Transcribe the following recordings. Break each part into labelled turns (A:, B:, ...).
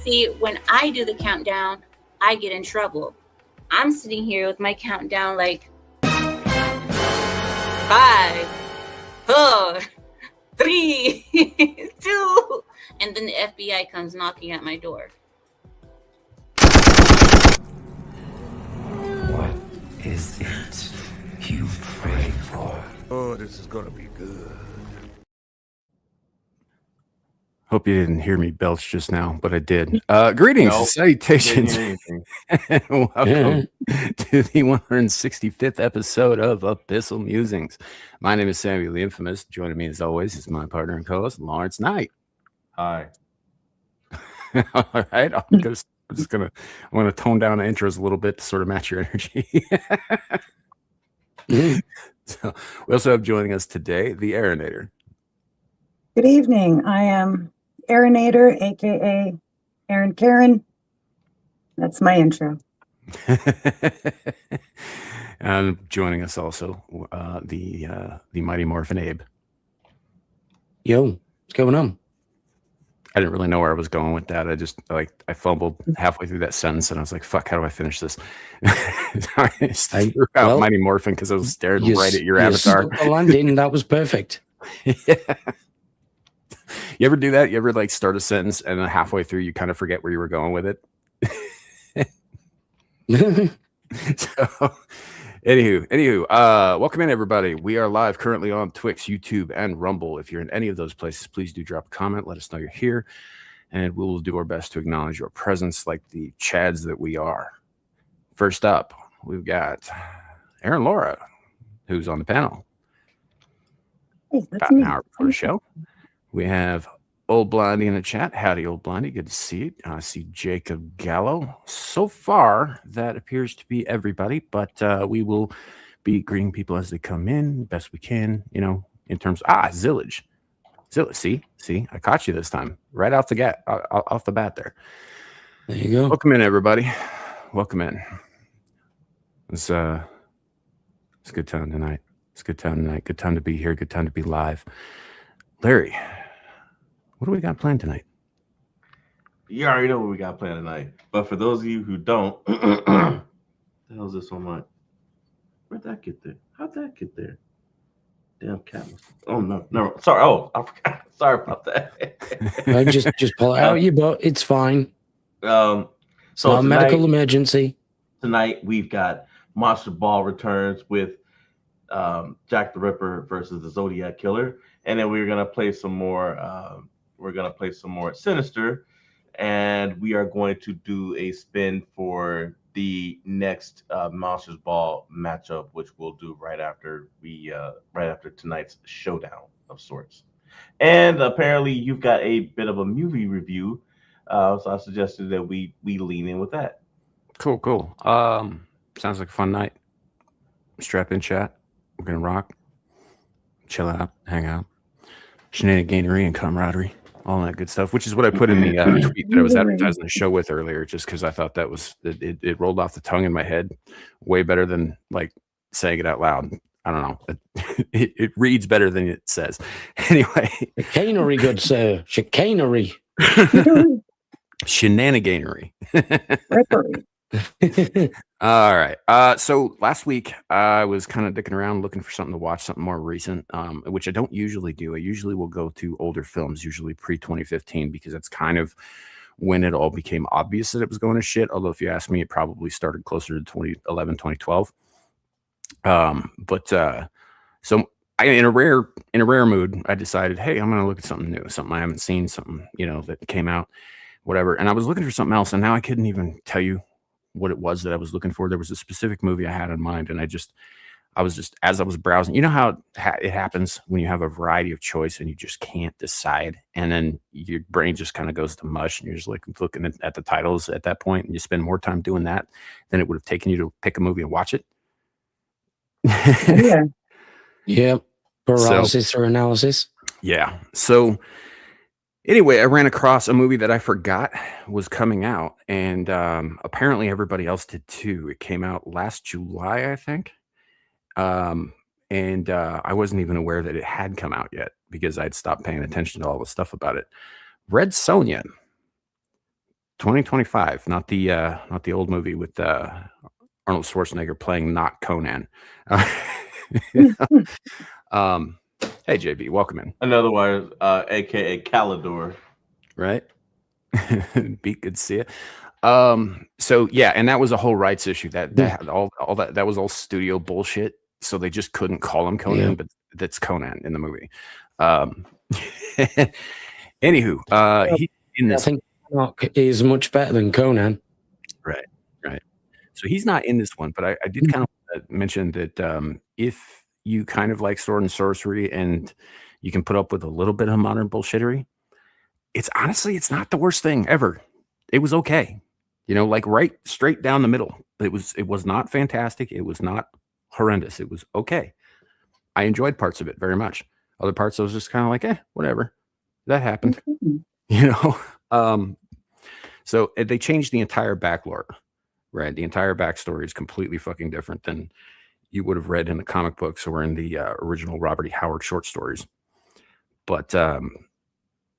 A: See, when I do the countdown, I get in trouble. I'm sitting here with my countdown like 5, 4, 3, 2, and then the FBI comes knocking at my door.
B: What is it you pray for?
C: Oh, this is gonna be good.
D: Hope you didn't hear me belch just now, but I did. Greetings,
E: Nope,
D: salutations,
E: didn't hear
D: and welcome to the 165th episode of Abyssal Musings. My name is Samuel the Infamous. Joining me, as always, is my partner and co-host, Lawrence Knight.
E: Hi.
D: All right, I'm gonna tone down the intros a little bit to sort of match your energy. So we also have joining us today the Aeronator.
F: Good evening. I am Aeronator, aka Aaron Karen. That's my intro.
D: And joining us also the Mighty Morphin Abe.
B: Yo, what's going on?
D: I didn't really know where I was going with that. I fumbled halfway through that sentence, and I was like, "Fuck, how do I finish this?" I threw out Mighty Morphin because I was staring right at your avatar.
B: The landing, that was perfect.
D: Yeah. You ever do that? You ever like start a sentence and then halfway through you kind of forget where you were going with it? So, anywho, welcome in everybody. We are live currently on Twix, YouTube, and Rumble. If you're in any of those places, please do drop a comment. Let us know you're here, and we will do our best to acknowledge your presence like the Chads that we are. First up, we've got Aaron Laura, who's on the panel.
F: Hey,
D: About an hour before the show. We have Old Blondie in the chat. Howdy, Old Blondie. Good to see you. I see Jacob Gallo. So far, that appears to be everybody, but we will be greeting people as they come in best we can, in terms of, Zillage. See, I caught you this time. Right off the bat there.
B: There you go.
D: Welcome in, everybody. Welcome in. It's a good time tonight. It's a good time tonight. Good time to be here. Good time to be live. Larry, what do we got planned tonight?
E: You already know what we got planned tonight. But for those of you who don't, the hell is this on my? Where'd that get there? How'd that get there? Damn cat. Oh no. Sorry. Oh, I forgot. Sorry about that.
B: just pull it out your butt. It's fine.
E: So
B: it's not a medical emergency. Tonight
E: we've got Monster Ball returns with Jack the Ripper versus the Zodiac Killer, and then we're gonna play some more. We're gonna play some more Sinister, and we are going to do a spin for the next Monsters Ball matchup, which we'll do right after tonight's showdown of sorts. And apparently, you've got a bit of a movie review, so I suggested that we lean in with that.
D: Cool. Sounds like a fun night. Strap in, chat. We're gonna rock, chill out, hang out, shenaniganery and camaraderie, all that good stuff. Which is what I put in the tweet that I was advertising the show with earlier, just because I thought that was it rolled off the tongue in my head way better than like saying it out loud. I don't know. It reads better than it says. Anyway,
B: chicanery, good sir, chicanery,
D: shenaniganery. All right. So last week I was kind of dicking around looking for something to watch, something more recent, which I don't usually do. I usually will go to older films, usually pre-2015, because that's kind of when it all became obvious that it was going to shit. Although if you ask me, it probably started closer to 2011, 2012. So I, in a rare mood, I decided, hey, I'm going to look at something new, something I haven't seen, something, that came out, whatever. And I was looking for something else, and now I couldn't even tell you what it was that I was looking for. There was a specific movie I had in mind, and I was just as I was browsing, you know how it happens when you have a variety of choice and you just can't decide, and then your brain just kind of goes to mush, and you're just like looking at the titles at that point, and you spend more time doing that than it would have taken you to pick a movie and watch it.
B: Yeah. Paralysis or analysis.
D: Yeah. So anyway, I ran across a movie that I forgot was coming out, and apparently everybody else did too. It came out last July, I think. And I wasn't even aware that it had come out yet because I'd stopped paying attention to all the stuff about it. Red Sonja, 2025, not the old movie with Arnold Schwarzenegger playing not Conan. Hey JB, welcome in.
E: Another one, aka Calidor.
D: Right? Be good to see you. So yeah, and that was a whole rights issue. That all that was all studio bullshit. So they just couldn't call him Conan, but that's Conan in the movie. Anywho, he in this.
G: I think Mark is much better than Conan.
D: Right. So he's not in this one, but I did kind of mention that if you kind of like sword and sorcery and you can put up with a little bit of modern bullshittery, it's not the worst thing ever. It was okay. Like right straight down the middle. It was not fantastic. It was not horrendous. It was okay. I enjoyed parts of it very much. Other parts I was just kind of like, whatever. That happened. So they changed the entire back lore. Right. The entire backstory is completely fucking different than you would have read in the comic books or in the original Robert E. Howard short stories. But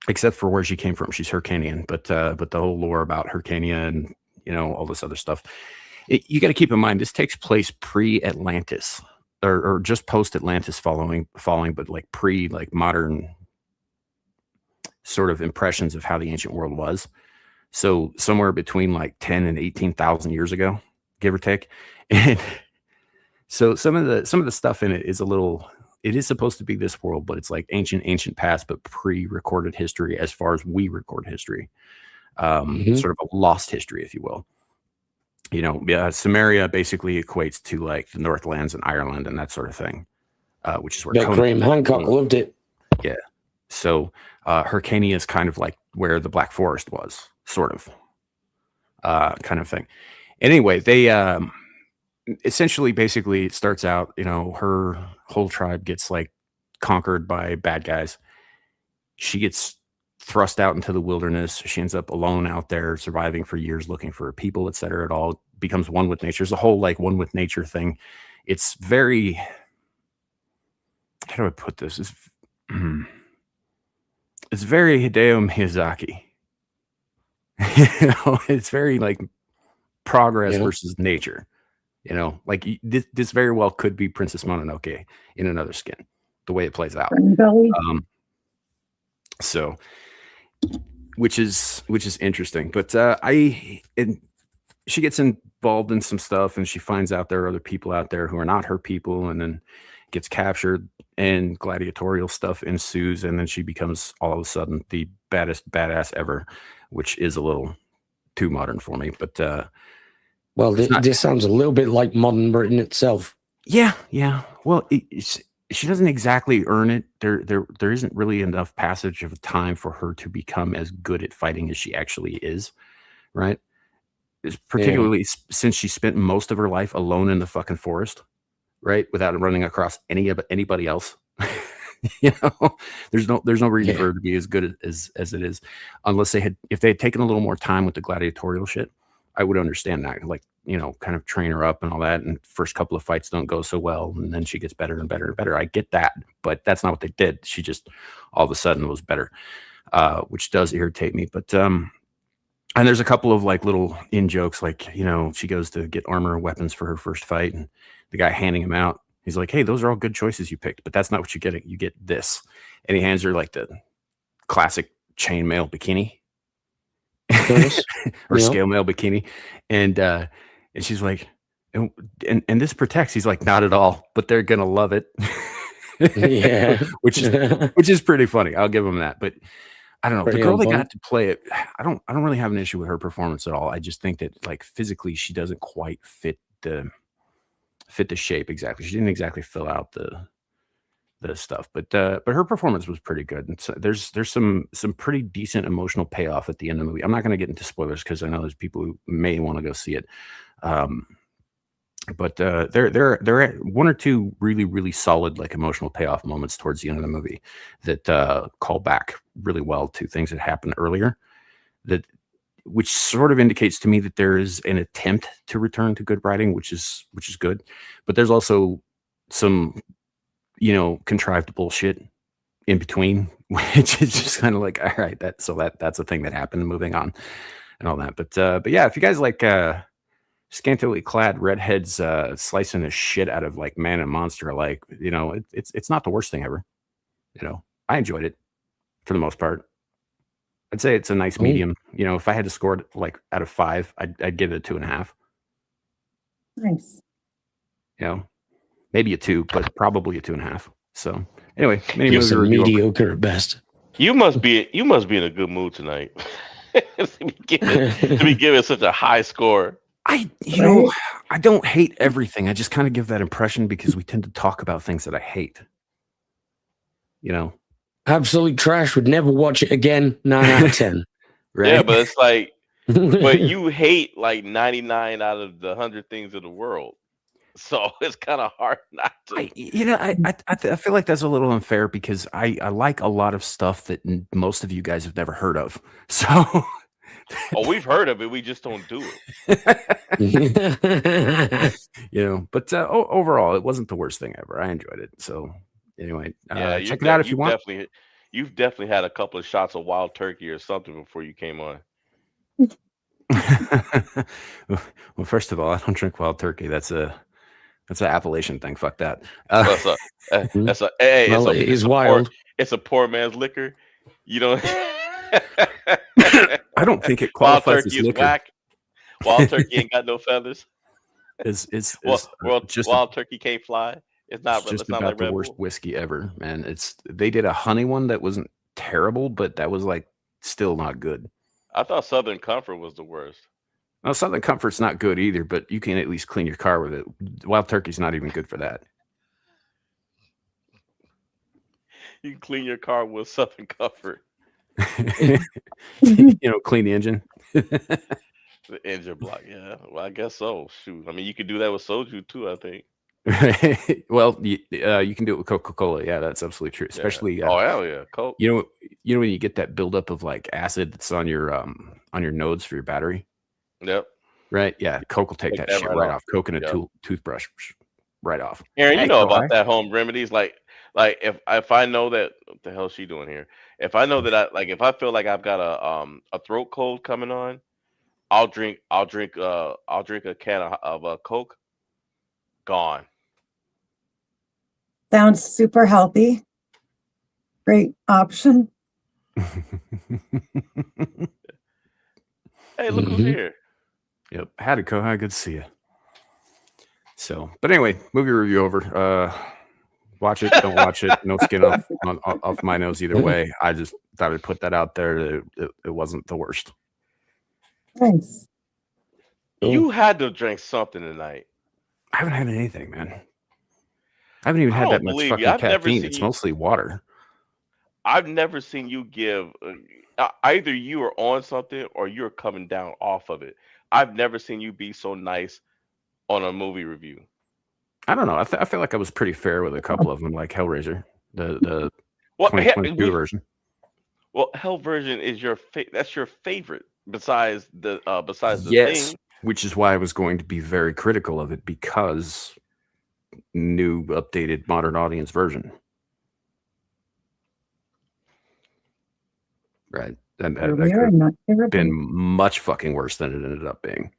D: except for where she came from, she's Hyrcanian. But the whole lore about Hyrcania and all this other stuff, you got to keep in mind this takes place pre-Atlantis or just post-Atlantis falling, but like modern sort of impressions of how the ancient world was. So somewhere between like 10 and 18,000 years ago, give or take. And so some of the stuff in it is it is supposed to be this world, but it's like ancient past, but pre-recorded history as far as we record history. Sort of a lost history, if you will. Samaria basically equates to like the Northlands and Ireland and that sort of thing, which is where
G: Graham Hancock loved it.
D: Yeah. So Hyrcania is kind of like where the Black Forest was, sort of, kind of thing. Anyway, they essentially, basically, it starts out, her whole tribe gets like conquered by bad guys. She gets thrust out into the wilderness. She ends up alone out there, surviving for years, looking for people, etc. It all becomes one with nature. There's a whole like one with nature thing. It's very, how do I put this? It's very Hideo Miyazaki. It's very like progress versus nature. Like this very well could be Princess Mononoke in another skin, the way it plays out. So, which is interesting. But she gets involved in some stuff, and she finds out there are other people out there who are not her people, and then gets captured, and gladiatorial stuff ensues, and then she becomes all of a sudden the baddest badass ever, which is a little too modern for me. But
G: well, this sounds a little bit like modern Britain itself.
D: Yeah. Well, she doesn't exactly earn it. There isn't really enough passage of time for her to become as good at fighting as she actually is, right? Particularly since she spent most of her life alone in the fucking forest, right, without running across anybody else. There's no reason for her to be as good as it is, unless if they had taken a little more time with the gladiatorial shit. I would understand that, like, kind of train her up and all that. And first couple of fights don't go so well, and then she gets better and better and better. I get that, but that's not what they did. She just all of a sudden was better, which does irritate me. But and there's a couple of like little in jokes, like, she goes to get armor and weapons for her first fight, and the guy handing him out, he's like, "Hey, those are all good choices you picked, but that's not what you get. You get this," and he hands her like the classic chainmail bikini. Or scale mail bikini, and she's like, and this protects. He's like, "Not at all, but they're gonna love it." which is pretty funny. I'll give him that. But I don't know, the girl that got to play it, I don't really have an issue with her performance at all. I just think that like physically she doesn't quite fit the shape exactly. She didn't exactly fill out the stuff, but her performance was pretty good. And so there's some pretty decent emotional payoff at the end of the movie. I'm not going to get into spoilers because I know there's people who may want to go see it. But there are one or two really, really solid like emotional payoff moments towards the end of the movie that call back really well to things that happened earlier, which sort of indicates to me that there is an attempt to return to good writing, which is good. But there's also some contrived bullshit in between, which is just kind of like, all right, that's a thing that happened, moving on. and all that. But yeah, if you guys like scantily clad redheads slicing the shit out of like man and monster alike, it's not the worst thing ever. I enjoyed it for the most part. I'd say it's a nice medium. If I had to score it like out of 5, I'd give it a 2.5.
F: Nice.
D: Maybe a 2, but probably a 2.5. So anyway,
G: You're mediocre at best.
H: You must be in a good mood tonight to be giving such a high score.
D: I don't hate everything. I just kind of give that impression because we tend to talk about things that I hate.
G: Absolute trash. Would never watch it again. 9 out of 10.
D: Right?
H: Yeah, but it's like, but you hate like 99 out of the 100 things in the world. So it's kind of hard not to.
D: I feel like that's a little unfair because I like a lot of stuff that most of you guys have never heard of. So,
H: we've heard of it, we just don't do it.
D: But overall, it wasn't the worst thing ever. I enjoyed it. So anyway, check it out if you want.
H: You've definitely had a couple of shots of wild turkey or something before you came on.
D: Well, first of all, I don't drink wild turkey. That's an Appalachian thing. Fuck that.
G: It's wild.
H: It's a poor man's liquor. You don't.
D: I don't think it qualifies
H: wild turkey
D: as liquor.
H: Is whack. Wild turkey ain't got no feathers. Wild turkey can't fly. It's not.
D: It's just
H: it's not
D: about
H: like
D: the
H: Red
D: worst
H: Bull.
D: whiskey ever, man. They did a honey one that wasn't terrible, but that was like still not good.
H: I thought Southern Comfort was the worst.
D: Well, Southern Comfort's not good either, but you can at least clean your car with it. Wild turkey's not even good for that.
H: You can clean your car with Southern Comfort.
D: Clean the engine.
H: The engine block, yeah. Well, I guess so. Shoot, I mean, you could do that with soju too. I think.
D: Well, you can do it with Coca-Cola. Yeah, that's absolutely true. Especially,
H: hell yeah, Coke.
D: When you get that buildup of like acid that's on your nodes for your battery.
H: Yep.
D: Right. Yeah, Coke will take that shit right off. Coke and a toothbrush, right off.
H: Aaron, you know about that home remedies, like if I know that what the hell is she doing here? If I know that if I feel like I've got a throat cold coming on, I'll drink a can of Coke. Gone.
F: Sounds super healthy. Great option.
H: Hey, look who's here.
D: Yep. Howdy, Kohai. Good to see you. So, but anyway, movie review over. Watch it, don't watch it. No skin off my nose either way. I just thought I'd put that out there. It wasn't the worst.
F: Nice.
H: You had to drink something tonight.
D: I haven't had anything, man. I haven't even had that much fucking caffeine. It's mostly water.
H: I've never seen you give either you are on something or you're coming down off of it. I've never seen you be so nice on a movie review.
D: I don't know. I feel like I was pretty fair with a couple of them, like Hellraiser, the 2022 version.
H: Well, Hell version is that's your favorite besides the
D: yes,
H: thing.
D: Which is why I was going to be very critical of it because new, updated, modern audience version. Right. And that could have been much fucking worse than it ended up being.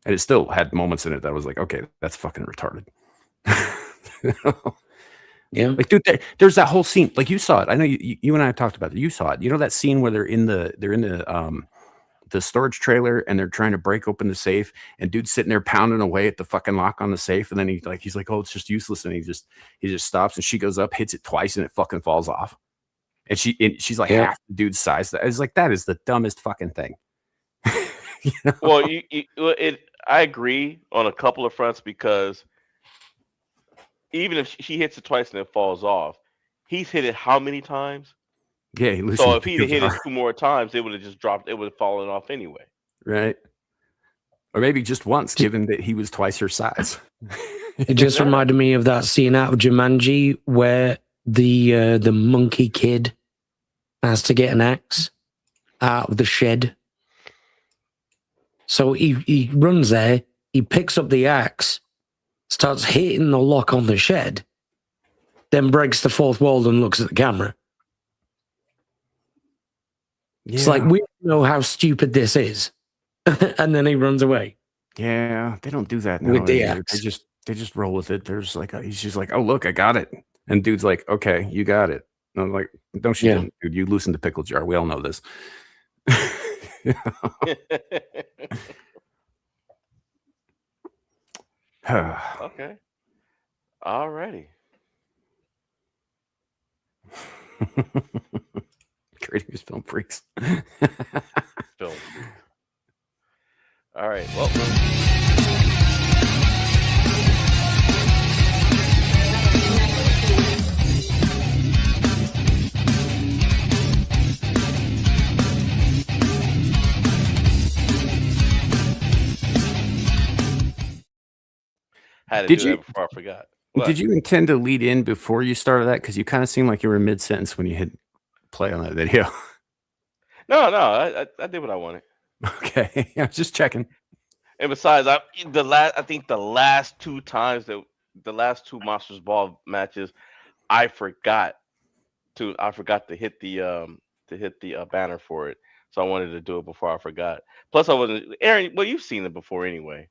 D: And it still had moments in it that I was like, okay, that's fucking retarded.
G: Yeah.
D: Like, dude, there's that whole scene. Like, you saw it. I know you and I talked about it. You saw it. You know that scene where they're in the storage trailer and they're trying to break open the safe and dude's sitting there pounding away at the fucking lock on the safe and then he's like, oh, it's just useless, and he just stops and she goes up, hits it twice, and it fucking falls off. And she's like half the dude's size. I was like, that is the dumbest fucking thing. You know?
H: Well, I agree on a couple of fronts because even if she hits it twice and it falls off, he's hit it how many times?
D: Yeah,
H: so if he'd hit it 2 more times, it would have just dropped. It would have fallen off anyway.
D: Right. Or maybe just once, given that he was twice her size.
G: It just reminded me of that scene out of Jumanji where the monkey kid has to get an axe out of the shed. So he runs there, he picks up the axe, starts hitting the lock on the shed, then breaks the fourth wall and looks at the camera. It's like, we know how stupid this is. And then he runs away.
D: Yeah, they don't do that
G: With the
D: nowadays.
G: axe.
D: They just roll with it. There's like he's just like, oh look, I got it, and dude's like, okay, you got it. And I'm like, don't you, didn't, dude? You loosened the pickle jar. We all know this.
H: Okay. Alrighty.
D: Creating his film freaks.
H: Film freaks. All right. Well. Had to
D: Did
H: do
D: you-
H: that before I forgot. What?
D: Did you intend to lead in before you started that? Because you kind of seemed like you were mid sentence when you hit play on that video.
H: No, I did what I wanted.
D: Okay, I was just checking.
H: And besides, I think the last two Monsters Ball matches, I forgot to hit the banner for it. So I wanted to do it before I forgot. Plus, I wasn't Aaron. Well, you've seen it before anyway.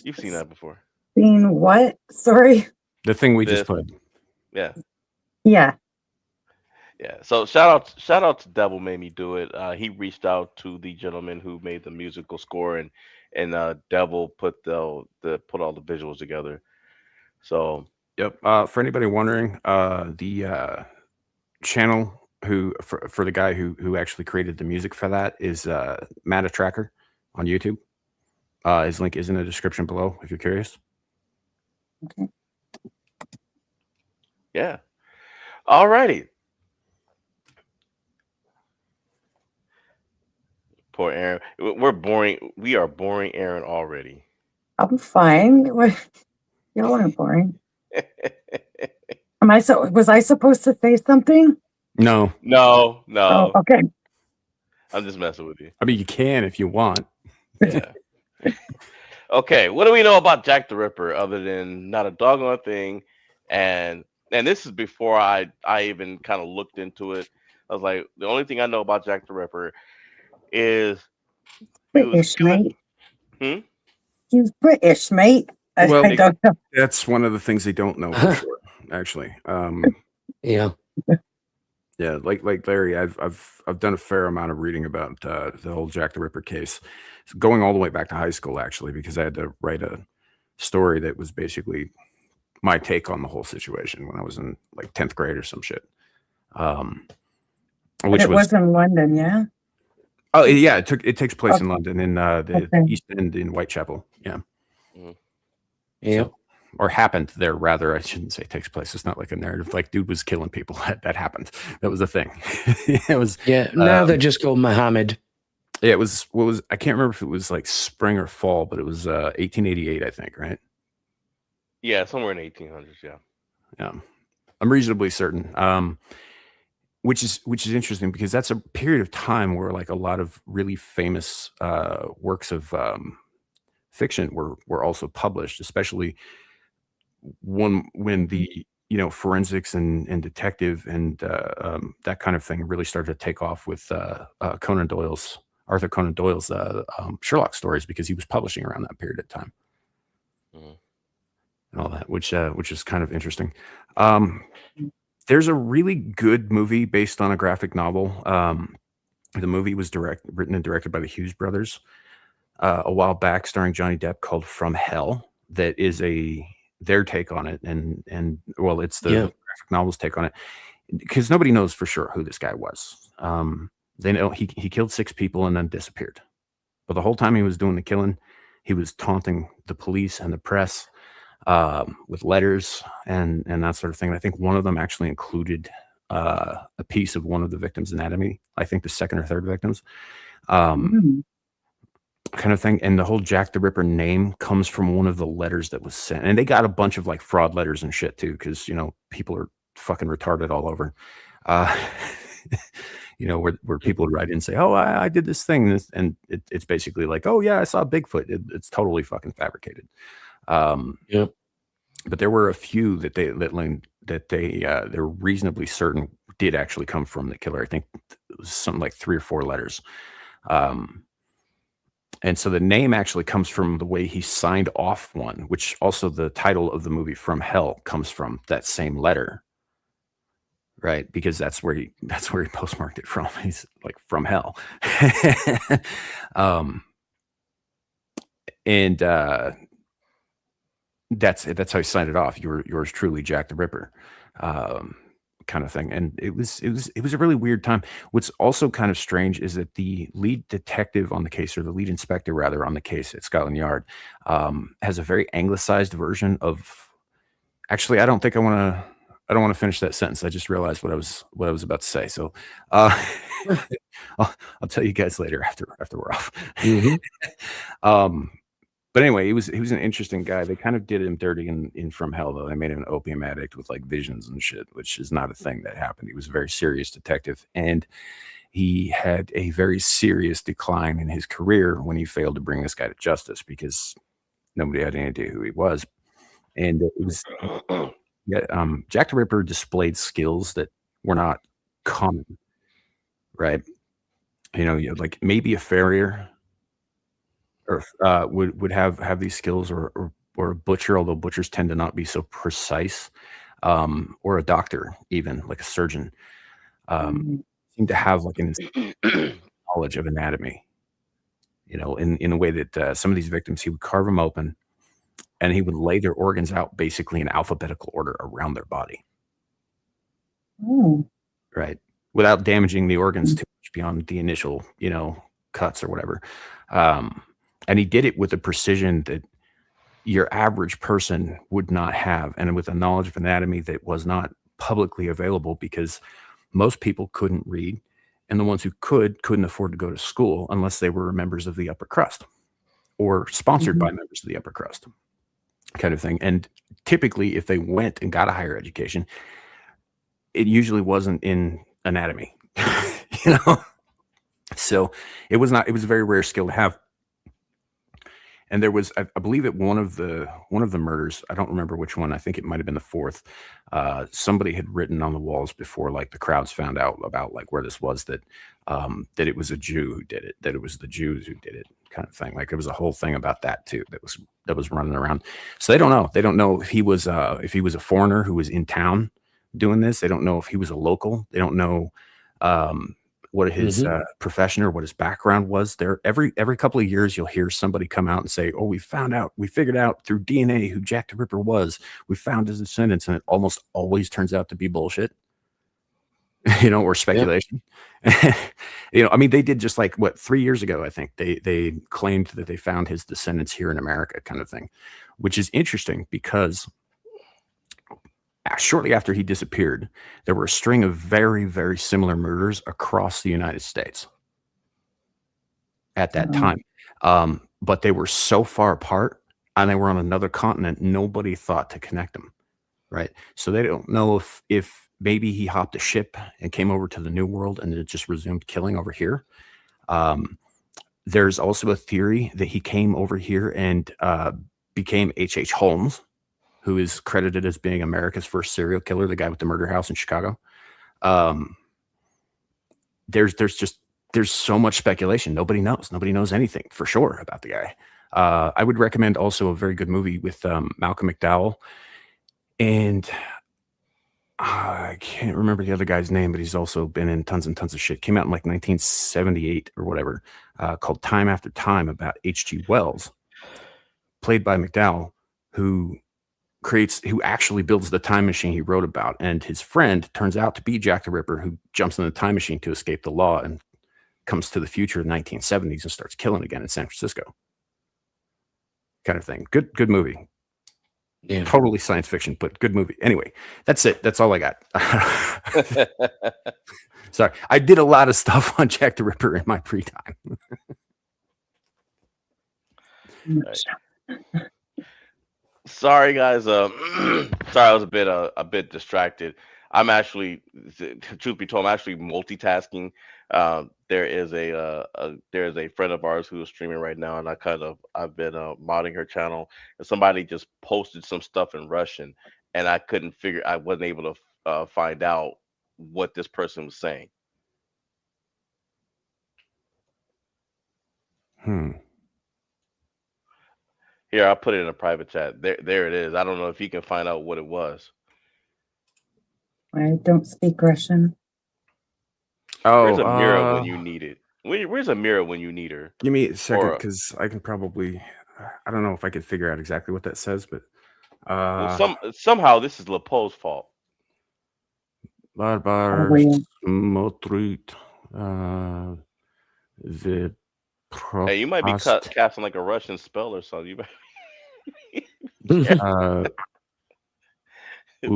H: You've seen that before.
F: Seen what? Sorry.
D: The thing we just played.
H: Yeah.
F: Yeah.
H: Yeah. So shout out to Devil Made Me Do It. He reached out to the gentleman who made the musical score, and Devil put all the visuals together. So
D: Yep. For anybody wondering, the channel for the guy who actually created the music for that is Matt Tracker on YouTube. His link is in the description below if you're curious.
F: Okay.
H: yeah. Alrighty. Poor Aaron. We're boring. We are boring Aaron already.
F: I'm fine. Y'all aren't boring. Was I supposed to say something?
D: No.
H: No.
F: Oh, okay.
H: I'm just messing with you.
D: I mean, you can if you want.
H: Yeah. Okay, what do we know about Jack the Ripper other than not a doggone thing? And this is before I even kind of looked into it. I was like, the only thing I know about Jack the Ripper is
F: British, mate.
H: Hmm?
F: He's British, mate.
D: Well,
F: I don't know.
D: That's one of the things they don't know for sure, actually.
G: Yeah.
D: Yeah, like Larry, I've done a fair amount of reading about the whole Jack the Ripper case, going all the way back to high school, actually, because I had to write a story that was basically my take on the whole situation when I was in like 10th grade or some shit. Which
F: was in London, yeah.
D: Oh yeah, it takes place in London in the East End in Whitechapel. Yeah.
H: Mm-hmm.
G: Yeah.
D: So, or happened there, rather. I shouldn't say takes place. It's not like a narrative. Like dude was killing people. That happened. That was a thing. It was.
G: Yeah. Now they're just called Muhammad.
D: Yeah. It was. What was? I can't remember if it was like spring or fall, but it was 1888, I think. Right.
H: Yeah, somewhere in the 1800s. Yeah.
D: Yeah. I'm reasonably certain. Which is interesting because that's a period of time where like a lot of really famous works of fiction were also published, especially when the forensics and detective and that kind of thing really started to take off with Arthur Conan Doyle's Sherlock stories, because he was publishing around that period of time.
H: Mhm.
D: And all that, which is kind of interesting. There's a really good movie based on a graphic novel. The movie was written and directed by the Hughes brothers a while back, starring Johnny Depp, called From Hell. That is their take on it, and well, it's the graphic novel's take on it, because nobody knows for sure who this guy was. They know he killed 6 people and then disappeared, but the whole time he was doing the killing, he was taunting the police and the press with letters and that sort of thing. And I think one of them actually included a piece of one of the victims' anatomy. I think the second or third victims. Kind of thing. And the whole Jack the Ripper name comes from one of the letters that was sent. And they got a bunch of like fraud letters and shit too, because people are fucking retarded all over. Where people would write in and say, "Oh, I did this thing," and it's basically like, "Oh yeah, I saw Bigfoot." It's totally fucking fabricated.
G: Yep.
D: but there were a few that they're reasonably certain did actually come from the killer. I think it was something like 3 or 4 letters. And so the name actually comes from the way he signed off one, which also the title of the movie From Hell comes from that same letter, right? Because that's where he postmarked it from. He's like, from hell. And that's how he signed it off. Yours truly, Jack the Ripper, kind of thing. And it was a really weird time. What's also kind of strange is that the lead detective on the case, or the lead inspector rather, on the case at Scotland Yard, has a very anglicized version of. Actually, I don't want to finish that sentence. I just realized what I was about to say. So, I'll tell you guys later after we're off. But anyway, he was an interesting guy. They kind of did him dirty in From Hell, though. They made him an opium addict with like visions and shit, which is not a thing that happened. He was a very serious detective, and he had a very serious decline in his career when he failed to bring this guy to justice because nobody had any idea who he was. And it was Jack the Ripper displayed skills that were not common, right? Like maybe a farrier or would have these skills, or a butcher, although butchers tend to not be so precise, or a doctor, even like a surgeon, seem to have like an knowledge of anatomy. In a way that some of these victims, he would carve them open, and he would lay their organs out basically in alphabetical order around their body, right, without damaging the organs too much beyond the initial, cuts or whatever. And he did it with a precision that your average person would not have, and with a knowledge of anatomy that was not publicly available because most people couldn't read, and the ones who couldn't afford to go to school unless they were members of the upper crust or sponsored by members of the upper crust, kind of thing. And typically, if they went and got a higher education, it usually wasn't in anatomy, So it was a very rare skill to have. And there was, I believe, at one of the murders, I don't remember which one. I think it might have been the fourth. Somebody had written on the walls before, like the crowds found out about like where this was, that it was a Jew who did it, that it was the Jews who did it, kind of thing. Like there was a whole thing about that too that was running around. So they don't know. They don't know if he was a foreigner who was in town doing this. They don't know if he was a local. They don't know what his profession or what his background was. There, every couple of years, you'll hear somebody come out and say, "Oh, we figured out through DNA who Jack the Ripper was. We found his descendants," and it almost always turns out to be bullshit, or speculation. I mean, they did just like 3 years ago. I think they claimed that they found his descendants here in America, kind of thing, which is interesting because shortly after he disappeared, there were a string of very, very similar murders across the United States at that time. But they were so far apart and they were on another continent, nobody thought to connect them, right? So they don't know if maybe he hopped a ship and came over to the New World and then just resumed killing over here. There's also a theory that he came over here and became H.H. Holmes, who is credited as being America's first serial killer, the guy with the murder house in Chicago. There's so much speculation. Nobody knows anything for sure about the guy. I would recommend also a very good movie with Malcolm McDowell, and I can't remember the other guy's name, but he's also been in tons and tons of shit. Came out in like 1978 or whatever, called Time After Time, about H.G. Wells, played by McDowell, who actually builds the time machine he wrote about, and his friend turns out to be Jack the Ripper, who jumps in the time machine to escape the law and comes to the future of the 1970s and starts killing again in San Francisco, kind of thing. Good movie. Yeah. Totally science fiction, but good movie. Anyway, that's it. That's all I got. Sorry, I did a lot of stuff on Jack the Ripper in my free time.
H: Sorry, guys. Sorry, I was a bit distracted. I'm actually, truth be told, I'm actually multitasking. There is a friend of ours who is streaming right now, and I've been modding her channel, and somebody just posted some stuff in Russian, and I wasn't able to find out what this person was saying. Here, I'll put it in a private chat. There it is. I don't know if you can find out what it was.
F: I don't speak Russian.
H: Where's
D: Oh,
H: Amira when you need it? Where's Amira when you need her?
D: give me a second
H: Or
D: because I can probably. I don't know if I could figure out exactly what that says, but
H: well, somehow this is Lepo's fault.
D: Barbar
F: Probably.
D: Smotrit the
H: Hey, you might be
D: propast
H: casting like a Russian spell or something. You might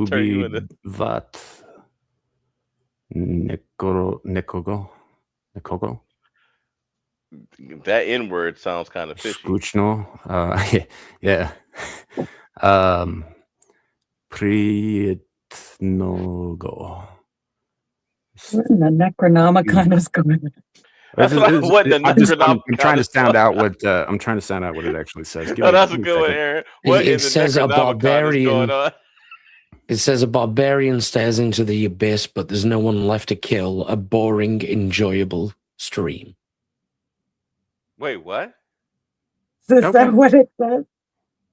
H: turn you
D: Ubi
H: into.
D: Vat Nikogo.
H: That N word sounds kind of fishy.
D: Skuchno. Yeah. Prietnogo.
F: What in the Necronomicon is going on?
H: That's what the
D: I'm trying to
H: Necronomicon
D: sound out what I'm trying to sound out what it actually says.
H: Oh, that's a good one, Aaron. What
G: It
H: in the
G: says a
H: Necronomicon is
G: barbarian.
H: going on?
G: It says a barbarian stares into the abyss, but there's no one left to kill. A boring, enjoyable stream.
H: Wait, what?
F: Is
D: Okay.
F: that what it says?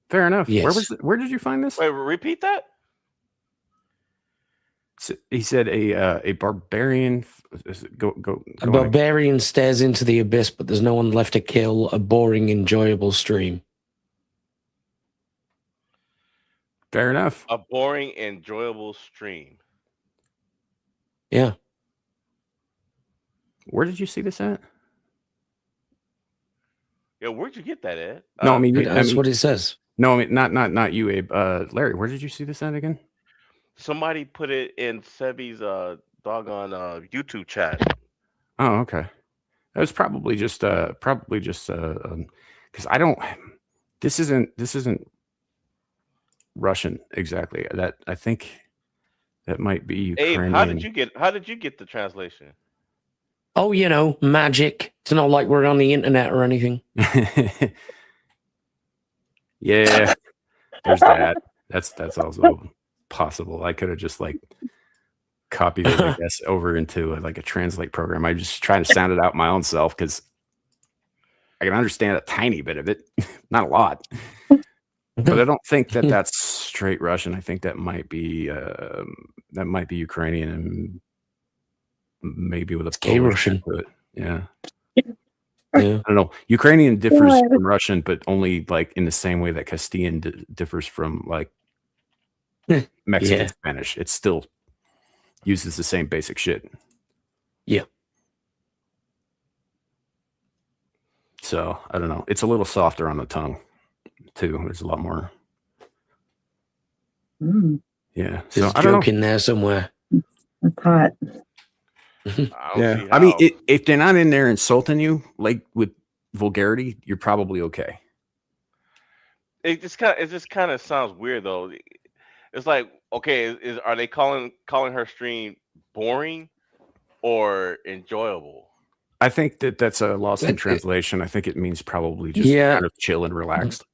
D: Fair enough.
G: Yes.
D: Where did you find this?
H: Wait, repeat that.
D: He said a barbarian. Go.
G: A barbarian stares into the abyss, but there's no one left to kill. A boring, enjoyable stream.
D: Fair enough.
H: A boring, enjoyable stream.
G: Yeah.
D: Where did you see this at?
H: Yeah, where'd you get that at?
D: No, I mean
G: That's what it says.
D: No, I mean not you, Abe. Larry, where did you see this at again?
H: Somebody put it in Sebi's doggone YouTube chat.
D: Oh, okay. That was probably just because I don't. This isn't Russian exactly. That I think that might be Ukrainian.
H: Abe, how did you get the translation?
G: Oh, magic. It's not like we're on the internet or anything.
D: Yeah, there's that. That's also possible. I could have just copied it, I guess, over into a translate program. I just trying to sound it out my own self because I can understand a tiny bit of it, not a lot. But I don't think that that's straight Russian. I think that might be Ukrainian and maybe with a
G: gay Russian
D: to it. Yeah.
G: Yeah.
D: I don't know. Ukrainian differs from Russian, but only in the same way that Castilian differs from Mexican Spanish. It still uses the same basic shit.
G: Yeah.
D: So I don't know. It's a little softer on the tongue too. There's a lot more. Yeah.
G: There's
D: So
G: a joke in there somewhere.
F: It's hot.
D: Yeah. I mean, if they're not in there insulting you with vulgarity, you're probably okay.
H: It just kind of sounds weird though. It's like, okay, are they calling her stream boring or enjoyable?
D: I think that's a lost in translation. I think it means probably just kind of chill and relaxed.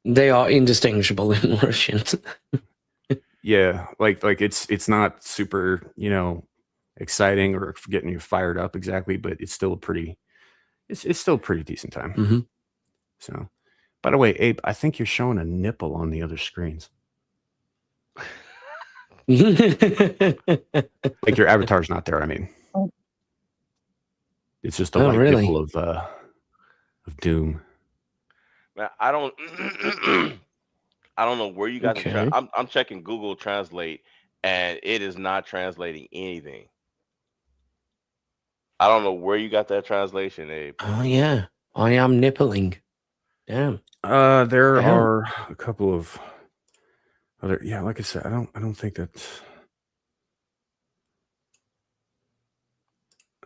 G: They are indistinguishable in Russian.
D: Yeah, it's not super, exciting or getting you fired up exactly, but it's still it's still a pretty decent time.
G: Mm-hmm.
D: So, by the way, Abe, I think you're showing a nipple on the other screens. Your avatar's not there. I mean, it's just a light nipple of doom.
H: Man, I don't know where you got the I'm checking Google Translate and it is not translating anything. I don't know where you got that translation, Abe.
G: Oh yeah, I am nippling. Damn.
D: There are a couple of other. Yeah, like I said, I don't think that's.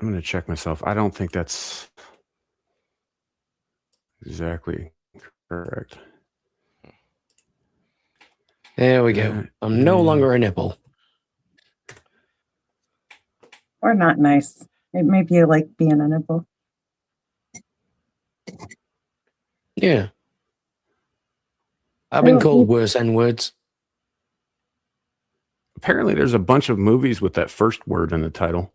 D: I'm gonna check myself. I don't think that's exactly correct.
G: There we go. I'm no longer a nipple.
F: Or not nice. It might be like being a nipple.
G: Yeah. I've been called worse N-words.
D: Apparently, there's a bunch of movies with that first word in the title.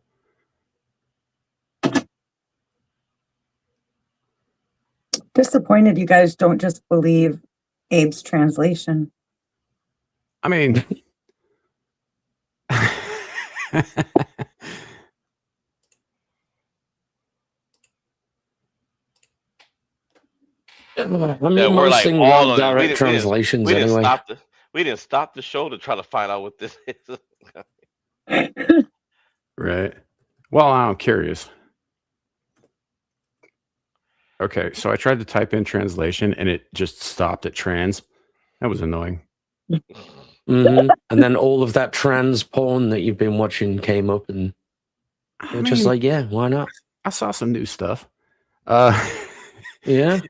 F: Disappointed you guys don't just believe Abe's translation.
D: I mean,
G: I mean,
H: Yeah, we're
G: most
H: like
G: things
H: all
G: are
H: on it.
G: direct translations anyway.
H: We didn't stop the show to try to find out what this is.
D: right. Well, I'm curious. Okay, so I tried to type in translation and it just stopped at trans. That was annoying.
G: And then all of that trans porn that you've been watching came up, and you're just like, yeah, why not?
D: I saw some new stuff.
G: Yeah.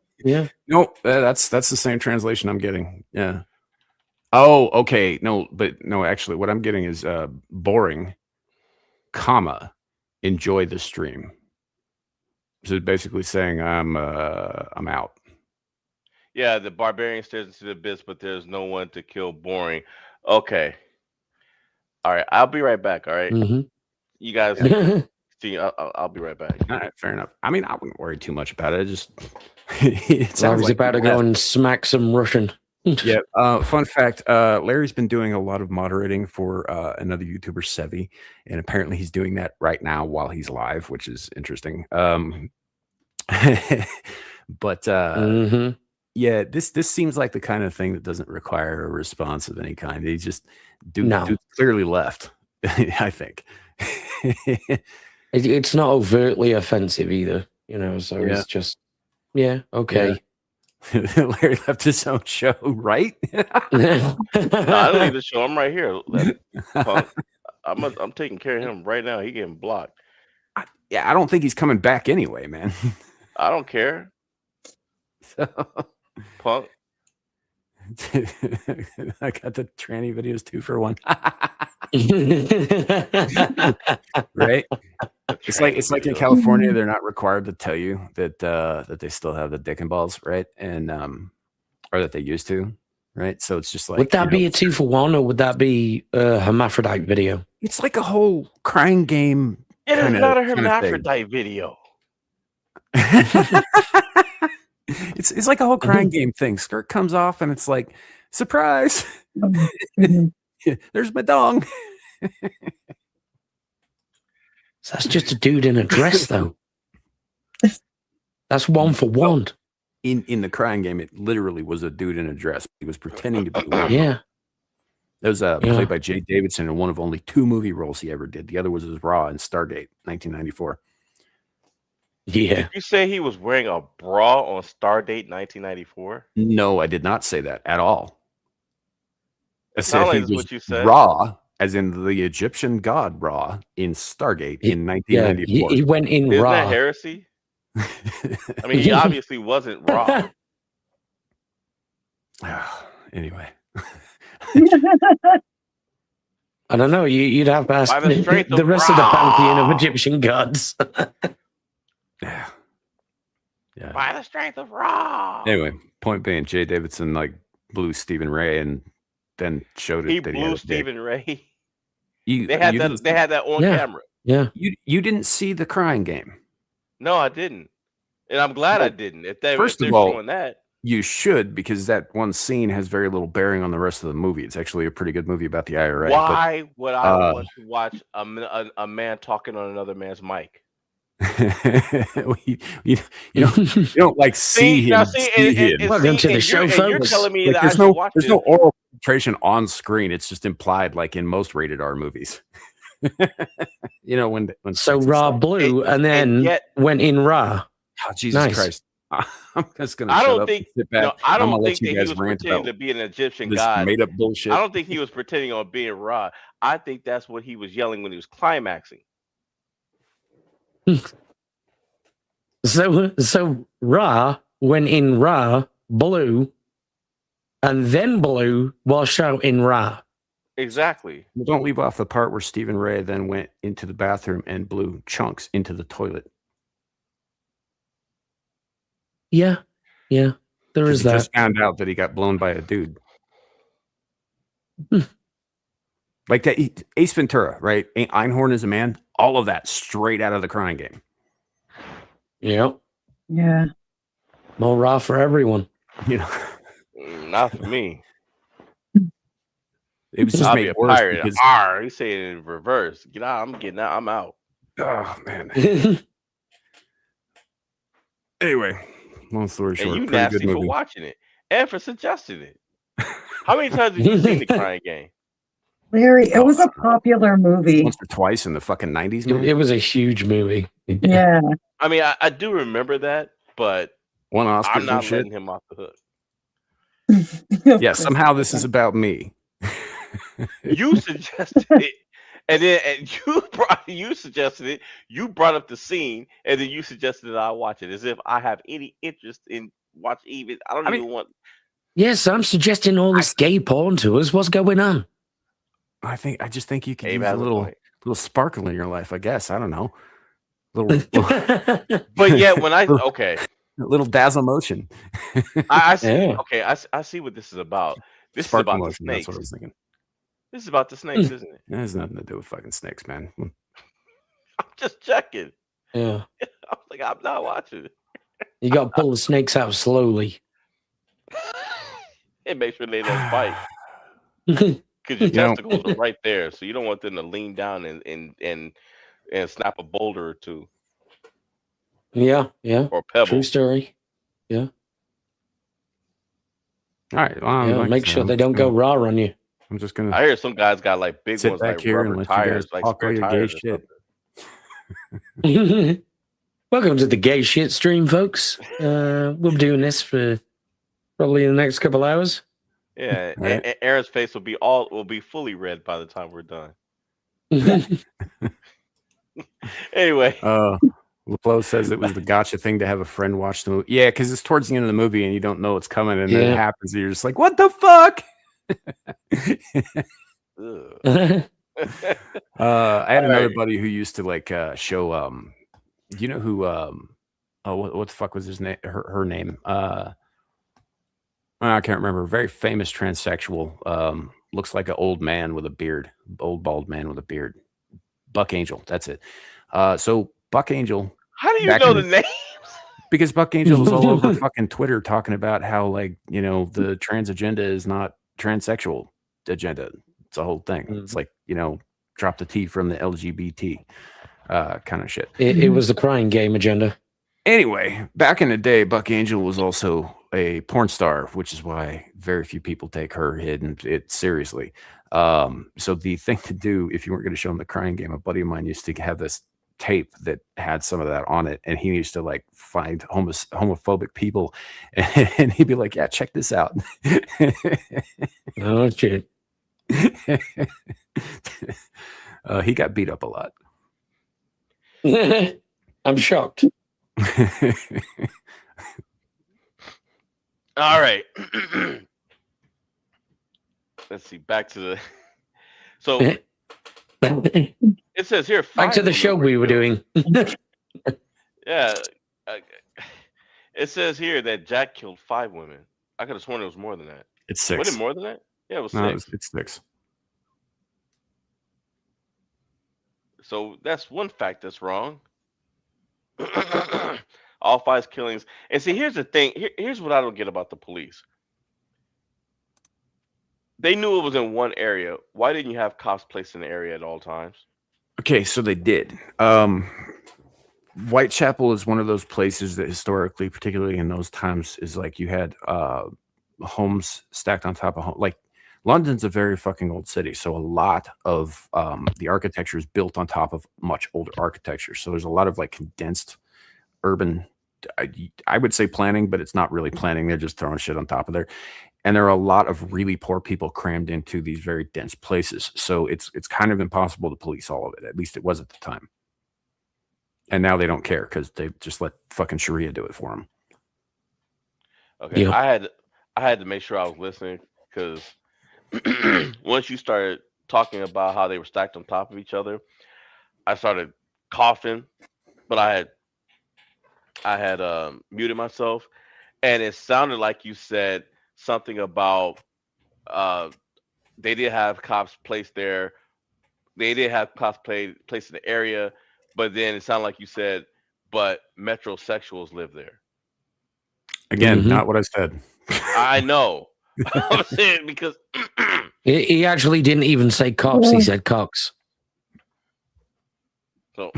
D: No, that's the same translation I'm getting. Yeah. Oh, okay. No, actually, what I'm getting is boring, comma, enjoy the stream. So basically saying I'm out.
H: Yeah, the barbarian stares into the abyss, but there's no one to kill. Boring. Okay. All right, I'll be right back. All right, you guys. See, I'll be right back.
D: All right, fair enough. I mean, I wouldn't worry too much about it. It just it sounds
G: Larry's
D: like
G: about to go and smack some Russian.
D: Yeah. Fun fact: Larry's been doing a lot of moderating for another YouTuber, Sevi, and apparently he's doing that right now while he's live, which is interesting. But yeah, this seems like the kind of thing that doesn't require a response of any kind. He just dude clearly left. I think
G: it's not overtly offensive either, so it's just okay.
H: Larry left his own show, right? No, I don't need the show. I'm right here. I'm taking care of him right now. He getting blocked.
D: I don't think he's coming back anyway, man.
H: I don't care. Punk.
D: I got the tranny videos 2 for 1. Right? It's like in California, they're not required to tell you that they still have the dick and balls, right? And or that they used to, right? So it's just like,
G: would that be a 2 for 1, or would that be a hermaphrodite video?
D: It's like a whole crying game.
H: It is not a hermaphrodite video.
D: It's like a whole crying game thing. Skirt comes off and it's like, surprise. There's my dong.
G: That's just a dude in a dress, though. That's 1 for 1.
D: In the crying game, it literally was a dude in a dress. He was pretending to be one.
G: Yeah.
D: That was played by Jay Davidson in one of only 2 movie roles he ever did. The other was as Raw in Stargate, 1994.
G: Yeah.
H: Did you say he was wearing a bra on Stardate 1994?
D: No, I did not say that at all. I said
H: like
D: he
H: that's
D: was
H: what you said.
D: Ra, as in the Egyptian god Ra, in Stargate in 1994.
G: He went in
H: Isn't
G: Ra.
H: that heresy? I mean, he obviously wasn't Ra.
D: Anyway.
G: I don't know. You'd have to ask the rest of the pantheon of Egyptian gods.
D: Yeah.
H: By the strength of Ra.
D: Anyway, point being, Jay Davidson like blew Stephen Ray and then showed it.
H: He blew Stephen Ray.
D: They
H: had that on camera.
G: Yeah.
D: You didn't see the crying game.
H: No, I didn't, and I'm glad I didn't. If they're showing that,
D: you should, because that one scene has very little bearing on the rest of the movie. It's actually a pretty good movie about the IRA.
H: Why would I want to watch a man talking on another man's mic?
D: you don't like see him.
G: Welcome to the show, folks.
H: You're telling me that
D: there's no oral penetration on screen. It's just implied, like in most rated R movies. when
G: so Ra blew and then went in Ra.
D: Oh, Jesus Christ! I'm just gonna. I don't think
H: that he was pretending to be an Egyptian god.
D: Made up bullshit.
H: I don't think he was pretending on being Ra. I think that's what he was yelling when he was climaxing.
G: So Ra went in Ra, blew, and then blew while shouting Ra.
H: Exactly.
D: Well, don't leave off the part where Stephen Ray then went into the bathroom and blew chunks into the toilet.
G: Yeah, there
D: Because
G: is
D: he
G: that.
D: just found out that he got blown by a dude. Like that Ace Ventura, right? Einhorn is a man. All of that straight out of the Crying Game.
G: Yep.
F: Yeah.
G: More raw for everyone.
D: You know,
H: Not for me.
D: it was just
H: I'll
D: made
H: be a
D: worse
H: pirate.
D: because
H: Arr, you say it in reverse. Get out. I'm getting out. I'm out.
D: oh man. Anyway, long story short,
H: And you
D: pretty
H: nasty
D: good
H: for
D: movie.
H: watching it and for suggesting it. How many times have you seen the Crying Game?
F: Larry, it was a popular movie.
D: Once or twice in the fucking 90s, man.
G: It was a huge movie.
F: Yeah.
H: I mean, I do remember that, but
D: Won Oscars
H: I'm
D: and
H: not
D: shit.
H: letting him off the hook.
D: Yeah, somehow this is about me.
H: You suggested it, and then you suggested it. You brought up the scene, and then you suggested that I watch it, as if I have any interest in watching. Even I don't even want.
G: Yes, I'm suggesting all this gay porn to us. What's going on?
D: I just think you could
H: Abe
D: use a
H: has a
D: little
H: point.
D: sparkle in your life. I guess I don't know. Little
H: But yet, when I okay,
D: a little dazzle motion.
H: I see.
G: Yeah.
H: Okay, I see what this is about. This
D: Sparkle
H: is about
D: motion.
H: the
D: That's
H: snakes.
D: what I was thinking.
H: This is about the snakes, isn't it?
D: It has nothing to do with fucking snakes, man.
H: I'm just checking.
G: Yeah.
H: I was like, I'm not watching it.
G: You got to pull the snakes out slowly.
H: And make sure they don't bite. Because your testicles are right there, so you don't want them to lean down and snap a boulder or two.
G: Yeah.
H: Or pebble.
G: True story. Yeah.
D: All right. Well,
G: Yeah,
D: like I
G: make
D: said,
G: sure
D: I'm
G: they
D: just
G: don't go
D: gonna-
G: raw on you.
D: I'm just gonna
H: I hear some guys got like big
D: sit
H: ones,
D: back
H: like
D: here and
H: rubber
D: let you
H: tires,
D: guys
H: like
D: talk all
H: spare
D: your gay
H: tires or
D: shit.
H: something.
G: Welcome to the gay shit stream, folks. We'll be doing this for probably the next couple hours.
H: Yeah,
D: Right.
H: and Aaron's face will be fully red by the time we're done. Anyway,
D: LaPlo says it was the gotcha thing to have a friend watch the movie. Yeah, because it's towards the end of the movie and you don't know it's coming, and then it happens, and you're just like, "What the fuck?" I had another buddy who used to like show. You know who? What the fuck was his name? Her name? I can't remember. Very famous transsexual. Looks like an old man with a beard. Old bald man with a beard. Buck Angel. That's it. So Buck Angel.
H: How do you know the names?
D: Because Buck Angel was all over fucking Twitter talking about how, like, you know, the trans agenda is not transsexual agenda. It's a whole thing. It's like, you know, drop the T from the LGBT kind of shit.
G: It was the Crying Game agenda.
D: Anyway, back in the day, Buck Angel was also a porn star, which is why very few people take her it seriously. So the thing to do, if you weren't going to show them the Crying Game, a buddy of mine used to have this tape that had some of that on it, and he used to like find homophobic people, and he'd be like, "Yeah, check this out."
G: Oh shit!
D: He got beat up a lot.
G: I'm shocked.
H: All right. Let's see. Back to the. So it says here.
G: Back to the show we were doing.
H: Yeah. It says here that Jack killed 5 women. I could have sworn it was more than that.
D: It's 6.
H: Was it more than that? Yeah, it was 6.
D: No, it's 6.
H: So that's one fact that's wrong. All 5 killings. And see, here's the thing. Here's what I don't get about the police. They knew it was in one area. Why didn't you have cops placed in the area at all times?
D: Okay, so they did. Whitechapel is one of those places that historically, particularly in those times, is like you had homes stacked on top of homes. Like London's a very fucking old city, so a lot of the architecture is built on top of much older architecture. So there's a lot of like condensed urban, I would say planning, but it's not really planning. They're just throwing shit on top of there. And there are a lot of really poor people crammed into these very dense places. So it's kind of impossible to police all of it. At least it was at the time. And now they don't care because they just let fucking Sharia do it for them.
H: Okay,
G: Yeah.
H: I had to make sure I was listening because once you started talking about how they were stacked on top of each other, I started coughing, but I had muted myself, and it sounded like you said something about uh they did have cops placed there. They did have cops placed in the area, but then it sounded like you said, but metrosexuals live there.
D: Again,
G: Mhm.
D: not what I said.
H: I know. I'm saying because
G: He actually didn't even say cops. He said cocks.
H: so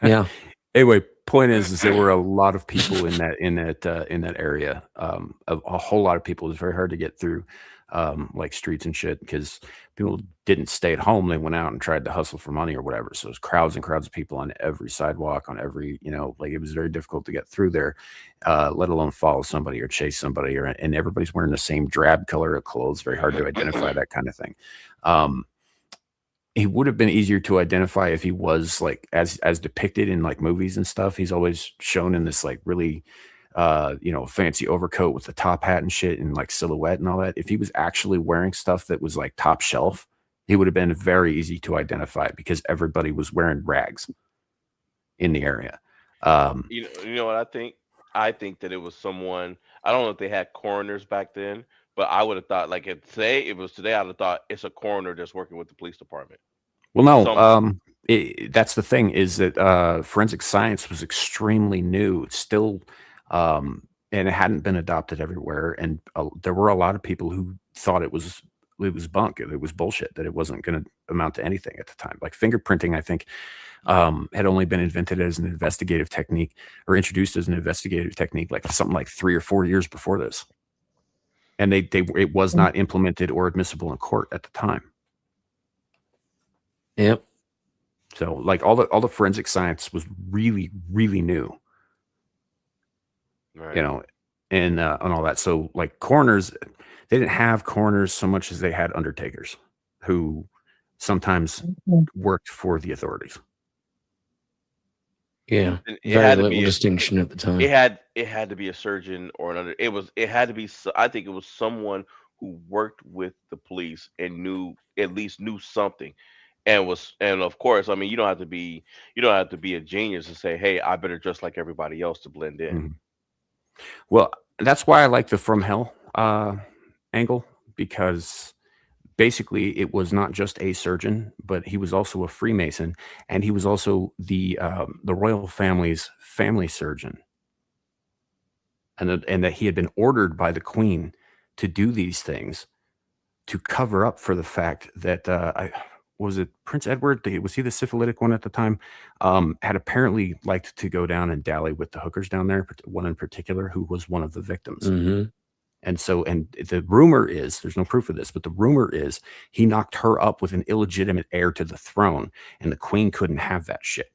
G: Yeah.
D: Anyway, point is there were a lot of people in that area. A whole lot of people. It was very hard to get through, like streets and shit, because people didn't stay at home. They went out and tried to hustle for money or whatever. So it was crowds and crowds of people on every sidewalk, on every, like it was very difficult to get through there, let alone follow somebody or chase somebody. And everybody's wearing the same drab color of clothes. Very hard to identify that kind of thing. He would have been easier to identify if he was like as depicted in like movies and stuff. He's always shown in this like really fancy overcoat with the top hat and shit and like silhouette and all that. If he was actually wearing stuff that was like top shelf, he would have been very easy to identify because everybody was wearing rags in the area.
H: you know what I think? I think that it was someone. I don't know if they had coroners back then, but I would have thought like if today it was today, I'd have thought it's a coroner that's working with the police department.
D: Well, no,
H: Some
D: that's the thing is that forensic science was extremely new. It's still, and it hadn't been adopted everywhere. And there were a lot of people who thought it was bunk, it was bullshit, that it wasn't going to amount to anything at the time. Like fingerprinting, I think, had only been invented as an investigative technique or introduced as an investigative technique, like something like 3 or 4 years before this. And it was not implemented or admissible in court at the time.
G: Yep.
D: So like all the forensic science was really, really new,
H: right.
D: And all that. So like coroners, they didn't have coroners so much as they had undertakers who sometimes worked for the authorities.
G: Yeah.
H: It
G: Very
H: had to
G: little
H: be
G: distinction at the time.
H: it had to be a surgeon or another. It had to be. I think it was someone who worked with the police and knew something, and of course, I mean, you don't have to be a genius to say, hey, I better dress like everybody else to blend in.
D: Mhm. Well, that's why I like the From Hell angle, because basically it was not just a surgeon, but he was also a Freemason, and he was also the royal family's family surgeon, and that he had been ordered by the Queen to do these things to cover up for the fact that was it Prince Edward? Was he the syphilitic one at the time? Had apparently liked to go down and dally with the hookers down there. One in particular, who was one of the victims.
G: Mm-hmm.
D: And the rumor is, there's no proof of this, but the rumor is he knocked her up with an illegitimate heir to the throne, and the Queen couldn't have that shit.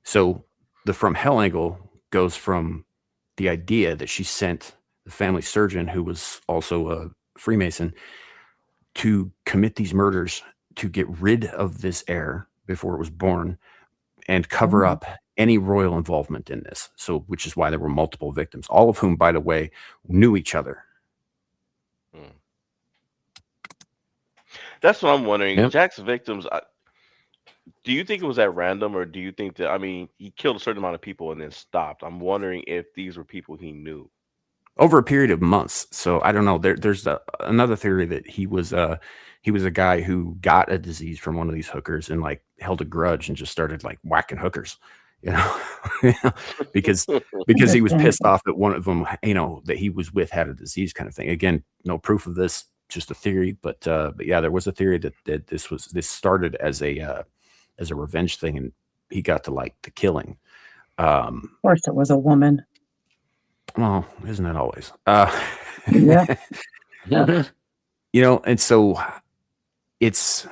D: So the From Hell angle goes from the idea that she sent the family surgeon, who was also a Freemason, to commit these murders to get rid of this heir before it was born and cover up any royal involvement in this. So, which is why there were multiple victims, all of whom, by the way, knew each other.
H: That's what I'm wondering.
G: Yep.
H: Jack's victims, do you think it was at random, or do you think that, I mean, he killed a certain amount of people and then stopped? I'm wondering if these were people he knew.
D: Over a period of months. So I don't know. There's another theory that he was a guy who got a disease from one of these hookers and like held a grudge and just started like whacking hookers, because he was pissed off that one of them, that he was with had a disease, kind of thing. Again, no proof of this, just a theory. But yeah, there was a theory that this started as a revenge thing, and he got to like the killing.
F: Of course, it was a woman.
D: Well, isn't it always?
F: Yeah.
D: And so it's,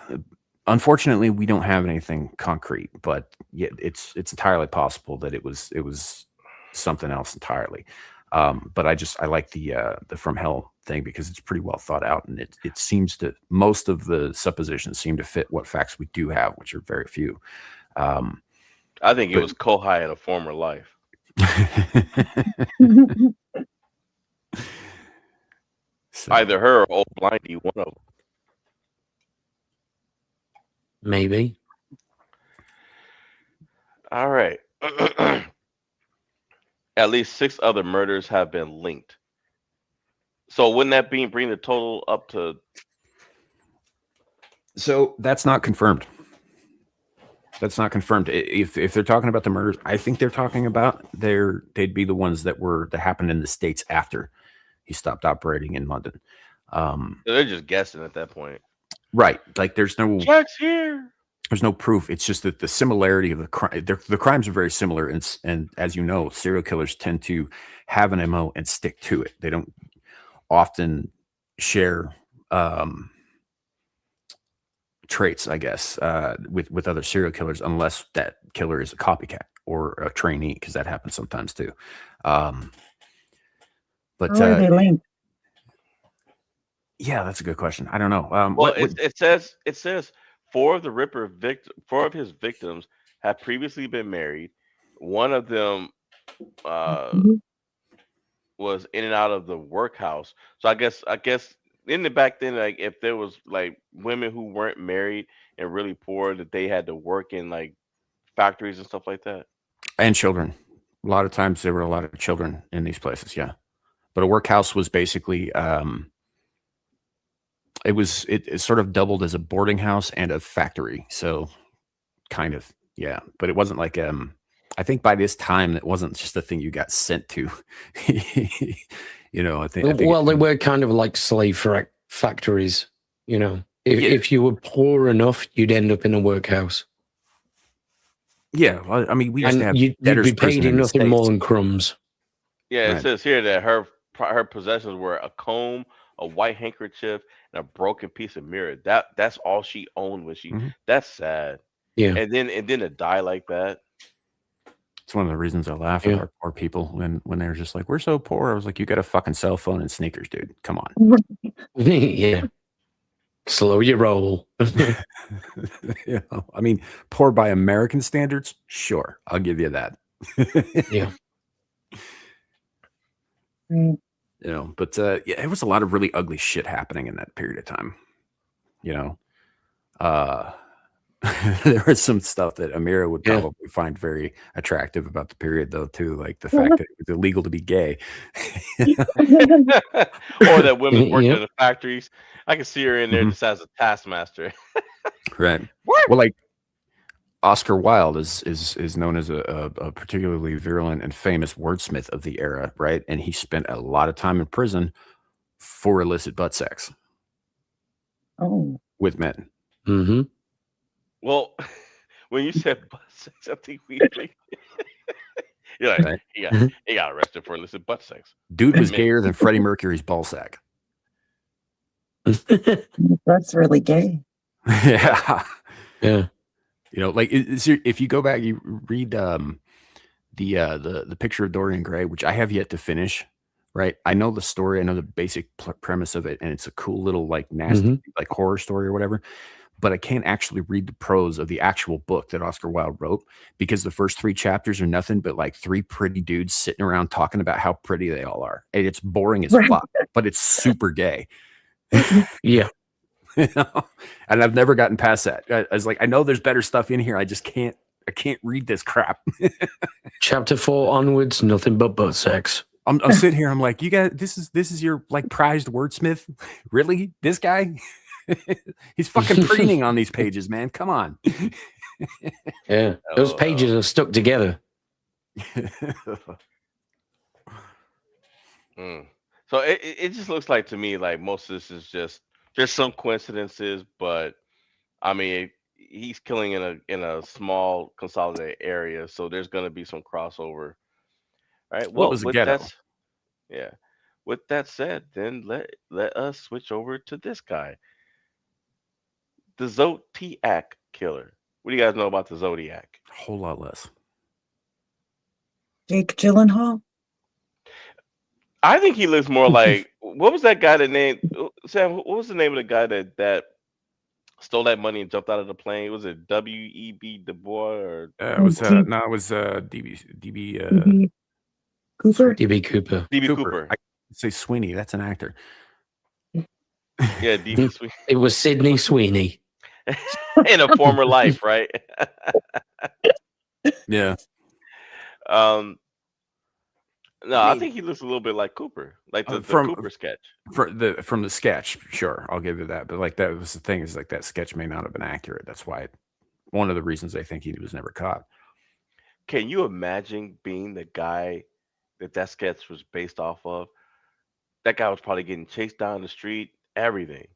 D: unfortunately, we don't have anything concrete, but yeah, it's entirely possible that it was something else entirely. But I like the From Hell thing because it's pretty well thought out, and it seems to, most of the suppositions seem to fit what facts we do have, which are very few.
H: I think it was Kohai in a former life.
D: So,
H: Either her or old Blindy, one of them.
G: Maybe.
H: All right. At least 6 other murders have been linked. So wouldn't that bring the total up to?
D: so that's not confirmed. That's not confirmed. If they're talking about the murders, I think they're talking about they'd be the ones that happened in the States after he stopped operating in London.
H: They're just guessing at that point.
D: Right. Like there's
H: Jack's here.
D: no proof. It's just that the similarity of the crimes are very similar. And as you know, serial killers tend to have an MO and stick to it. They don't often share traits, I guess, with other serial killers, unless that killer is a copycat or a trainee, because that happens sometimes too. But
F: How are they linked?
D: yeah, that's a good question. I don't know.
H: Well, it says 4 of his victims have previously been married. One of them was in and out of the workhouse. So I guess in the back then, like if there was like women who weren't married and really poor, that they had to work in like factories and stuff like that.
D: And children. A lot of times there were a lot of children in these places. Yeah, but a workhouse was basically it sort of doubled as a boarding house and a factory. So kind of, yeah, but it wasn't like I think by this time it wasn't just a thing you got sent to. I think
G: well, they were kind of like slave factories. If you were poor enough, you'd end up in a workhouse.
D: Yeah, well, I mean, we used to have
G: you'd be paid in nothing more than crumbs.
H: Yeah, it says here that her possessions were a comb, a white handkerchief, and a broken piece of mirror. That's all she owned when she. That's sad.
G: Yeah,
H: and then to die like that.
D: It's one of the reasons I laugh at our poor people when they're just like, we're so poor. I was like, you got a fucking cell phone and sneakers, dude. Come on.
G: Yeah. Slow your roll.
D: I mean, poor by American standards, sure, I'll give you that.
G: Yeah.
D: But yeah, it was a lot of really ugly shit happening in that period of time. There was some stuff that Amira would probably find very attractive about the period, though, too, like the fact that it was illegal to be gay,
H: or that women worked in the factories. I can see her in there just as a taskmaster.
D: Right. Well, like Oscar Wilde is known as a particularly virulent and famous wordsmith of the era, right? And he spent a lot of time in prison for illicit butt sex.
F: Oh,
D: with men.
G: Mm-hmm.
H: Well, when you said butt sex, I think you're like, right. he got arrested for illicit butt sex.
D: Dude was gayer than Freddie Mercury's ballsack.
F: That's really gay.
D: Yeah.
G: Yeah.
D: Like if you go back, you read the Picture of Dorian Gray, which I have yet to finish. Right, I know the story, I know the basic premise of it, and it's a cool little like nasty like horror story or whatever. But I can't actually read the prose of the actual book that Oscar Wilde wrote, because the first 3 chapters are nothing but like 3 pretty dudes sitting around talking about how pretty they all are. And it's boring as fuck, but it's super gay.
G: Yeah.
D: And I've never gotten past that. I was like, I know there's better stuff in here. I can't read this crap.
G: Chapter 4 onwards, nothing but butt sex.
D: I'm sitting here. I'm like, you guys, this is your like prized wordsmith. Really? This guy? He's fucking preening on these pages, man. Come on.
G: Yeah. Those pages are stuck together.
H: So it just looks like to me like most of this is just some coincidences, but I mean he's killing in a small consolidated area, so there's gonna be some crossover. All right. Well, with that said, then let us switch over to this guy. The Zodiac Killer. What do you guys know about the Zodiac?
D: A whole lot less.
F: Jake Gyllenhaal?
H: I think he looks more like, what was that guy that named Sam? What was the name of the guy that stole that money and jumped out of the plane? Was it W.E.B. Du Bois or?
D: It was DB
F: Cooper.
G: DB Cooper.
H: DB Cooper.
D: I say Sweeney. That's an actor.
H: Yeah, D.B. Sweeney
G: It was Sydney Sweeney.
H: in a former life, right?
D: Yeah.
H: No,
D: I
H: I
D: mean,
H: think he looks a little bit like Cooper, like the
D: from
H: Cooper sketch.
D: from the sketch, sure, I'll give you that. But like that was the thing is like that sketch may not have been accurate. That's why one of the reasons I think he was never caught.
H: Can you imagine being the guy that sketch was based off of? That guy was probably getting chased down the street, everything.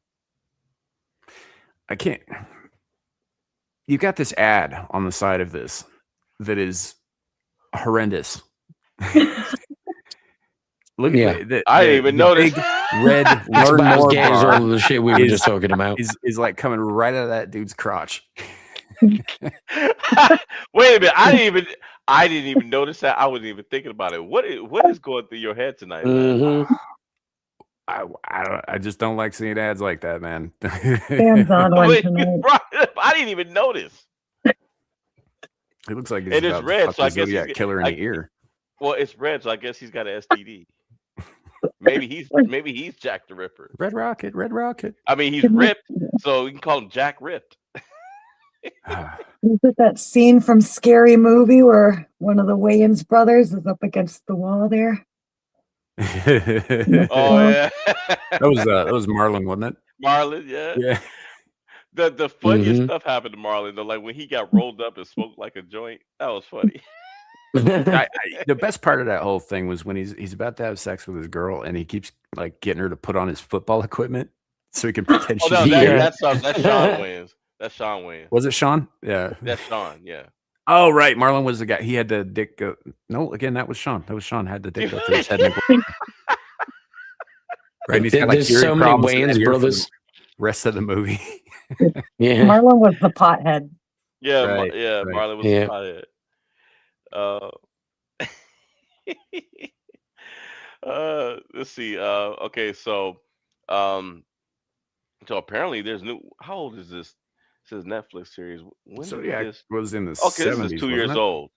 D: I can't. You got this ad on the side of this that is horrendous. Look
G: Yeah.
D: at
H: I didn't even notice.
D: big red
G: It's
D: learn
G: about as
D: more
G: gay as
D: bar
G: all the shit we were
D: is-
G: just talking about.
D: is like coming right out of that dude's crotch.
H: Wait a minute, I didn't even notice that. I wasn't even thinking about it. What is going through your head tonight, man?
G: Mhm.
D: I just don't like seeing ads like that, man.
F: Hands on one
H: Wait,
F: tonight.
H: I didn't even notice.
D: It looks like
H: And
D: he's
H: it's
D: about to
H: red,
D: fuck
H: so I
D: the
H: guess
D: Zodiac killer in the ear.
H: Well, it's red, so I guess he's got an STD. Maybe he's Jack the Ripper.
D: Red Rocket, Red Rocket.
H: I mean, he's ripped, so you can call him Jack Ripped.
F: Is it that scene from Scary Movie where one of the Wayans brothers is up against the wall there?
H: Oh yeah,
D: that was Marlon, wasn't it?
H: Marlon. Yeah.
D: Yeah.
H: The funniest stuff happened to Marlon though, like when he got rolled up and smoked like a joint. That was funny.
D: The best part of that whole thing was when he's about to have sex with his girl and he keeps like getting her to put on his football equipment so he can pretend
H: Oh
D: she's
H: no,
D: here.
H: that's Sean Wayans. That's Sean Wayans.
D: Was it Sean? Yeah.
H: That's Sean. Yeah.
D: Oh right, Marlon was the guy. He had the dick go. No, again, that was Sean. That was Sean had the dick go through his head. Right, he's got, like,
G: There's so many Wayans brothers.
D: Rest of the movie.
G: Yeah.
F: Marlon was the pothead.
H: Yeah,
D: Right, right.
H: Marlon was
G: Yeah.
H: Let's see. Okay, so apparently there's new. How old is this? It says Netflix series. When
D: So
H: did
D: yeah,
H: this?
D: it was in the
H: Okay,
D: 70s.
H: this is 2
D: wasn't
H: years
D: it?
H: old.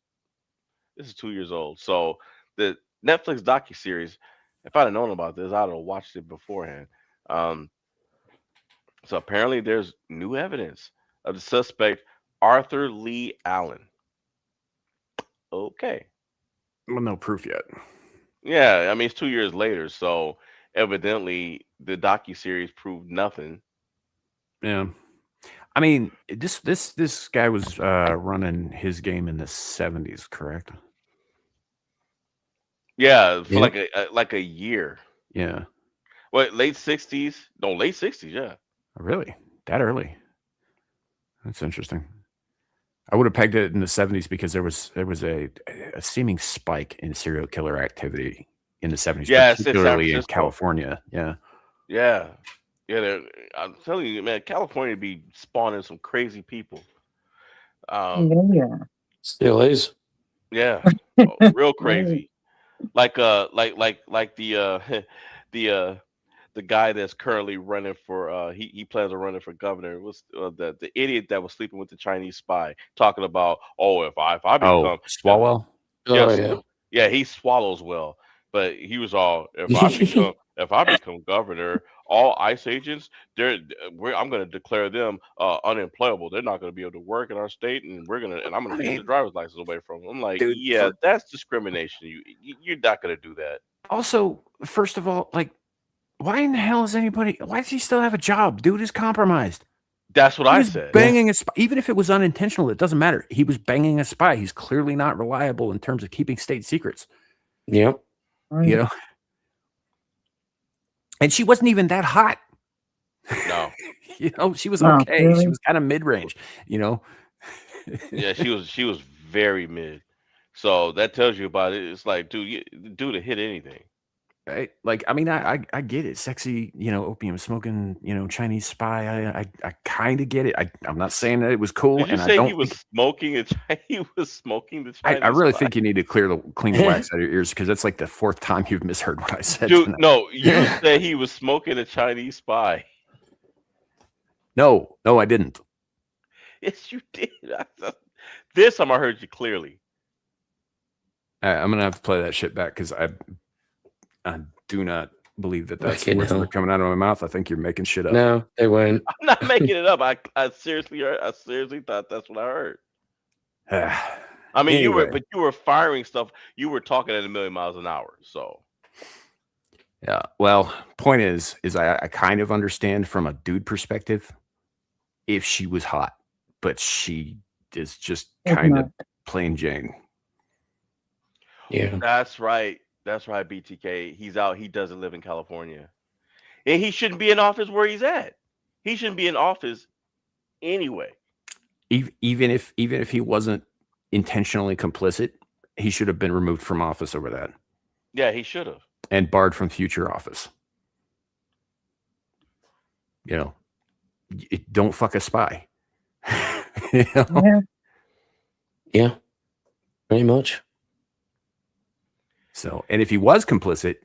H: This is 2 years old. So the Netflix docuseries. If I'd have known about this, I'd have watched it beforehand. So apparently there's new evidence of the suspect Arthur Lee Allen. Okay.
D: Well, no proof yet.
H: Yeah, I mean it's 2 years later, so evidently the docuseries proved nothing.
D: Yeah. I mean, this guy was running his game in the 70s, correct?
H: Yeah, for
G: Yeah.
H: like a year.
D: Yeah.
H: What, late 60s? No, late 60s, yeah.
D: Really? That early? That's interesting. I would have pegged it in the 70s because there was a seeming spike in serial killer activity in the 70s,
H: Yeah, it's in San
D: particularly in
H: Francisco.
D: California. Yeah.
H: Yeah. Yeah, I'm telling you, man, California be spawning some crazy people.
F: Yeah.
G: Still is.
H: Yeah. Real crazy. Like the the guy that's currently running for he plans on running for governor. It was the idiot that was sleeping with the Chinese spy talking about, oh, if I become
D: Swalwell?
H: yeah, he swallows well, but he was all, if I become governor, all ICE agents, I'm going to declare them unemployable. They're not going to be able to work in our state, and I'm going to take the driver's license away from them. I'm like,
D: dude,
H: yeah, that's discrimination. You're not going to do that.
D: Also, first of all, like, why in the hell is anybody? Why does he still have a job? Dude is compromised.
H: That's what
D: He
H: I
D: was
H: said.
D: banging a spy. Even if it was unintentional, it doesn't matter. He was banging a spy. He's clearly not reliable in terms of keeping state secrets.
G: Yep.
D: You know, and she wasn't even that hot.
H: No.
D: You know, she was
F: No,
D: okay.
F: really?
D: She was kind of mid-range. You know.
H: Yeah, she was very mid. So that tells you about it. It's like, dude to hit anything.
D: Right? Like, I mean, I get it. Sexy, you know, opium smoking, you know, Chinese spy. I kind of get it. I'm not saying that it was cool.
H: Did you
D: and
H: say
D: I don't
H: he was smoking the Chinese
D: I really
H: spy?
D: think you need to clean the wax out of your ears because that's like the fourth time you've misheard what I said.
H: Dude,
D: tonight.
H: no, you said he was smoking a Chinese spy.
D: No, I didn't.
H: Yes, you did. This time I heard you clearly.
D: I'm gonna have to play that shit back because I do not believe that that's the
G: Fucking
D: words that
G: hell.
D: are coming out of my mouth. I think you're making shit up.
G: No, they weren't.
H: I'm not making it up. I seriously thought that's what I heard. I mean, you were firing stuff. You were talking at 1,000,000 miles an hour. So
D: yeah. Well, point is I kind of understand from a dude perspective if she was hot, but she is just kind of plain Jane.
G: Yeah.
H: that's right. That's right, BTK. He's out. He doesn't live in California. And he shouldn't be in office where he's at. He shouldn't be in office anyway.
D: Even if he wasn't intentionally complicit, he should have been removed from office over that.
H: Yeah, he should have.
D: And barred from future office. You know, don't fuck a spy. You know?
G: Yeah. Very much.
D: So, and if he was complicit,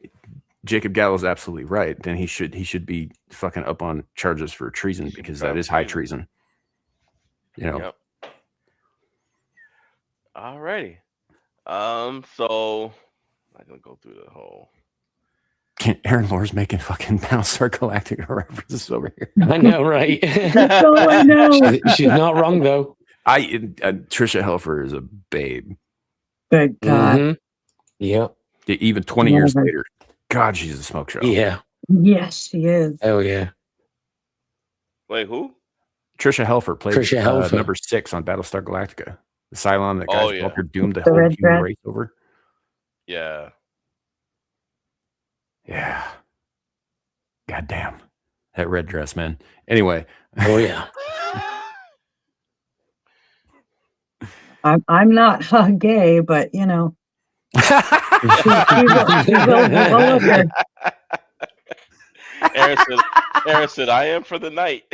D: Jacob Gallo's absolutely right. Then he should be fucking up on charges for treason because that is high treason. You know.
H: Yep. Alrighty. So I'm gonna go through the whole.
D: Aaron Lore's making fucking Battlestar Galactica references over here.
G: I know, right?
F: That's all I know.
G: She's not wrong though.
D: Trisha Helfer is a babe.
F: Good God.
G: Mhm. Yep.
D: Even 20 years later, God, she's a smoke show.
G: Yeah.
F: Yes, she is.
G: Oh yeah.
H: Wait, who?
D: Trisha Helfer played
G: Trisha Helfer.
D: number 6 on Battlestar Galactica. The Cylon that guys are doomed to
F: The
D: hold
F: red
D: human
F: dress.
D: race over.
H: Yeah.
D: Yeah. God damn. That red dress, man. Anyway.
G: Oh yeah.
F: I'm not gay, but you know. She's a looker.
H: Aaron said, I am for the night.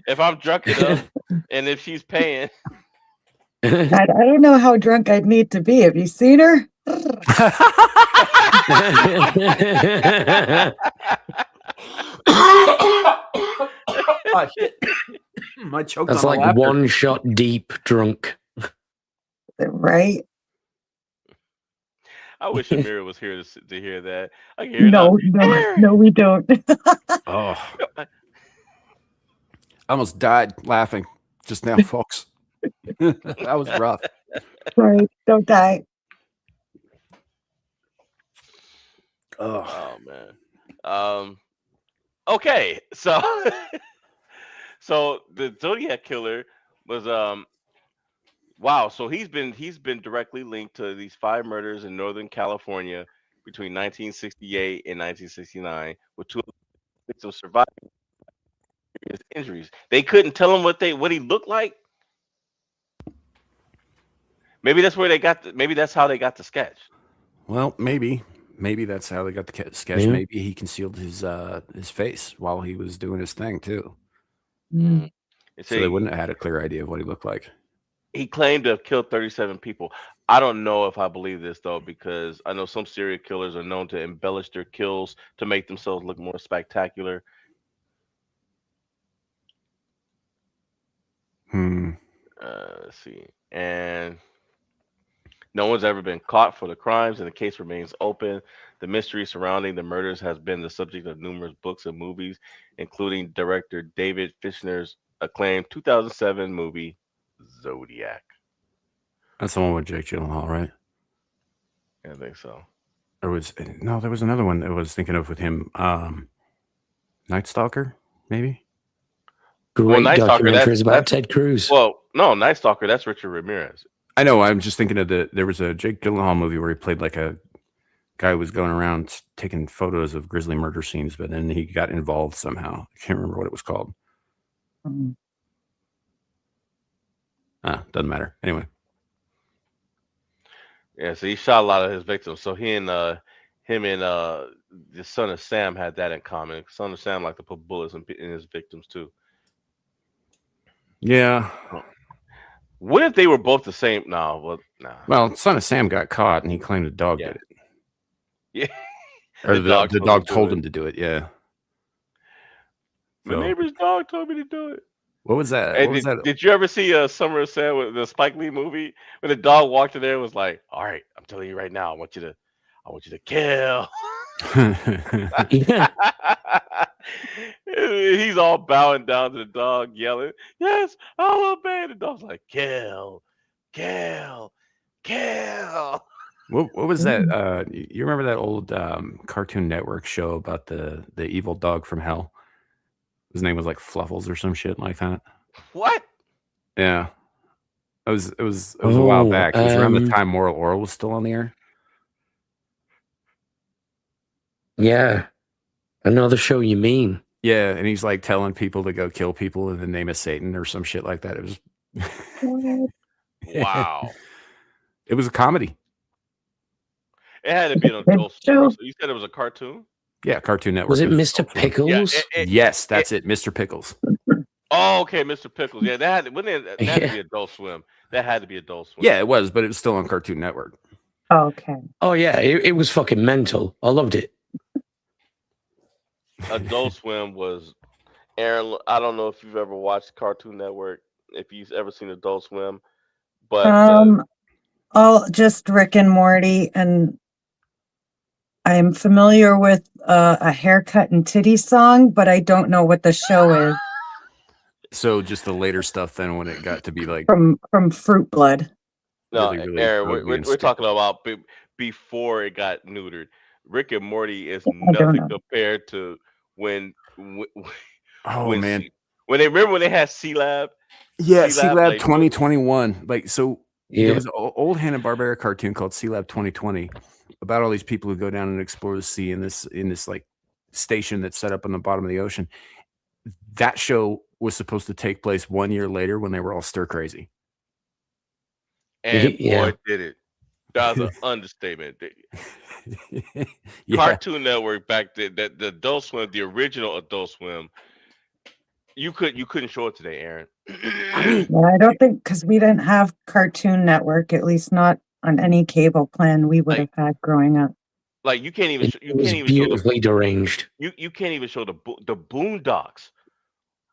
H: If I'm drunk enough and if she's paying.
F: I don't know how drunk I'd need to be. Have you seen her?
D: Oh, shit. My choke.
G: That's like one shot deep drunk.
F: Right?
H: I wish Amira was here to hear that. I can hear
F: No, we don't.
D: Oh. I almost died laughing just now, folks. That was rough.
F: Right. Don't die.
H: Oh man. Okay, so so the Zodiac killer was wow, so he's been directly linked to these 5 murders in Northern California between 1968 and 1969, with 2 victims surviving his injuries. They couldn't tell him what he looked like. Maybe that's where they got maybe that's how they got the sketch.
D: Well, maybe that's how they got the sketch.
G: Yeah.
D: Maybe he concealed his face while he was doing his thing too,
F: Mm.
D: so they wouldn't have had a clear idea of what he looked like.
H: He claimed to have killed 37 people. I don't know if I believe this though, because I know some serial killers are known to embellish their kills to make themselves look more spectacular. Let's see. And no one's ever been caught for the crimes, and the case remains open. The mystery surrounding the murders has been the subject of numerous books and movies, including director David Fincher's acclaimed 2007 movie Zodiac.
D: That's the one with Jake Gyllenhaal, right?
H: I think so.
D: There was another one that I was thinking of with him. Night Stalker, maybe.
G: Great
H: Night Stalker,
G: documentaries about Ted Cruz.
H: Well, no, Night Stalker, that's Richard Ramirez.
D: I know. I'm just thinking of there was a Jake Gyllenhaal movie where he played like a guy who was going around taking photos of grisly murder scenes, but then he got involved somehow. I can't remember what it was called. Doesn't matter. Anyway.
H: Yeah, so he shot a lot of his victims. So him and the Son of Sam had that in common. Son of Sam liked to put bullets in his victims too.
D: Yeah.
H: What if they were both the same? No, well, nah.
D: Well, Son of Sam got caught, and he claimed the dog did it.
H: Yeah.
D: Or the dog told him to do it. Yeah.
H: My neighbor's dog told me to do it.
D: What was that?
H: Hey, did you ever see Summer of Sam with the Spike Lee movie when the dog walked in there and was like, "All right, I'm telling you right now, I want you I want you to kill.
G: Yeah.
H: He's all bowing down to the dog, yelling, "Yes, I'll obey." The dog's like, "Kill, kill, kill."
D: What was that? You remember that old Cartoon Network show about the evil dog from hell? His name was like Fluffles or some shit like that.
H: What?
D: Yeah, it was a while
G: Oh,
D: back. It was around the time Moral Oral was still on the air.
G: yeah. I know the show you mean.
D: Yeah, and he's like telling people to go kill people in the name of Satan or some shit like that. It was
H: Wow.
D: It was a comedy.
H: It had to be an adult swim. So you said it was a cartoon?
D: Yeah, Cartoon Network.
G: Was it
D: was
G: Mr.
D: Adult Swim.
G: Pickles?
D: Yes, that's it, Mr. Pickles.
H: Oh, okay, Mr. Pickles. Yeah, that had to be Adult Swim. That had to be Adult Swim.
D: Yeah, it was, but it was still on Cartoon Network.
F: Okay.
G: Oh, yeah. It was fucking mental. I loved it.
H: Adult Swim was Aaron. I don't know if you've ever watched Cartoon Network, if you've ever seen Adult Swim, but
F: Just Rick and Morty, and I'm familiar with a haircut and titty song, but I don't know what the show is.
D: So just the later stuff then when it got to be like
F: From Fruit Blood.
H: no,
D: really
H: Aaron,
D: ugly and
H: we're
D: stupid.
H: talking about before it got neutered. Rick and Morty is
F: don't
H: nothing
F: know.
H: compared to when
D: Oh
H: when
D: man.
H: when they had C-Lab.
D: Yeah,
H: C-Lab,
D: C-Lab
H: like,
D: 2021. Like so
G: Yeah.
D: there was an old Hanna-Barbera cartoon called C-Lab 2020 about all these people who go down and explore the sea in this like station that's set up on the bottom of the ocean. That show was supposed to take place 1 year later when they were all stir crazy.
H: And
G: Yeah.
H: boy, did it. That was an understatement.
D: Yeah.
H: Cartoon Network back then, that the Adult Swim, the original Adult Swim, you couldn't show it today, Aaron.
D: I mean,
F: Yeah, I don't think, because we didn't have Cartoon Network, at least not on any cable plan we would have had growing up.
H: Like you can't even
G: It was beautifully deranged.
H: you can't even show the Boondocks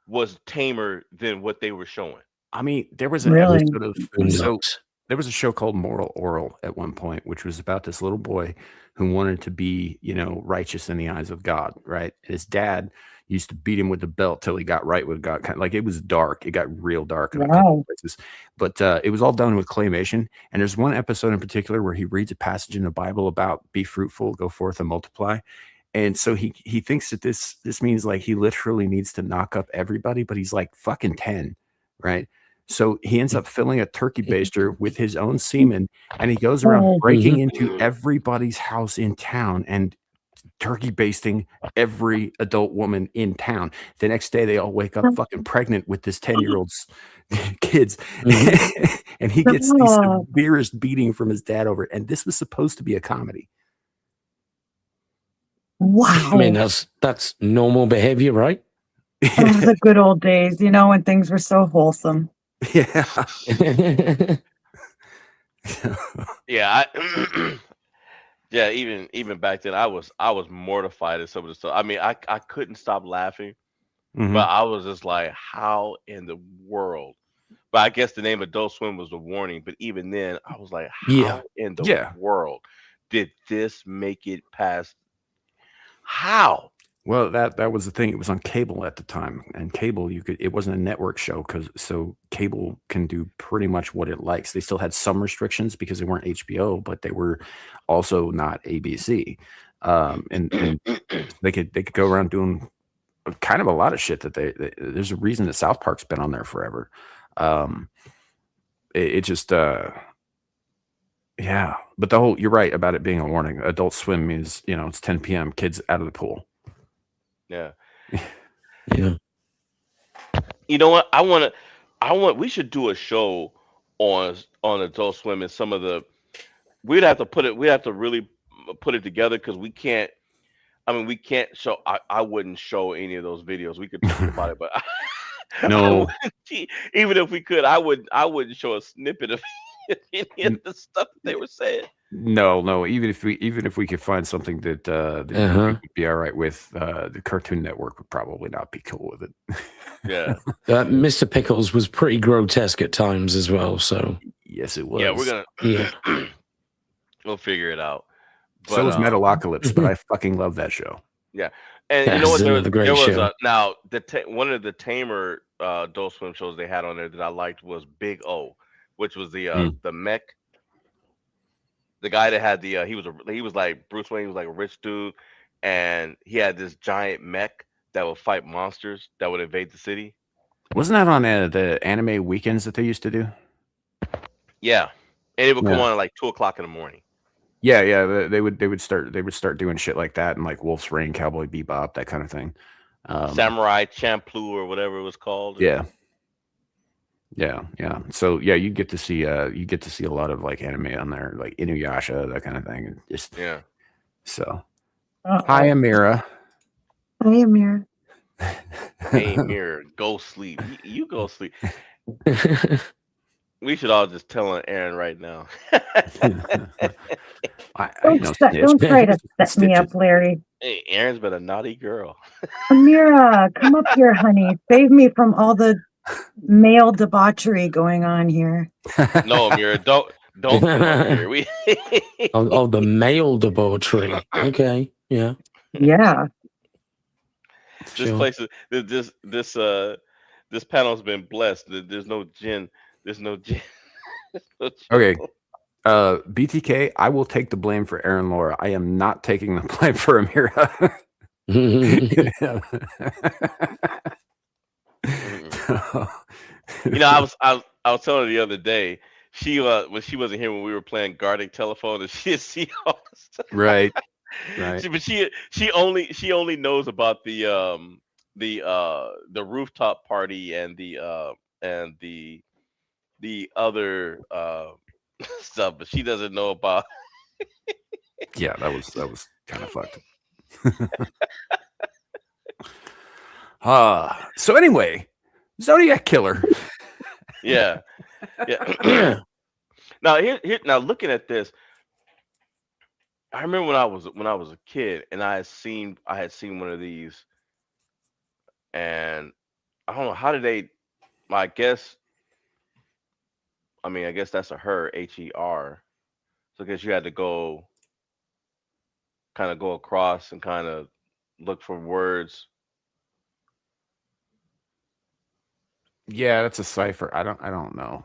H: was tamer than what they were showing.
D: I mean, there was an
F: Really?
D: episode of
G: Boondocks.
D: there was a show called Moral Oral at one point, which was about this little boy who wanted to be, righteous in the eyes of God, right? And his dad used to beat him with the belt till he got right with God. Like it was dark. It got real dark in a couple of places. But it was all done with claymation. And there's one episode in particular where he reads a passage in the Bible about be fruitful, go forth and multiply. And so he thinks that this means like he literally needs to knock up everybody, but he's like fucking 10, right? So he ends up filling a turkey baster with his own semen, and he goes around breaking into everybody's house in town and turkey basting every adult woman in town. The next day, they all wake up fucking pregnant with this 10-year-old's kids, and he gets the severest beating from his dad over it. And this was supposed to be a comedy.
F: Wow.
G: I mean, that's normal behavior, right?
F: Oh, the good old days, when things were so wholesome.
D: Yeah.
H: Yeah, yeah. Even back then, I was mortified at some of the stuff. I mean, I couldn't stop laughing, but I was just like, how in the world? But I guess the name Adult Swim was a warning. But even then, I was like, how in the world did this make it past? How?
D: Well, that was the thing. It was on cable at the time, and cable it wasn't a network show so cable can do pretty much what it likes. They still had some restrictions because they weren't HBO, but they were also not ABC, and they could go around doing kind of a lot of shit that there's a reason that South Park's been on there forever. It just yeah, but you're right about it being a warning. Adult Swim means it's 10 p.m. kids out of the pool.
H: Yeah.
G: Yeah.
H: You know what? We should do a show on Adult Swim and some of the. We'd have to really put it together because we can't. I mean, we can't show. I wouldn't show any of those videos. We could talk about it, but
D: No.
H: Even if we could, I wouldn't show a snippet of any of the stuff that they were saying.
D: No. Even if we could find something that would be all right with, the Cartoon Network would probably not be cool with it.
H: Yeah.
G: Mr. Pickles was pretty grotesque at times as well. So
D: yes, it was.
H: Yeah, we're gonna.
G: yeah.
H: We'll figure it out.
D: So is
H: But
D: Metalocalypse, but I fucking love that show.
H: yeah, and you
G: Yes,
H: know what?
G: another great
H: There was
G: show.
H: a now one of the tamer Adult Swim shows they had on there that I liked was Big O, which was the mech. The guy that had the he was like Bruce Wayne. He was like a rich dude, and he had this giant mech that would fight monsters that would invade the city.
D: Wasn't that on the anime weekends that they used to do?
H: Yeah, and it would come
D: Yeah.
H: on at like 2 o'clock in the morning.
D: Yeah, yeah. They would start doing shit like that and like Wolf's Rain, Cowboy Bebop, that kind of thing.
H: Samurai Champloo or whatever it was called.
D: Yeah. Yeah. So yeah, you get to see a lot of like anime on there, like Inuyasha, that kind of thing. And just
H: Yeah.
D: so
F: Uh-oh.
D: hi Amira.
F: Hi, Amir.
H: Hey, Mirror, go sleep. You go sleep. We should all just tell on Aaron right now.
F: Don't try to set me up, Larry.
H: Hey, Aaron's been a naughty girl.
F: Amira, come up here, honey. Save me from all the male debauchery going on here.
H: No, Amira, don't come up here. We
G: the male debauchery. Okay, yeah.
F: Yeah.
H: this place is this panel's been blessed. There's no gin. There's no gin.
D: Okay. BTK, I will take the blame for Aaron Laura. I am not taking the blame for Amira.
H: You know, I was telling her the other day. She when she wasn't here when we were playing guarding telephone, and she see all this stuff.
D: Right.
H: But she only knows about the rooftop party and the other stuff, but she doesn't know about.
D: Yeah, that was kind of fucked. So anyway, Zodiac Killer.
H: Yeah. Now looking at this, I remember when I was a kid and I had seen one of these, and I don't know how did they. I guess that's a her, HER. So I guess you had to go across and kind of look for words.
D: Yeah, that's a cipher. I don't know.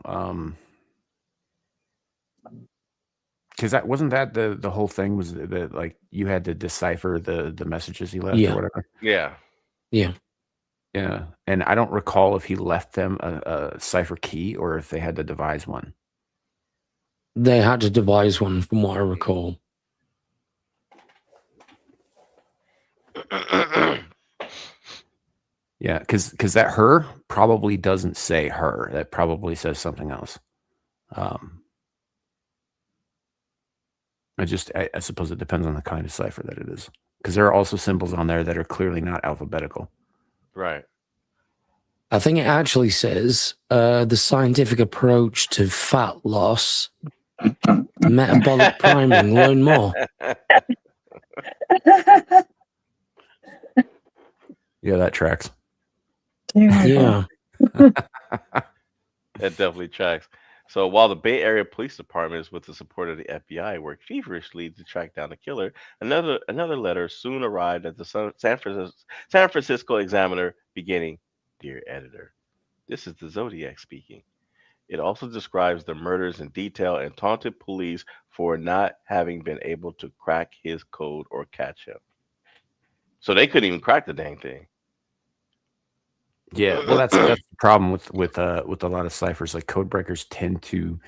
D: Because that wasn't that the whole thing was that like you had to decipher the messages he left or whatever.
H: Yeah.
D: And I don't recall if he left them a cipher key or if they had to devise one.
G: They had to devise one, from what I recall.
D: Yeah, because that her probably doesn't say her. That probably says something else. I suppose it depends on the kind of cipher that it is. Because there are also symbols on there that are clearly not alphabetical.
H: Right.
G: I think it actually says the scientific approach to fat loss, metabolic priming, learn more.
D: Yeah, that tracks.
G: Yeah.
H: That definitely tracks. So while the Bay Area Police Department, with the support of the FBI, worked feverishly to track down the killer, another letter soon arrived at the San Francisco Examiner, beginning, "Dear Editor, this is the Zodiac speaking. It also describes the murders in detail and taunted police for not having been able to crack his code or catch him." So they couldn't even crack the dang thing.
D: Yeah, well, that's the problem with a lot of ciphers. Like code breakers tend to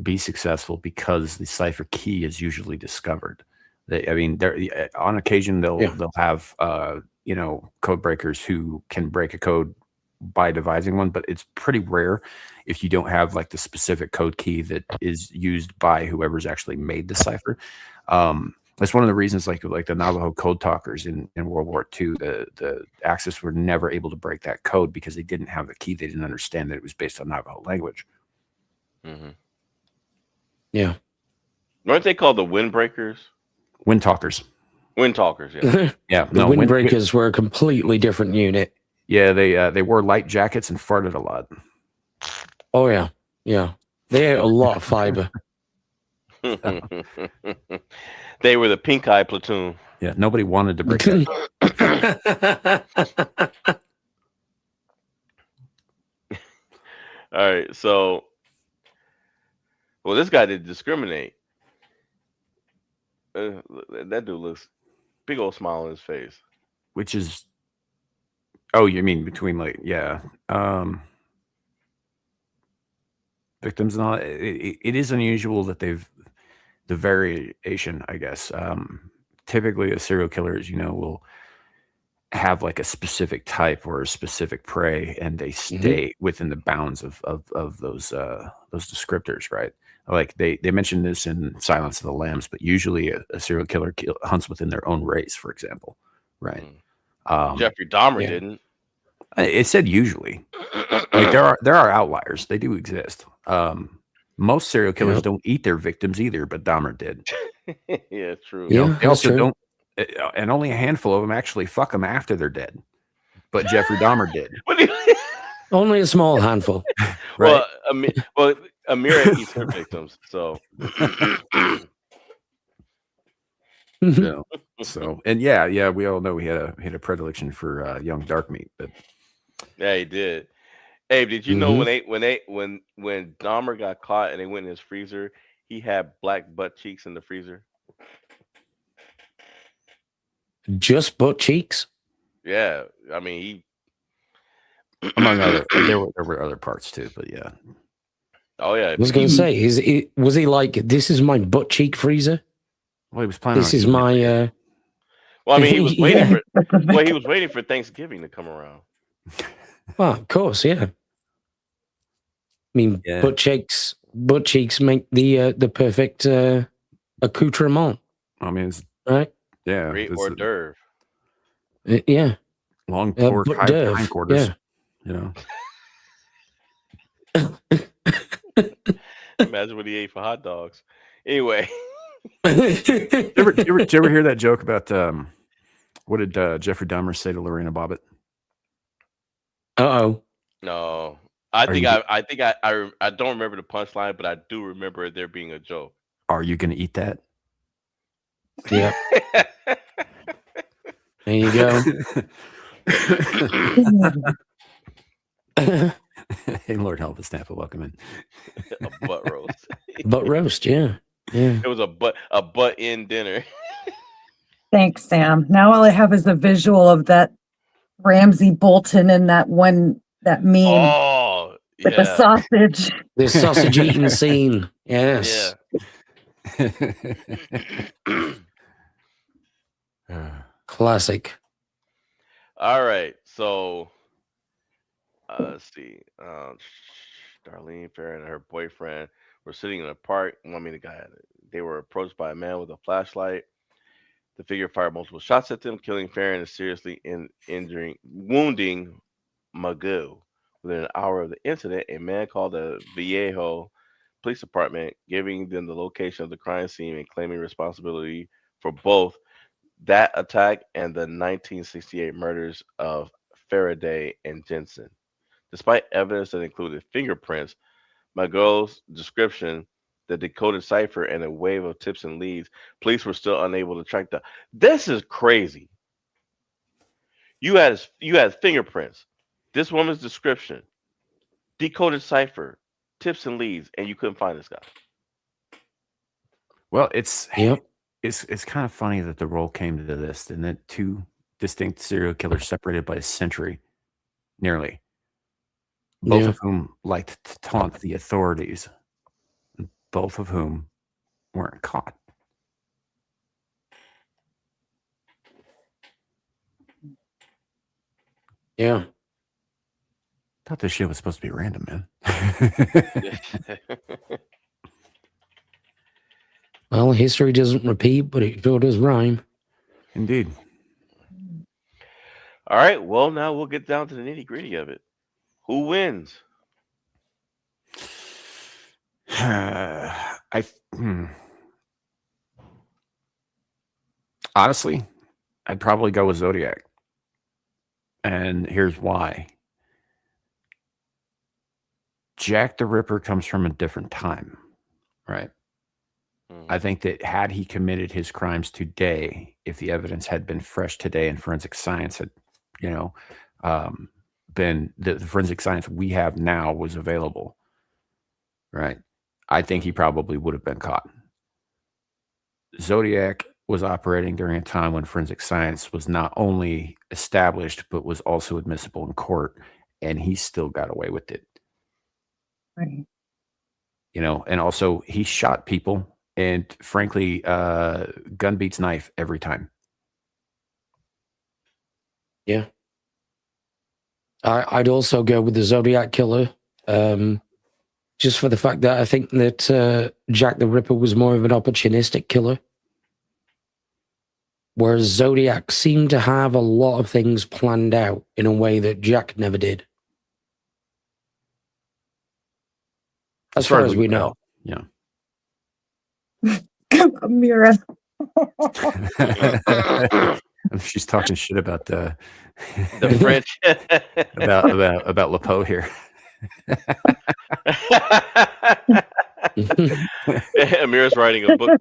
D: be successful because the cipher key is usually discovered. On occasion they'll have code breakers who can break a code by devising one, but it's pretty rare if you don't have like the specific code key that is used by whoever's actually made the cipher. That's one of the reasons, like the Navajo code talkers in World War II, the Axis were never able to break that code because they didn't have the key. They didn't understand that it was based on Navajo language.
H: Mm-hmm.
G: Yeah.
H: Weren't they called the Windbreakers?
D: Wind talkers.
H: Wind talkers, yeah.
D: Yeah.
G: The Windbreakers were a completely different unit.
D: Yeah, they wore light jackets and farted a lot.
G: Oh yeah. They ate a lot of fiber.
H: They were the pink eye platoon.
D: Yeah, nobody wanted to break that.
H: All right, so well, this guy didn't discriminate. That dude looks big old smile on his face.
D: Which is, oh, you mean between like, yeah, victims and all. It is unusual that they've the variation, I guess. Typically, a serial killer, as you know, will have like a specific type or a specific prey, and they stay within the bounds of those descriptors, right? Like they mentioned this in Silence of the Lambs, but usually a serial killer hunts within their own race, for example, right?
H: Jeffrey Dahmer didn't.
D: It said usually. Like there are outliers. They do exist. Most serial killers don't eat their victims either, but Dahmer did.
H: Yeah, true.
D: You know,
G: Yeah,
D: they also
G: true.
D: don't, and only a handful of them actually fuck them after they're dead. But Jeffrey Dahmer did.
G: Only a small handful.
D: Right?
H: Well, Amira eats her victims, so.
D: So, and yeah, we all know he had a predilection for young dark meat, but
H: Yeah, he did. Abe, did you know when Dahmer got caught and they went in his freezer, he had black butt cheeks in the freezer?
G: Just butt cheeks?
H: Yeah, I mean he.
D: among other, there were other parts too, but yeah.
H: Oh yeah,
G: I was going to say, was he like, this is my butt cheek freezer?
D: Well, he was planning.
G: This is my.
H: Well, I mean, he was waiting
G: Yeah.
H: for. Well, he was waiting for Thanksgiving to come around.
G: Well, of course, yeah. I mean,
D: Yeah.
G: butt cheeks make the perfect accoutrement,
D: I mean, it's,
G: right?
D: yeah,
H: Great
D: this
H: hors
D: is
H: d'oeuvre.
G: Yeah.
D: long pork
G: butt d'oeuvre,
D: hindquarters.
G: yeah.
D: You know.
H: Imagine what he ate for hot dogs. Anyway,
D: Did you ever hear that joke about what did Jeffrey Dahmer say to Lorena Bobbitt?
G: Uh-oh.
H: no, I don't remember the punchline, but I do remember there being a joke.
D: Are you going to eat that?
G: Yeah. There you go.
D: Hey, Lord help us, Tampa. Welcome in.
H: A butt roast.
G: Butt roast, yeah. Yeah.
H: It was a butt in dinner.
F: Thanks, Sam. Now all I have is a visual of that Ramsey Bolton and that meme
H: Oh,
F: with the
H: yeah.
F: sausage.
G: The sausage eating scene. Yes. Classic.
H: All right, so let's see. Darlene Fair and her boyfriend were sitting in a park. They were approached by a man with a flashlight. The figure fired multiple shots at them, killing Farron and seriously wounding Magoo. Within an hour of the incident, a man called the Vallejo Police Department, giving them the location of the crime scene and claiming responsibility for both that attack and the 1968 murders of Faraday and Jensen. Despite evidence that included fingerprints, Magoo's description, the decoded cipher, and a wave of tips and leads, police were still unable to track the. This is crazy. You had fingerprints, this woman's description, decoded cipher, tips and leads, and you couldn't find this guy.
D: Well, it's
G: Yep.
D: it's kind of funny that the role came to this, and that two distinct serial killers separated by a century, nearly, both of whom liked to taunt the authorities, both of whom weren't caught.
G: Yeah.
D: Thought this shit was supposed to be random, man.
G: Well, history doesn't repeat, but it sure does rhyme.
D: Indeed.
H: All right, well, now we'll get down to the nitty gritty of it. Who wins?
D: Honestly, I'd probably go with Zodiac. And here's why. Jack the Ripper comes from a different time, right? I think that had he committed his crimes today, if the evidence had been fresh today and forensic science had, you know, been the forensic science we have now was available, right? I think he probably would have been caught. Zodiac was operating during a time when forensic science was not only established, but was also admissible in court, and he still got away with it.
F: Right.
D: You know, and also he shot people, and frankly, gun beats knife every time.
G: Yeah. I'd also go with the Zodiac Killer, just for the fact that I think that Jack the Ripper was more of an opportunistic killer, whereas Zodiac seemed to have a lot of things planned out in a way that Jack never did. As far as we know.
D: Yeah.
F: Amira.
D: She's talking shit about the
H: French.
D: about Lepeau here.
H: Amira's writing a book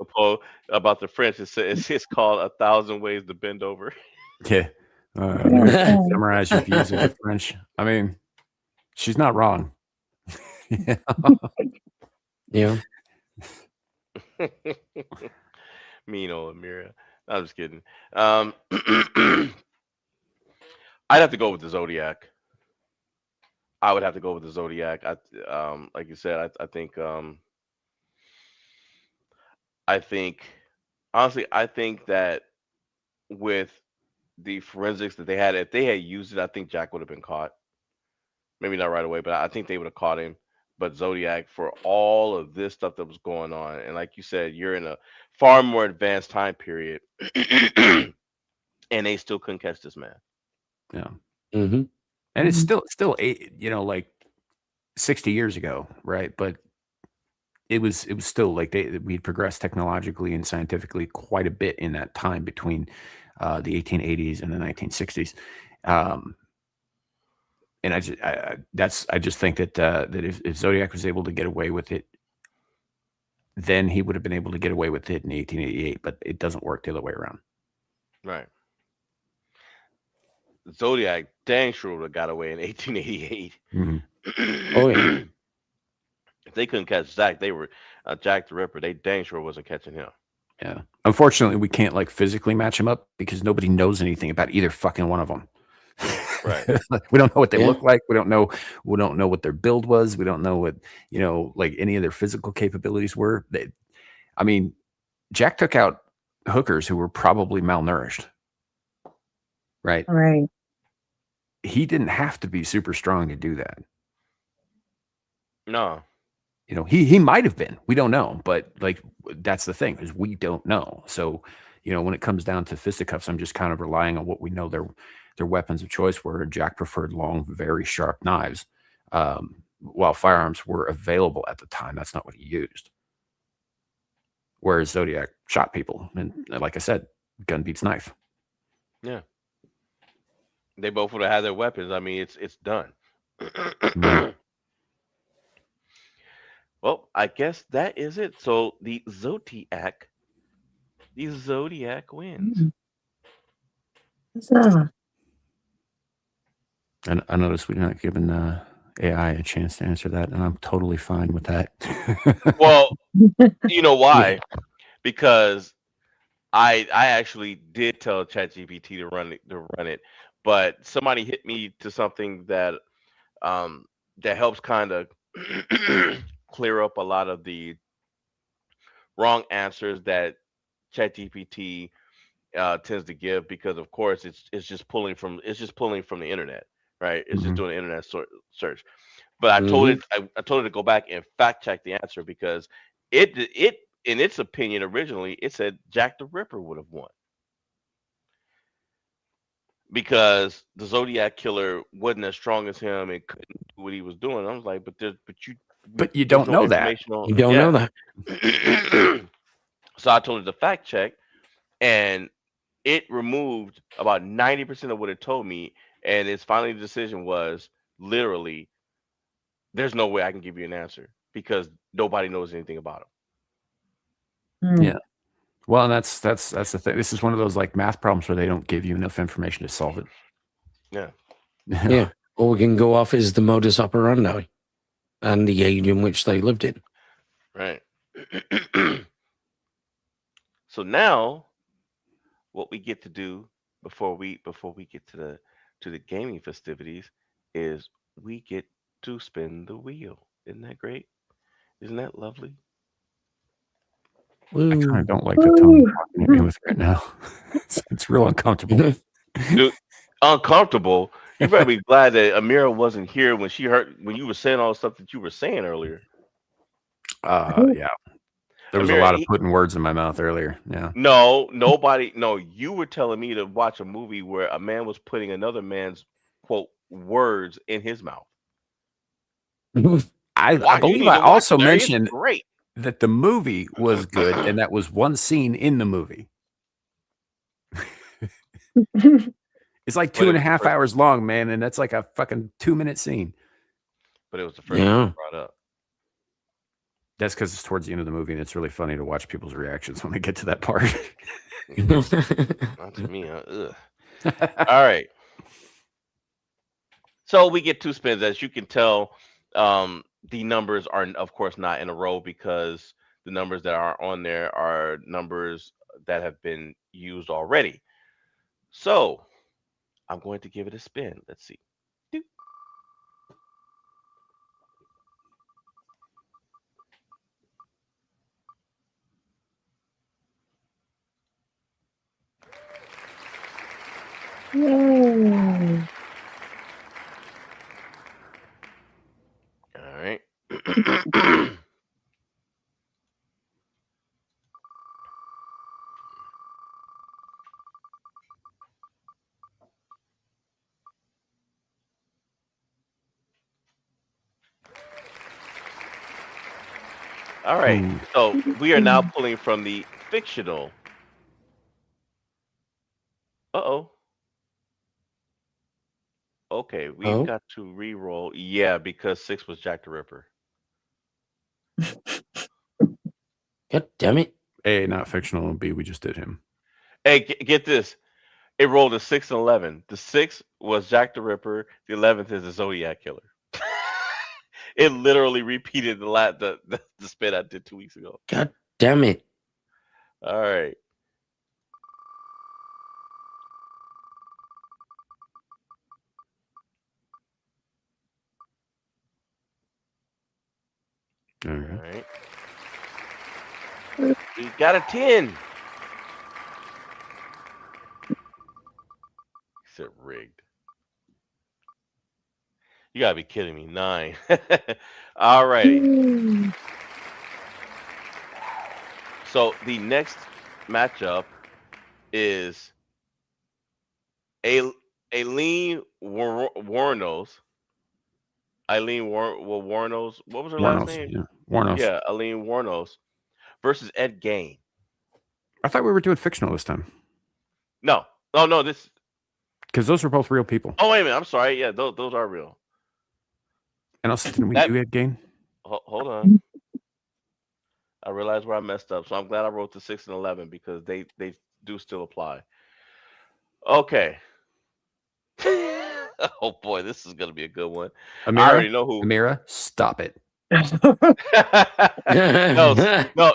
H: about the French. It's called 1,000 Ways to Bend Over.
D: Yeah. Amira, summarize your views of the French. I mean, she's not wrong.
G: Yeah.
H: Mean old Amira. I'm just kidding. I'd have to go with the Zodiac. I would have to go with the Zodiac. Like you said, I think honestly, I think that with the forensics that they had, if they had used it, I think Jack would have been caught. Maybe not right away, but I think they would have caught him. But Zodiac, for all of this stuff that was going on, and like you said, you're in a far more advanced time period, and they still couldn't catch this man.
D: Yeah.
G: Mm-hmm.
D: And it's still like 60 years ago, right? But it was still like we'd progressed technologically and scientifically quite a bit in that time between the 1880s and the 1960s. And I just think that if Zodiac was able to get away with it, then he would have been able to get away with it in 1888. But it doesn't work the other way around.
H: Right. Zodiac dang sure would have got away in 1888.
D: Mm-hmm.
G: Oh yeah.
H: If they couldn't catch Jack, they were Jack the Ripper. They dang sure wasn't catching him.
D: Yeah. Unfortunately, we can't like physically match him up because nobody knows anything about either fucking one of them.
H: Right.
D: We don't know what they look like. We don't know what their build was. We don't know what, like any of their physical capabilities were. I mean, Jack took out hookers who were probably malnourished. Right.
F: Right.
D: He didn't have to be super strong to do that.
H: No.
D: He might have been. We don't know. But like that's the thing, is we don't know. So, when it comes down to fisticuffs, I'm just kind of relying on what we know their weapons of choice were. Jack preferred long, very sharp knives, while firearms were available at the time. That's not what he used. Whereas Zodiac shot people, and like I said, gun beats knife.
H: Yeah. They both would have had their weapons. I mean, it's done. Well, I guess that is it. So the Zodiac wins.
D: And I noticed we're not giving AI a chance to answer that, and I'm totally fine with that.
H: Well, you know why? Because I actually did tell ChatGPT to run it, but somebody hit me to something that that helps kind of clear up a lot of the wrong answers that ChatGPT tends to give, because of course it's just pulling from the internet, right? It's just doing an internet search. But I told it to go back and fact check the answer, because it in its opinion originally it said Jack the Ripper would have won, because the Zodiac killer wasn't as strong as him and couldn't do what he was doing. I was like, but you
D: don't know that.
G: You don't know that.
H: So I told it to fact check, and it removed about 90% of what it told me, and its final decision was literally, there's no way I can give you an answer because nobody knows anything about him.
F: Mm.
D: Yeah. Well, and that's the thing. This is one of those like math problems where they don't give you enough information to solve it.
H: Yeah.
G: Yeah. All we can go off is the modus operandi and the age in which they lived in.
H: Right. So now, what we get to do before we get to the gaming festivities is we get to spin the wheel. Isn't that great? Isn't that lovely?
D: I kind
G: Woo.
D: of don't like the tone you're talking at me with right now. It's real uncomfortable.
H: Dude, uncomfortable. You better be glad that Amira wasn't here when she heard when you were saying all the stuff that you were saying earlier.
D: Yeah. There was a
H: Amira,
D: lot of putting words in my mouth earlier. Yeah.
H: no, nobody. No, you were telling me to watch a movie where a man was putting another man's quote words in his mouth.
D: I
H: You
D: believe
H: need
D: I
H: to watch
D: also
H: it, Larry. It's
D: mentioned
H: great.
D: that the movie was good, and that was one scene in the movie. It's like
H: But it was the
D: 2.5
H: first-
D: hours long, man, and that's like a fucking 2-minute scene.
H: But it was the first one
G: Yeah.
H: you brought up.
D: That's because it's towards the end of the movie, and it's really funny to watch people's reactions when they get to that part.
H: Not to me. Ugh. All right. So we get 2 spins. As you can tell, the numbers are, of course, not in a row because the numbers that are on there are numbers that have been used already. So I'm going to give it a spin. Let's see. Doop.
F: Yay.
H: All right. All right.
D: Ooh.
H: So we are now pulling from the fictional. Uh-oh. Okay, we've
G: Oh.
H: got to re-roll. Yeah, because 6 was Jack the Ripper.
G: God damn it.
D: A, not fictional, and B, we just did him.
H: Hey, get this. It rolled a 6 and 11. The 6 was Jack the Ripper. The 11th is the Zodiac Killer. It literally repeated the spin I did 2 weeks ago.
G: God damn it.
H: All right. All right. We got a 10. He said rigged. You gotta be kidding me. 9. All righty. So the next matchup is Aileen Warnos. Eileen Warnos. What was her last name?
D: Yeah. Warnos.
H: Yeah, Eileen Warnos versus Ed Gain.
D: I thought we were doing fictional this time.
H: No. Oh no, this
D: because those were both real people.
H: Oh wait a minute, I'm sorry. Yeah, those are real.
D: And also, didn't we do Ed Gain?
H: Hold on. I realized where I messed up, so I'm glad I wrote the 6 and 11 because they do still apply. Okay. Oh boy, this is gonna be a good one.
D: Amira,
H: I already know who.
D: Amira, stop it.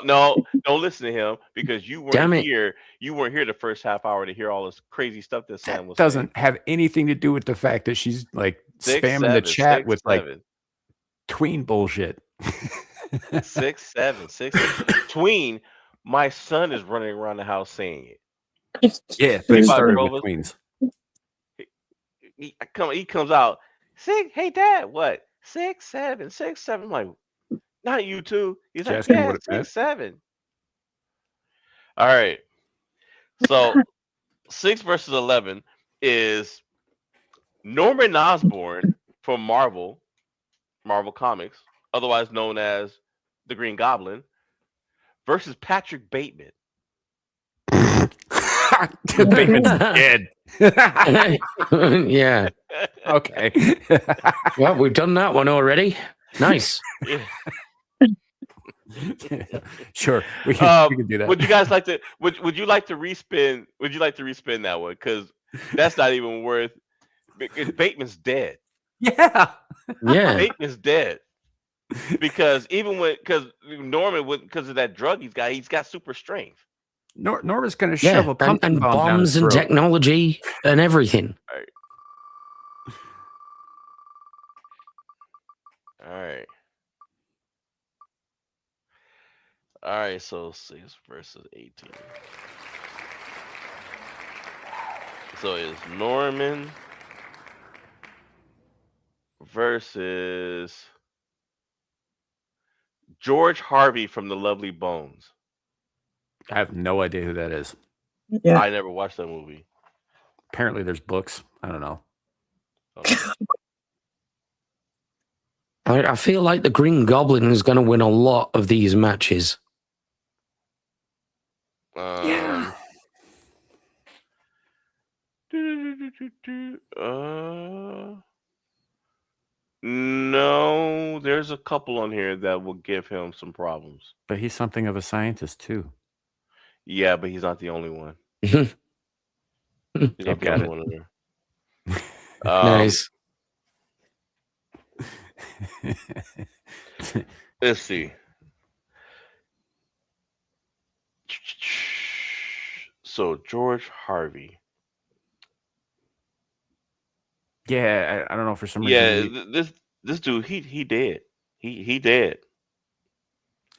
H: No, don't listen to him because you
G: Damn
H: weren't
G: it.
H: here. You weren't here the first half hour to hear all this crazy stuff that Sam was
D: Doesn't
H: saying.
D: have anything to do with the fact that she's like
H: 6,
D: spamming
H: 7,
D: the chat
H: 6,
D: with
H: 7.
D: like tween bullshit.
H: 6, 7, 6. Tween. My son is running around the house saying it.
D: Yeah, but it
H: If I
D: started
H: drove
D: with
H: us-
D: tweens.
H: He comes out. 6. Hey, Dad. What? 6, 7, 6, 7. I'm like, not you two. He's
D: Did you
H: like,
D: ask him
H: yeah,
D: what it
H: 6,
D: meant?
H: 7. All right. So 6 versus 11 is Norman Osborn from Marvel Comics, otherwise known as the Green Goblin, versus Patrick Bateman.
D: Bateman's dead.
G: Yeah.
D: Okay.
G: Well, we've done that one already. Nice.
H: Yeah.
D: Sure, we can do that.
H: Would you guys like to? Would you like to respin? Would you like to respin that one? Because that's not even worth. Because Bateman's dead.
D: Yeah.
H: Bateman's dead. Because because Norman because of that drug he's got super strength.
D: Norma's going to shove a pumpkin
G: and
D: bomb down
G: bombs
D: his
G: and
D: throat.
G: technology and everything.
H: All right. So 6 versus 18. So it's Norman versus George Harvey from The Lovely Bones.
D: I have no idea who that is.
F: Yeah.
H: I never watched that movie.
D: Apparently, there's books. I don't know.
H: Okay.
G: I feel like the Green Goblin is going to win a lot of these matches.
D: Yeah.
H: No, there's a couple on here that will give him some problems.
D: But he's something of a scientist too.
H: Yeah, but he's not the only one.
G: Got
H: it.
G: Nice.
H: Let's see. So George Harvey.
D: Yeah, I don't know, for some reason.
H: Yeah, this dude, he dead. He dead.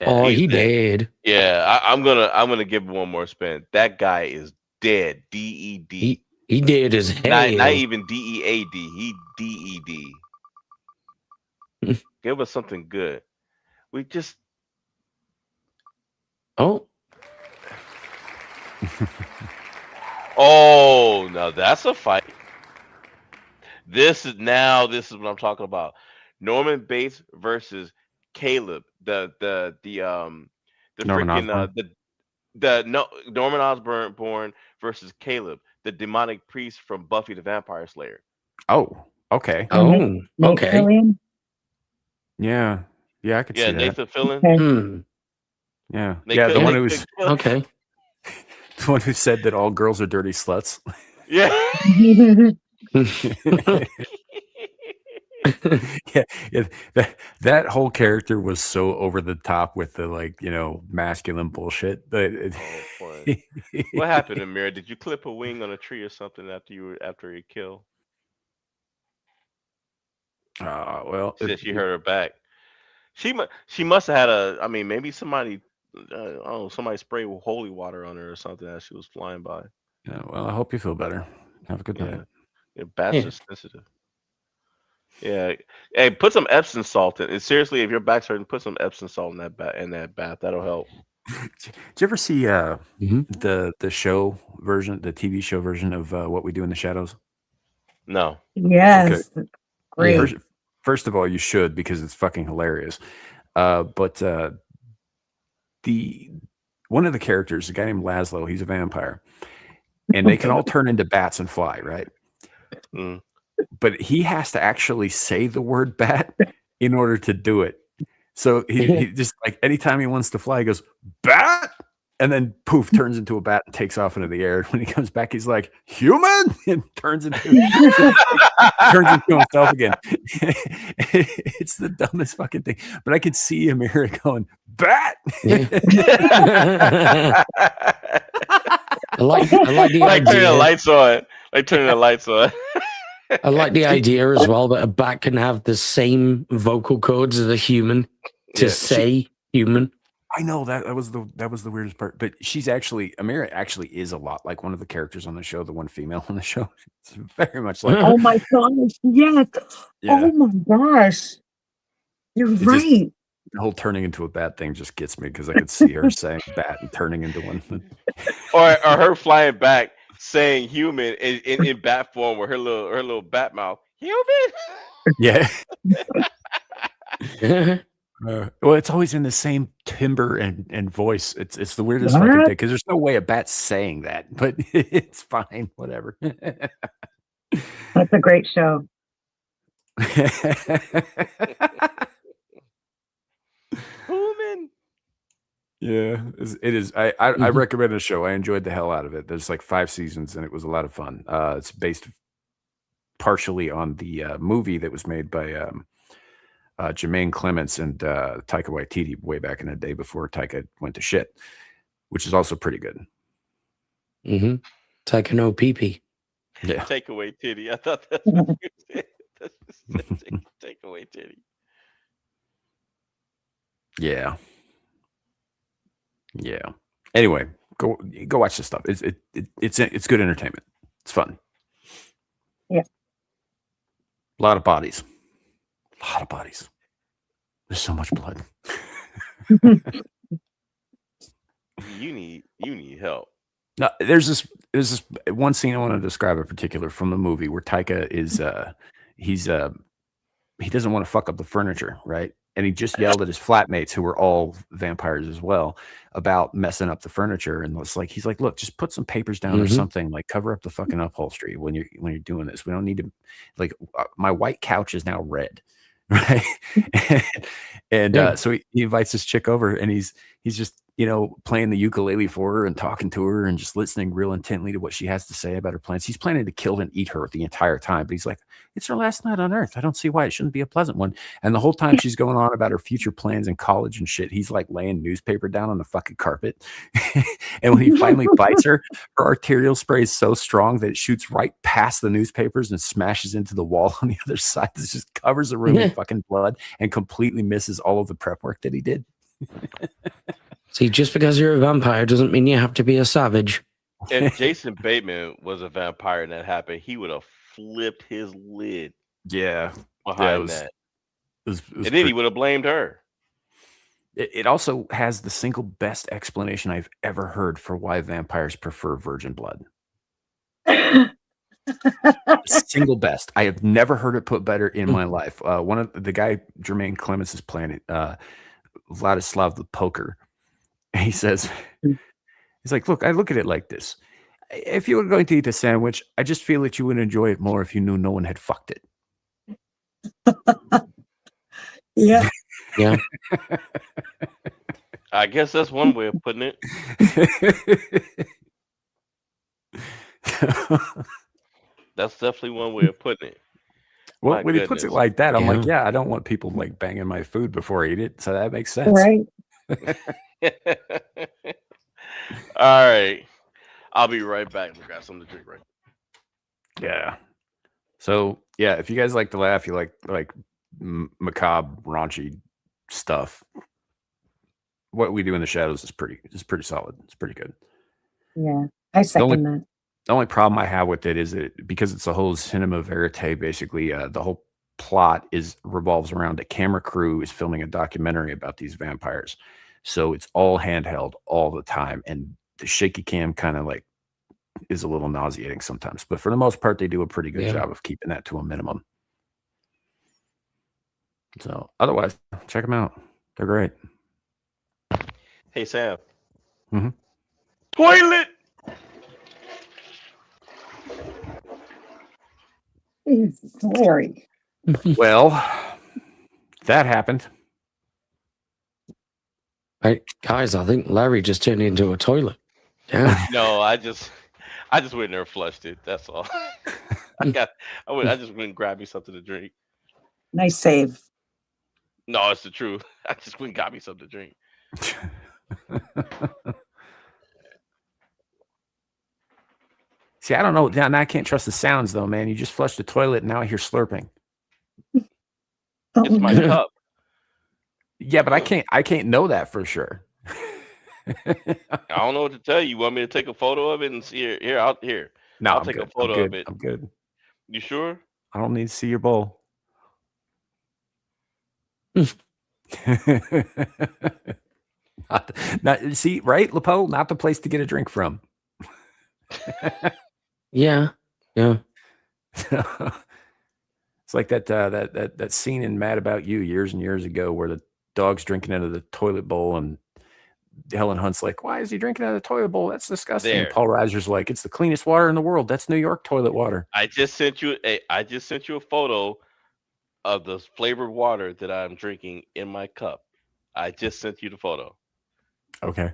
G: Oh, he dead.
H: Yeah, I'm gonna give him one more spin. That guy is dead. DED.
G: He dead as hell.
H: Not even DEAD. He DED. Give us something good. We just.
G: Oh.
H: Oh, now that's a fight. This is what I'm talking about. Norman Bates versus Caleb. The
D: Norman
H: freaking
D: Osborn?
H: Norman Osborn versus Caleb, the demonic priest from Buffy the Vampire Slayer.
D: Oh, okay.
G: Oh, okay.
D: Yeah, I could see that.
H: Nathan Fillion.
F: Okay.
D: Yeah,
H: The
D: one who was
G: okay.
D: The one who said that all girls are dirty sluts.
H: Yeah.
D: That whole character was so over the top with the masculine bullshit. But
H: what happened, Amir? Did you clip a wing on a tree or something after he killed?
D: Well,
H: said she hurt her back. She must have had maybe somebody somebody sprayed holy water on her or something as she was flying by.
D: Yeah, well, I hope you feel better. Have a good night.
H: Yeah, bats are sensitive. Yeah. Hey, put some Epsom salt in. Seriously, if your back's hurting, put some Epsom salt in that bath. That'll help.
D: Did you ever see the show version, the TV show version of What We Do in the Shadows?
H: No.
F: Yes. Okay. Great.
D: First of all, you should, because it's fucking hilarious. But one of the characters, a guy named Laszlo, he's a vampire, and they can all turn into bats and fly, right?
H: Mm.
D: But he has to actually say the word bat in order to do it. So he just, like, anytime he wants to fly, he goes, bat! And then poof, turns into a bat and takes off into the air. When he comes back, he's like, human! And turns into himself again. It's the dumbest fucking thing. But I could see Amira going, bat!
G: I like the idea.
H: Turning the lights on. Like turning the lights on.
G: I like the idea as well that a bat can have the same vocal cords as a human to say human.
D: I know that was the weirdest part, but Amira actually is a lot like one of the characters on the show, the one female on the show. It's very much like.
F: Oh my gosh! Yes. Yeah. Oh my gosh! You're right.
D: The whole turning into a bat thing just gets me, because I could see her saying bat and turning into one,
H: or her flying back saying human in bat form with her little bat mouth. Human.
D: Yeah. Well, it's always in the same timbre and voice. It's the weirdest fucking thing, because there's no way a bat's saying that, but it's fine, whatever.
F: That's a great show.
H: Human.
D: Yeah, it is. I recommend the show. I enjoyed the hell out of it. There's like 5 seasons, and it was a lot of fun. It's based partially on the movie that was made by Jermaine Clements and Taika Waititi way back in the day before Taika went to shit, which is also pretty good.
G: Mm-hmm. Take no pee-pee.
D: Yeah.
H: Take away titty. I thought that's what you said. Take away titty.
D: Yeah. Yeah. Anyway, go watch this stuff. It's good entertainment. It's fun.
F: Yeah.
D: A lot of bodies. A lot of bodies. There's so much blood.
H: You need help.
D: No, there's this one scene I want to describe in particular from the movie where Taika is he doesn't want to fuck up the furniture, right? And he just yelled at his flatmates who were all vampires as well about messing up the furniture. And he's like, look, just put some papers down or something, like cover up the fucking upholstery when you're doing this. We don't need to, like, my white couch is now red, right? and so he invites this chick over, and he's just, you know, playing the ukulele for her and talking to her and just listening real intently to what she has to say about her plans. He's planning to kill and eat her the entire time, but he's like, it's her last night on Earth. I don't see why it shouldn't be a pleasant one. And the whole time she's going on about her future plans in college and shit, he's like laying newspaper down on the fucking carpet. And when he finally bites her, her arterial spray is so strong that it shoots right past the newspapers and smashes into the wall on the other side. It just covers the room in fucking blood and completely misses all of the prep work that he did.
G: See, just because you're a vampire doesn't mean you have to be a savage.
H: If Jason Bateman was a vampire and that happened, he would have flipped his lid.
D: Yeah.
H: Behind that.
D: It was
H: and then he would have blamed her.
D: It also has the single best explanation I've ever heard for why vampires prefer virgin blood. Single best. I have never heard it put better in my life. One of the guy Jermaine Clements is playing Vladislav the Poker. He says, he's like, look, I look at it like this. If you were going to eat a sandwich, I just feel that you would enjoy it more if you knew no one had fucked it.
F: Yeah.
G: Yeah.
H: I guess that's one way of putting it. That's definitely one way of putting it.
D: Well, when he puts it like that, I'm like, yeah, I don't want people like banging my food before I eat it. So that makes sense.
F: Right.
H: All right. I'll be right back. We got something to drink right.
D: Yeah. So yeah, if you guys like to laugh, you like macabre, raunchy stuff. What We Do in the Shadows is pretty solid. It's pretty good.
F: Yeah, I second that.
D: The only problem I have with it is that because it's a whole cinema verite, basically, the whole plot revolves around a camera crew is filming a documentary about these vampires. So it's all handheld all the time, and the shaky cam kind of like is a little nauseating sometimes. But for the most part, they do a pretty good job of keeping that to a minimum. So otherwise, check them out. They're great.
H: Hey, Sam.
D: Mm-hmm.
H: Toilet!
F: Larry.
D: Well, that happened.
G: Hey, guys, I think Larry just turned into a toilet. Yeah.
H: No, I just went in there and flushed it. That's all. I just went and grabbed me something to drink.
F: Nice save.
H: No, it's the truth. I just went and got me something to drink.
D: See, I don't know. Now I can't trust the sounds, though, man. You just flushed the toilet, and now I hear slurping.
H: It's my cup.
D: Yeah, but I can't know that for sure.
H: I don't know what to tell you. You want me to take a photo of it and see it? Here.
D: No,
H: I'll take a photo of it.
D: I'm good.
H: You sure?
D: I don't need to see your bowl. not see, right, Lepo? Not the place to get a drink from.
G: Yeah.
D: It's like that scene in Mad About You years and years ago where the dog's drinking out of the toilet bowl and Helen Hunt's like, why is he drinking out of the toilet bowl? That's disgusting. And Paul Reiser's like, it's the cleanest water in the world. That's New York toilet water.
H: I just sent you a photo of the flavored water that I'm drinking in my cup. I just sent you the photo.
D: Okay.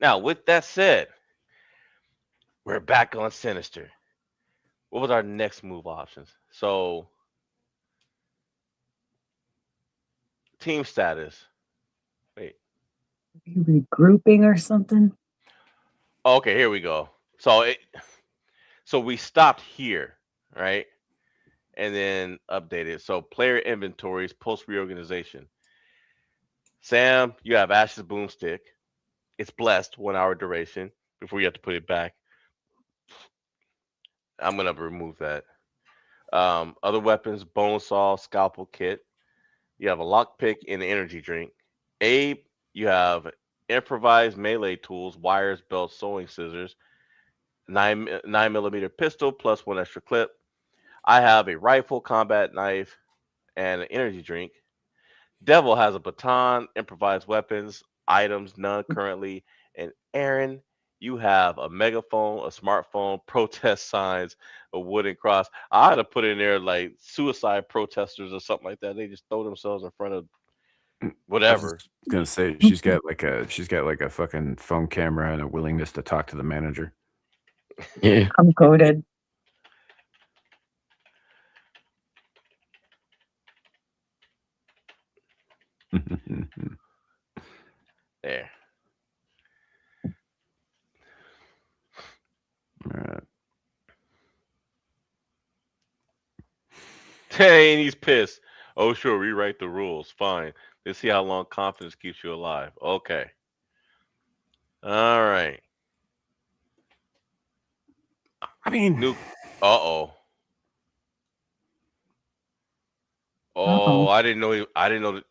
H: Now, with that said, we're back on Sinister. What was our next move options? So, team status. Wait.
F: Regrouping or something?
H: Okay, here we go. So we stopped here, right? And then updated. So player inventories post reorganization. Sam, you have Ash's boomstick. It's blessed, 1 hour duration before you have to put it back. I'm gonna remove that. Other weapons, bone saw, scalpel kit. You have a lockpick and an energy drink. Abe, you have improvised melee tools, wires, belts, sewing scissors, 9mm pistol plus 1 extra clip. I have a rifle, combat knife, and an energy drink. Devil has a baton, improvised weapons, items, none currently. And Aaron, you have a megaphone, a smartphone, protest signs, a wooden cross. I had to put in there like suicide protesters or something like that. They just throw themselves in front of
D: I was
H: whatever.
D: just gonna say she's got like a fucking phone camera and a willingness to talk to the manager.
G: Yeah.
F: I'm goaded.
H: There.
D: Alright.
H: Dang, he's pissed. Oh, sure, rewrite the rules. Fine. Let's see how long confidence keeps you alive. Okay. All right.
D: I mean,
H: New. Uh-oh. Oh,
F: Uh-oh.
H: I didn't know. I didn't know that.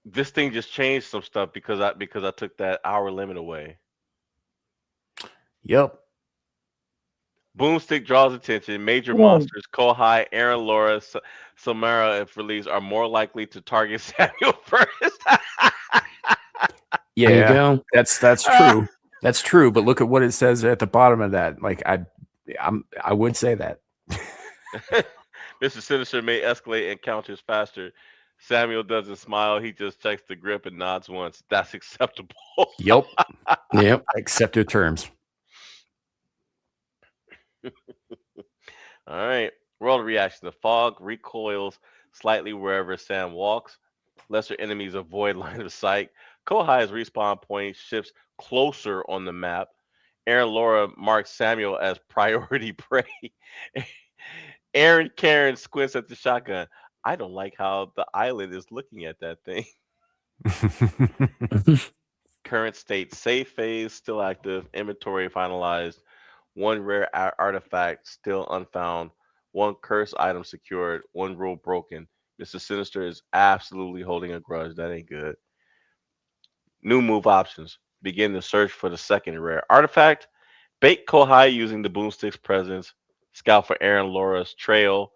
H: This thing just changed some stuff because I took that hour limit away.
D: yep.
H: Boomstick draws attention. Major
F: Whoa.
H: monsters, Kohai, Aaron, Laura, Samara, if released, are more likely to target Samuel first.
G: There you
D: Yeah,
G: go.
D: that's true. That's true. But look at what it says at the bottom of that. Like I would say that.
H: Mr. Sinister may escalate encounters faster. Samuel doesn't smile. He just checks the grip and nods once. That's acceptable.
D: Yep.
G: Yep.
D: I accept your terms.
H: All right. World reaction. The fog recoils slightly wherever Sam walks. Lesser enemies avoid line of sight. Kohai's respawn point shifts closer on the map. Aaron Laura marks Samuel as priority prey. Aaron Karen squints at the shotgun. I don't like how the island is looking at that thing. Current state safe phase still active. Inventory finalized. One rare artifact still unfound. One cursed item secured. One rule broken. Mr. Sinister is absolutely holding a grudge. That ain't good. New move options. Begin the search for the second rare artifact. Bait Kohai using the boomstick's presence. Scout for Aaron Laura's trail.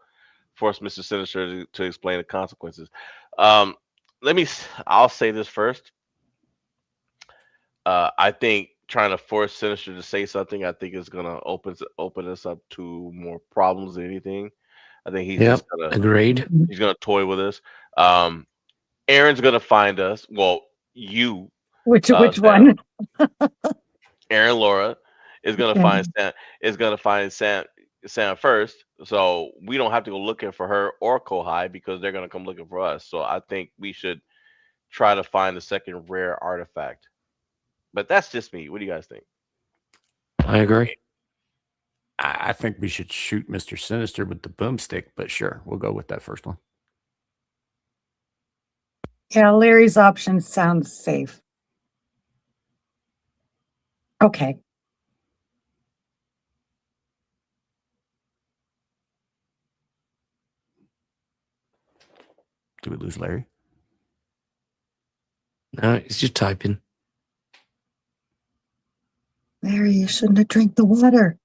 H: Force Mr. Sinister to explain the consequences. Um, I'll say this first. I think trying to force Sinister to say something, I think is gonna open us up to more problems than anything. I think he's
G: Yep.
H: just gonna
G: Agreed.
H: he's gonna toy with us. Aaron's gonna find us. Well, you,
F: Which
H: Sam.
F: one?
H: Aaron Laura is gonna
F: Okay.
H: find Sam. Is gonna find Sam first. So we don't have to go looking for her or Kohai because they're gonna come looking for us. So I think we should try to find the second rare artifact. But that's just me. What do you guys think?
G: I agree.
D: I think we should shoot Mr. Sinister with the boomstick, but sure, we'll go with that first one.
F: Yeah, Larry's option sounds safe. Okay.
D: Do we lose Larry?
G: No, it's just typing.
F: Larry, you shouldn't have drank the water.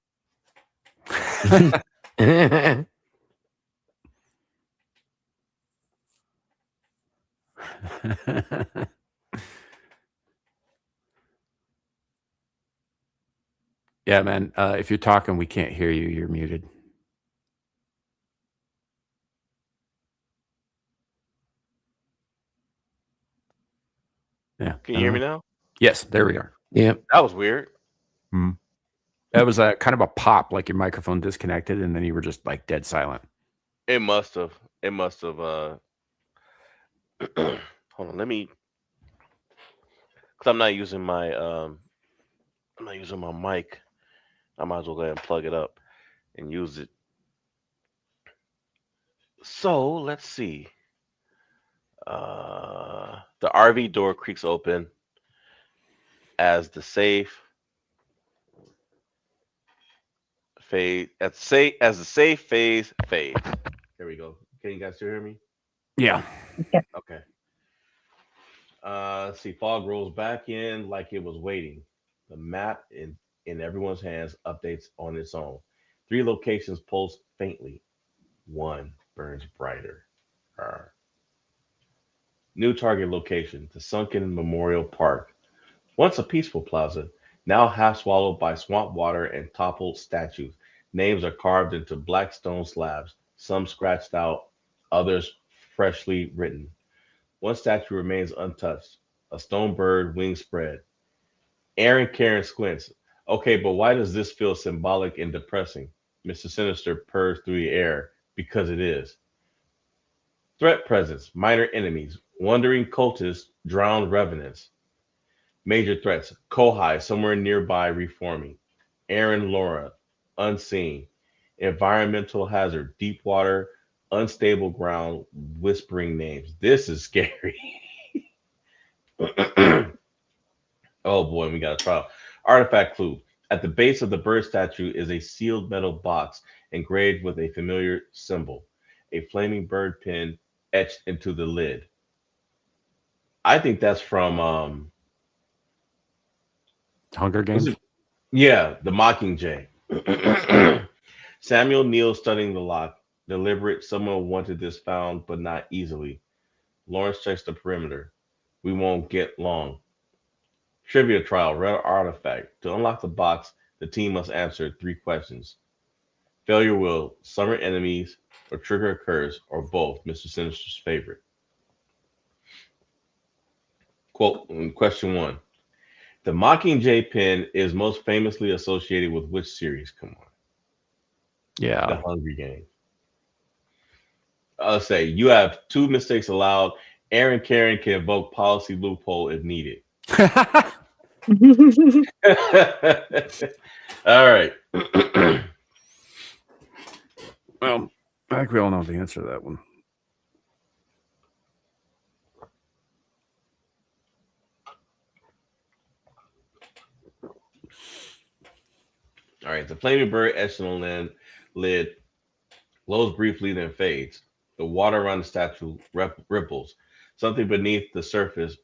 D: Yeah, man. If you're talking, we can't hear you. You're muted. Yeah.
H: Can you hear me now?
D: Yes, there we are.
G: Yep.
H: That was weird.
D: That was a kind of a pop, like your microphone disconnected, and then you were just like dead silent.
H: It must have. It must have. Hold on. Let me. Because I'm not using my. I'm not using my mic. I might as well go ahead and plug it up and use it. So let's see. The RV door creaks open as the safe fade as the safe phase fades. There we go. Can you guys still hear me?
D: Yeah.
H: Okay. Let's see. Fog rolls back in like it was waiting. The map in everyone's hands updates on its own. 3 locations pulse faintly. 1 burns brighter. Arr. New target location: the sunken Memorial Park. Once a peaceful plaza, now half swallowed by swamp water and toppled statues. Names are carved into black stone slabs, some scratched out, others freshly written. One statue remains untouched, a stone bird, wings spread. Aaron Karen squints. Okay, but why does this feel symbolic and depressing? Mr. Sinister purrs through the air. Because it is. Threat presence, minor enemies, wandering cultists, drowned revenants. Major threats, Kohai somewhere nearby reforming. Aaron Laura, unseen. Environmental hazard, deep water, unstable ground, whispering names. This is scary. Oh boy, we got a trial. Artifact clue. At the base of the bird statue is a sealed metal box engraved with a familiar symbol, a flaming bird pin etched into the lid. I think that's from
D: Hunger
H: what's
D: Games.
H: it? Yeah, the Mockingjay. Samuel kneels studying the lock. Deliberate, someone wanted this found, but not easily. Lawrence checks the perimeter. We won't get long. Trivia trial, rare artifact. To unlock the box, the team must answer 3 questions. Failure will summon enemies, or trigger a curse, or both. Mr. Sinister's favorite. Quote, question 1. The Mockingjay pin is most famously associated with which series? Come on.
D: Yeah.
H: The Hunger Games. I'll say you have 2 mistakes allowed. Aaron Karen can invoke policy loophole if needed. All right.
D: Well, I think we all know the answer to that one.
H: All right. The flaming bird echelon lid glows briefly, then fades. The water around the statue ripples. Something beneath the surface,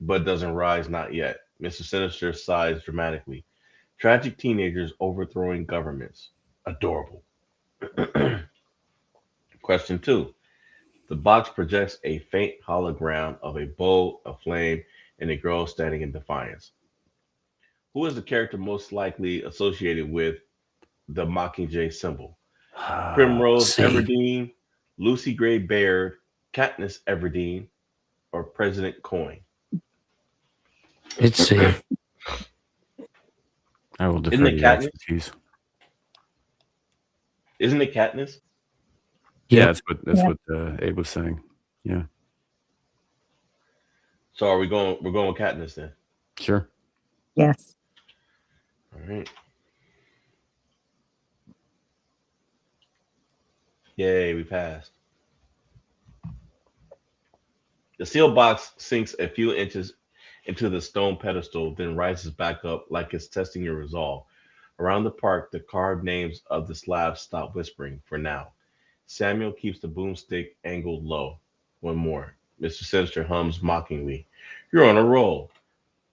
H: but doesn't rise, not yet. Mr. Sinister sighs dramatically. Tragic teenagers overthrowing governments. Adorable. Question 2. The box projects a faint hologram of a bow, a flame, and a girl standing in defiance. Who is the character most likely associated with the Mockingjay symbol? Primrose
G: See.
H: Everdeen, Lucy Gray Baird, Katniss Everdeen, or President Coin?
G: Let's see.
D: I will defer
H: Isn't
D: to
H: it
D: your
H: Katniss?
D: expertise.
H: Isn't it Katniss?
D: Yeah,
G: Yep.
D: that's what Abe was saying. Yeah,
H: So are we going? We're going with Katniss then.
D: sure.
F: Yes.
H: All right. Yay, we passed. The sealed box sinks a few inches into the stone pedestal, then rises back up like it's testing your resolve. Around the park, the carved names of the slabs stop whispering for now. Samuel keeps the boomstick angled low. One more. Mr. Sinister hums mockingly. You're on a roll.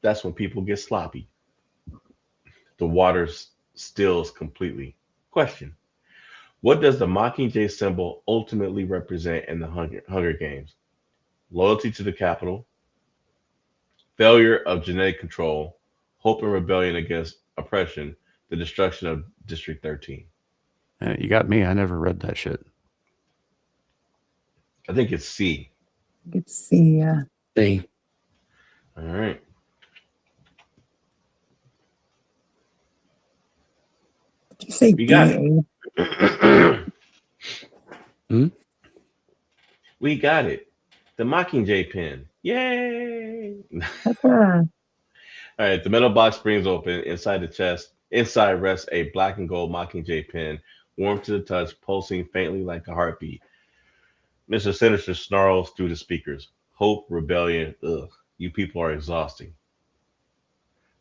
H: That's when people get sloppy. The water stills completely. Question. What does the Mockingjay symbol ultimately represent in the Hunger Games? Loyalty to the capital, failure of genetic control, hope and rebellion against oppression, the destruction of District 13.
D: You got me. I never read that shit.
H: I think it's C.
F: Let's see.
G: See.
H: All right.
F: Did you say
H: We got
F: BA?
H: it.
G: Hmm?
H: We got it. The Mockingjay pen. Yay!
F: Huzzah.
H: All right, the metal box springs open. Inside the chest, inside rests a black and gold Mockingjay pen, warm to the touch, pulsing faintly like a heartbeat. Mr. Sinister snarls through the speakers. Hope, rebellion, ugh, you people are exhausting.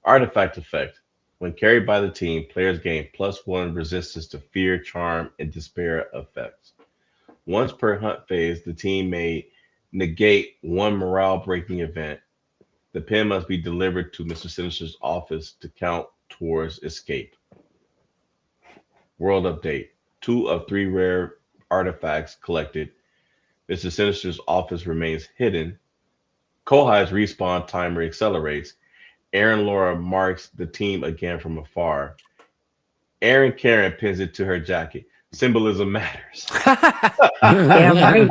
H: Artifact effect. When carried by the team, players gain +1 resistance to fear, charm, and despair effects. Once per hunt phase, the team may negate one morale breaking event. The pen must be delivered to Mr. Sinister's office to count towards escape. World update. 2 of 3 rare artifacts collected. Mr. Sinister's office remains hidden. Kohai's respawn timer accelerates. Aaron Laura marks the team again from afar. Aaron Karen pins it to her jacket. Symbolism matters.
F: Damn right.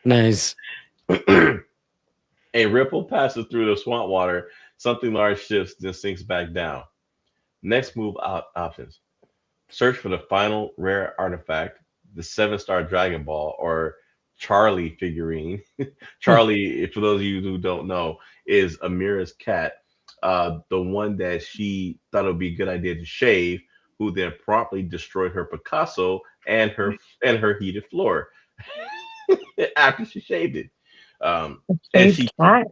G: Nice.
H: A ripple passes through the swamp water. Something large shifts, then sinks back down. Next move options. Search for the final rare artifact, the 7-star Dragon Ball or Charlie figurine. Charlie, for those of you who don't know, is Amira's cat, the one that she thought it would be a good idea to shave, who then promptly destroyed her Picasso and her heated floor after she shaved it. And
F: Shaved
H: she,
F: cat.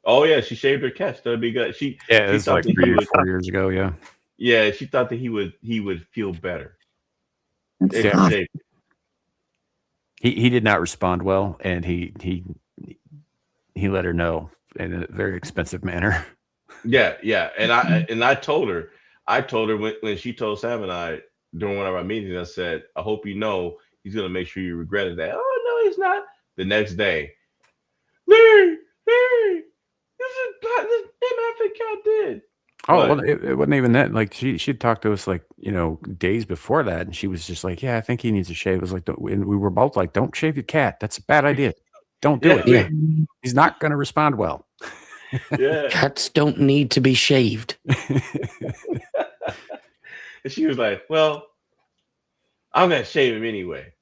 H: oh yeah, she shaved her cat. That'd be good. She
D: Yeah, it's
H: thought
D: like
H: that he
D: 3 or
H: would,
D: 4 years ago. Yeah.
H: yeah, she thought that he would feel better
F: That's
H: if he
F: awesome.
H: shaved.
D: He did not respond well, and he let her know in a very expensive manner.
H: Yeah, yeah, and I told her when she told Sam and I during one of our meetings, I said, I hope you know he's gonna make sure you regretted that. Oh no, he's not. The next day, Larry, this MF cat did.
D: Oh,
H: But
D: well, it wasn't even that. Like she'd talked to us like days before that, and she was just like, "Yeah, I think he needs a shave." I was like, and we were both like, "Don't shave your cat. That's a bad idea. Don't do
H: yeah,
D: it.
G: Yeah.
D: He's not going to respond well."
H: yeah.
G: Cats don't need to be shaved.
H: And she was like, "Well, I'm gonna shave him anyway."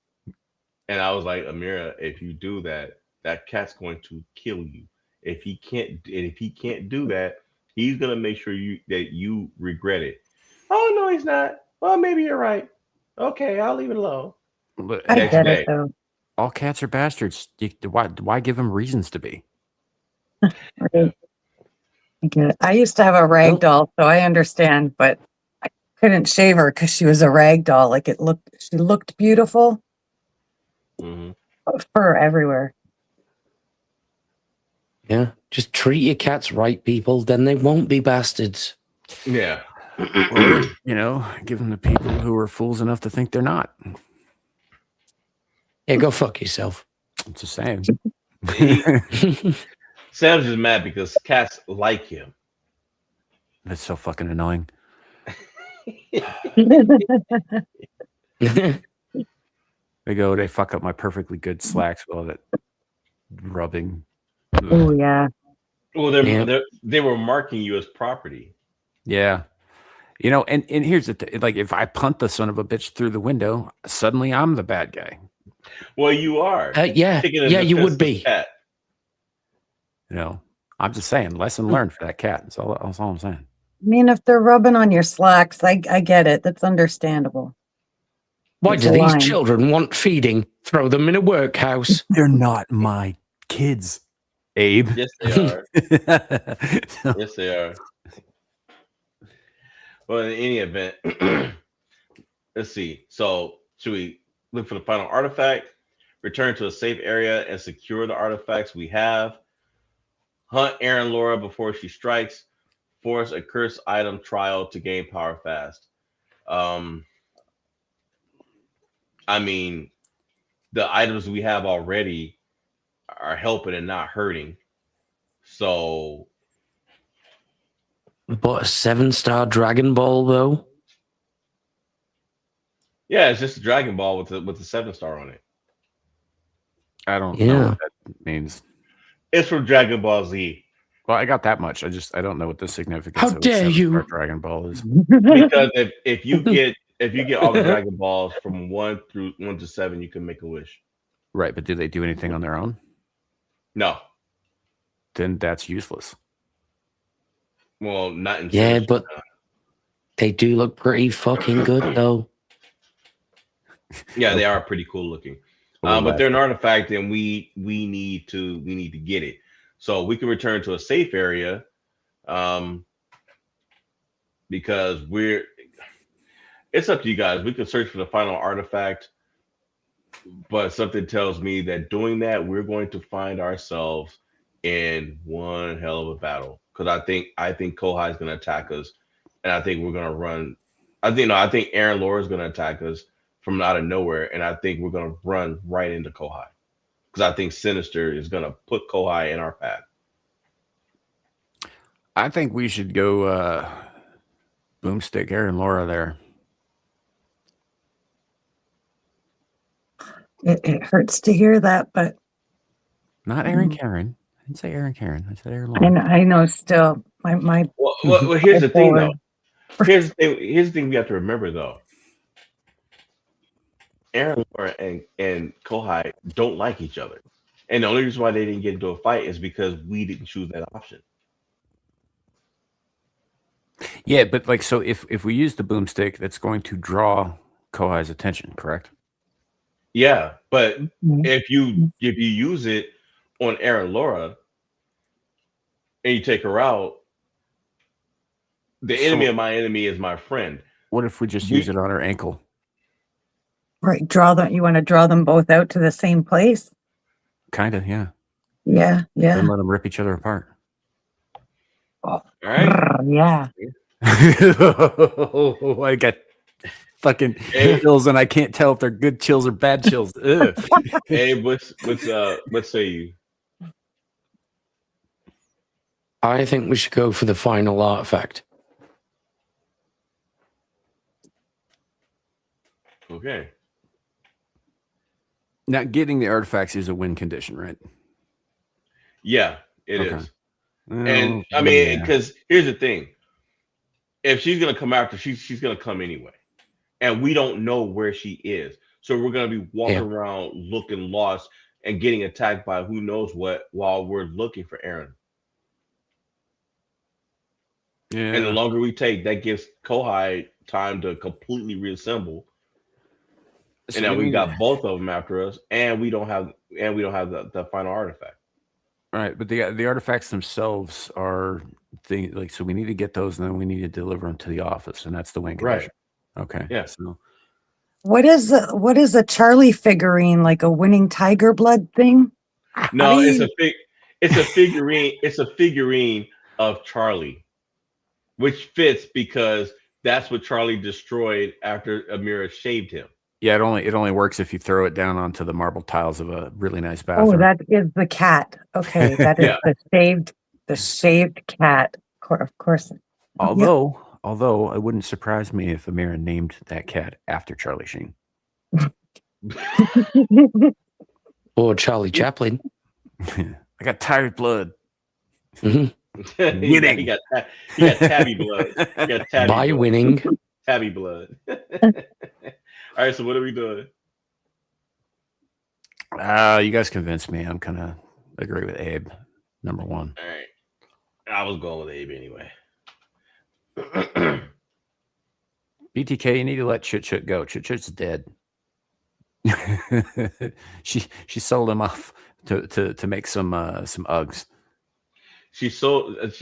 H: And I was like, Amira, if you do that, that cat's going to kill you. If he can't do that, he's gonna make sure that you regret it. Oh no, he's not. Well, maybe you're right. Okay, I'll leave it alone.
D: But
F: I
H: Next
F: get
H: day.
F: it though.
D: all cats are bastards. Why give them reasons to be?
F: Right. I get it. I used to have a rag doll, so I understand, but I couldn't shave her because she was a rag doll. Like she looked beautiful,
H: Mhm.
F: fur everywhere.
G: Yeah. Just treat your cats right, people. Then they won't be bastards.
H: Yeah.
D: Or give them to people who are fools enough to think they're not.
G: Yeah, go fuck yourself.
D: It's the same.
H: Sam's just mad because cats like him.
D: That's so fucking annoying. They fuck up my perfectly good slacks with all that rubbing.
F: Oh yeah.
H: Well, they were marking you as property.
D: Yeah. And here's the thing. Like, if I punt the son of a bitch through the window, suddenly I'm the bad guy.
H: Well, you are.
G: Yeah, you would be.
H: Cat.
D: I'm just saying, lesson learned for that cat. That's all I'm saying.
F: I mean, if they're rubbing on your slacks, I get it. That's understandable.
G: Why
F: It's
G: do
F: a
G: these
F: line.
G: children want feeding? Throw them in a workhouse.
D: They're not my kids, Abe.
H: Yes, they are. Yes, they are. Well, in any event, let's see. So, should we look for the final artifact, return to a safe area, and secure the artifacts we have? Hunt Aaron Laura before she strikes. Force a cursed item trial to gain power fast. I mean, the items we have already are helping and not hurting. So,
G: But a 7-star Dragon Ball, though?
H: yeah, it's just a Dragon Ball with the 7-star on it.
D: I don't know what that means.
H: It's from Dragon Ball Z.
D: Well, I got that much. I don't know what the significance
G: How
D: of the
G: dare
D: 7
G: you.
D: star Dragon Ball is.
H: Because if you get all the Dragon Balls from 1 to 7, you can make a wish.
D: Right, but do they do anything on their own?
H: No,
D: Then that's useless.
H: well, not in
G: Yeah,
H: Sinister.
G: but they do look pretty fucking good, though.
H: Yeah, they are pretty cool looking. But they're an artifact, and we need to get it. So we can return to a safe area, because it's up to you guys. We can search for the final artifact, but something tells me that doing that, we're going to find ourselves in one hell of a battle. Because I think Kohai is going to attack us, and I think we're going to run. I think Aaron Laura is going to attack us from out of nowhere, and I think we're going to run right into Kohai. Because I think Sinister is going to put Kohai in our path.
D: I think we should go boomstick Aaron Laura there.
F: It hurts to hear that, but
D: Not Aaron Karen. I didn't say Aaron Karen. I said Aaron Laura.
F: I know still my
H: Well, here's the thing, though. Here's the thing we have to remember, though. Aaron Laura and Kohai don't like each other. And the only reason why they didn't get into a fight is because we didn't choose that option.
D: Yeah, but like, so if we use the boomstick, that's going to draw Kohai's attention, correct?
H: Yeah, but if you use it on Aaron Laura and you take her out, the enemy of my enemy is my friend.
D: What if we just use it on her ankle?
F: right, you want to draw them both out to the same place?
D: Kind of, yeah.
F: Yeah.
D: Then let them rip each other apart.
F: Oh,
H: All right.
F: yeah.
D: I got fucking chills, and I can't tell if they're good chills or bad chills.
H: Hey, what say you?
G: I think we should go for the final artifact.
H: Okay.
D: Now, getting the artifacts is a win condition, right?
H: Yeah, it is.
D: Well,
H: And I mean, because here's the thing: if she's gonna come after, she's gonna come anyway, and we don't know where she is, so we're gonna be walking around looking lost and getting attacked by who knows what while we're looking for Aaron.
D: Yeah.
H: And the longer we take, that gives Kohai time to completely reassemble.
D: So
H: and now we got both of them after us, and we don't have the final artifact.
D: Right, but the artifacts themselves are like, so we need to get those, and then we need to deliver them to the office, and that's the win condition. Right. Okay.
H: Yeah.
D: So
F: What is a Charlie figurine, like a winning tiger blood thing?
H: No, it's a figurine. It's a figurine of Charlie, which fits because that's what Charlie destroyed after Amira shaved him.
D: yeah, it only works if you throw it down onto the marble tiles of a really nice bathroom.
F: Oh, that is the cat. Okay, that is the shaved cat. Of course.
D: Although it wouldn't surprise me if Amira named that cat after Charlie Sheen.
G: Or Charlie Chaplin.
D: I got tired blood.
G: Mm-hmm.
H: He got tabby blood. He got tabby
G: By
H: blood.
G: winning.
H: Tabby blood. All right, so what are we doing?
D: You guys convinced me. I'm gonna agree with Abe. Number one.
H: All right. I was going with Abe anyway.
D: BTK, you need to let Chit go. Chit's dead. she sold him off to make some Uggs.
H: She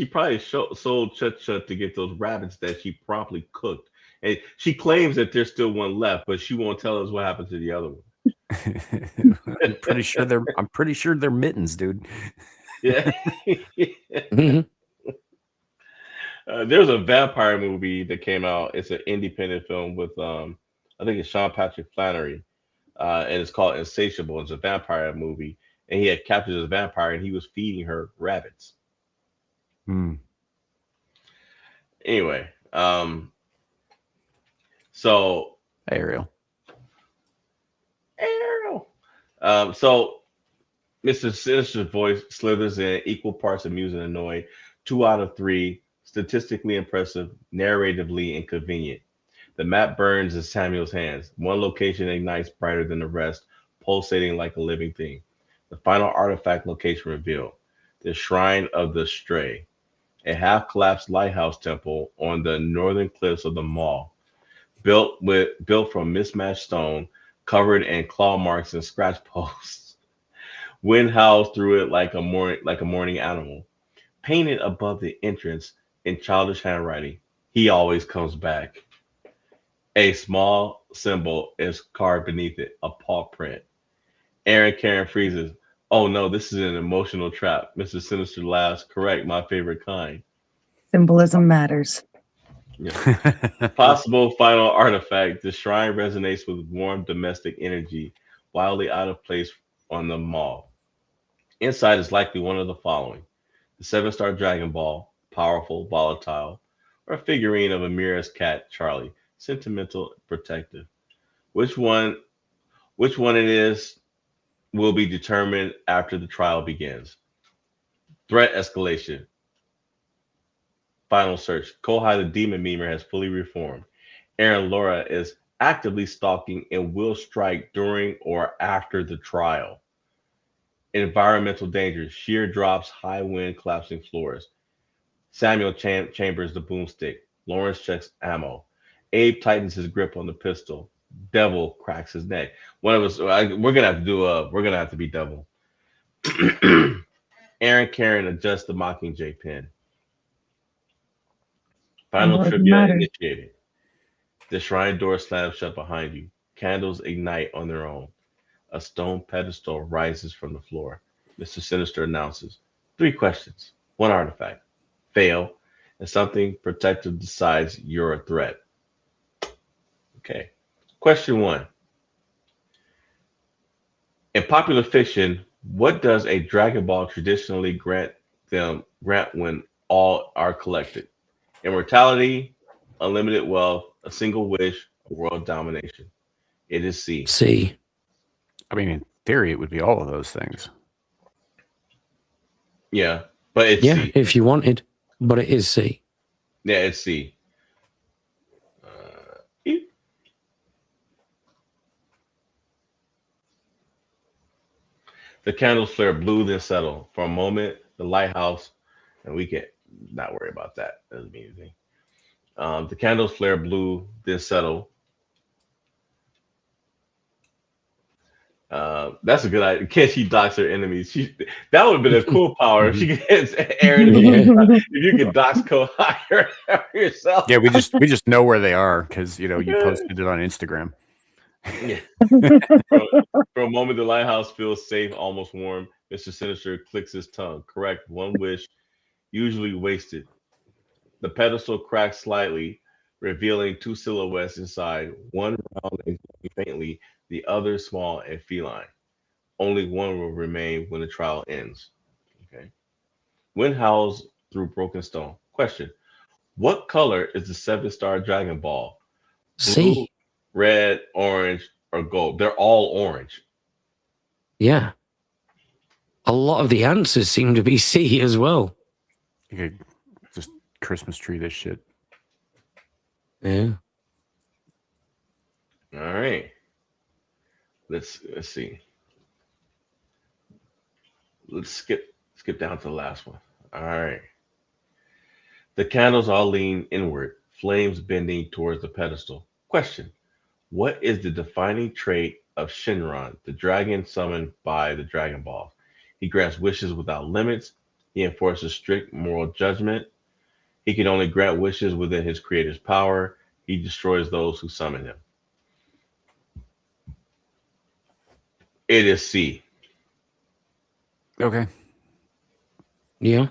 H: probably sold Chut to get those rabbits that she promptly cooked. And she claims that there's still one left, but she won't tell us what happened to the other one.
D: I'm pretty sure they're mittens, dude.
H: Yeah.
G: Mm-hmm.
H: There's a vampire movie that came out. It's an independent film with I think it's Sean Patrick Flannery, and it's called Insatiable. It's a vampire movie, and he had captured a vampire, and he was feeding her rabbits. Anyway, so
D: Ariel.
H: So
E: Mr. Sinister's voice slithers in, equal parts amused and annoyed. 2 out of 3, statistically impressive, narratively inconvenient. The map burns in Samuel's hands. One location ignites brighter than the rest, pulsating like a living thing. The final artifact location revealed: the Shrine of the Stray, a half collapsed lighthouse temple on the northern cliffs of the mall, built from mismatched stone, covered in claw marks and scratch posts. Wind howls through it like a mourning animal. Painted above the entrance in childish handwriting, he always comes back. A small symbol is carved beneath it, a paw print. Aaron Karen freezes. Oh no, this is an emotional trap. Mr. Sinister laughs. Correct, my favorite kind.
F: Symbolism matters.
E: Yeah. Possible final artifact. The shrine resonates with warm domestic energy, wildly out of place on the mall. Inside is likely one of the following: the 7-star Dragon Ball, powerful, volatile, or a figurine of Amira's cat, Charlie, sentimental, protective. Which one it is will be determined after the trial begins. Threat escalation. Final search. Kohai the demon memer has fully reformed. Aaron Laura is actively stalking and will strike during or after the trial. Environmental dangers. Sheer drops, high wind, collapsing floors. Samuel chambers the boomstick. Lawrence checks ammo. Abe tightens his grip on the pistol. Devil cracks his neck. One of us, we're gonna have to do a. We're gonna have to be Devil. Aaron Karen adjusts the Mockingjay pin. Final
F: Symbolism
E: trivia
F: matters.
E: initiated. The shrine door slams shut behind you. Candles ignite on their own. A stone pedestal rises from the floor. Mr. Sinister announces 3 questions, 1 artifact. Fail, and something protective decides you're a threat. Okay. Question 1. In popular fiction, what does a Dragon Ball traditionally grant when all are collected? Immortality, unlimited wealth, a single wish, world domination. It is C.
G: C.
D: I mean, in theory, it would be all of those things.
E: Yeah, but it's
G: Yeah,
E: C.
G: if you wanted, but it is C.
E: Yeah, it's C. E. The candles flare blue, then settle. For a moment, the lighthouse, and we can not worry about that. Doesn't mean anything. The candles flare blue, then settle. That's a good idea. Can she dox her enemies? That would have been a cool power if she could Aaron.
G: Yeah.
E: If you could dox Kohai yourself.
D: Yeah, we just know where they are because you posted it on Instagram.
E: Yeah. For a moment, the lighthouse feels safe, almost warm. Mr. Sinister clicks his tongue. Correct. One wish, usually wasted. The pedestal cracks slightly, revealing 2 silhouettes inside, one round and glowing faintly, the other small and feline. Only one will remain when the trial ends. Okay. Wind howls through broken stone. Question: what color is the 7-star Dragon Ball? Blue,
G: C.
E: red, orange, or gold? They're all orange.
G: Yeah. A lot of the answers seem to be C as well.
D: You could just Christmas tree this shit.
G: Yeah.
E: All right. Let's see. Let's skip down to the last one. All right. The candles all lean inward, flames bending towards the pedestal. Question: what is the defining trait of Shinron, the dragon summoned by the Dragon Balls? He grants wishes without limits. He enforces strict moral judgment. He can only grant wishes within his creator's power. He destroys those who summon him. It is C.
D: Okay.
G: Yeah.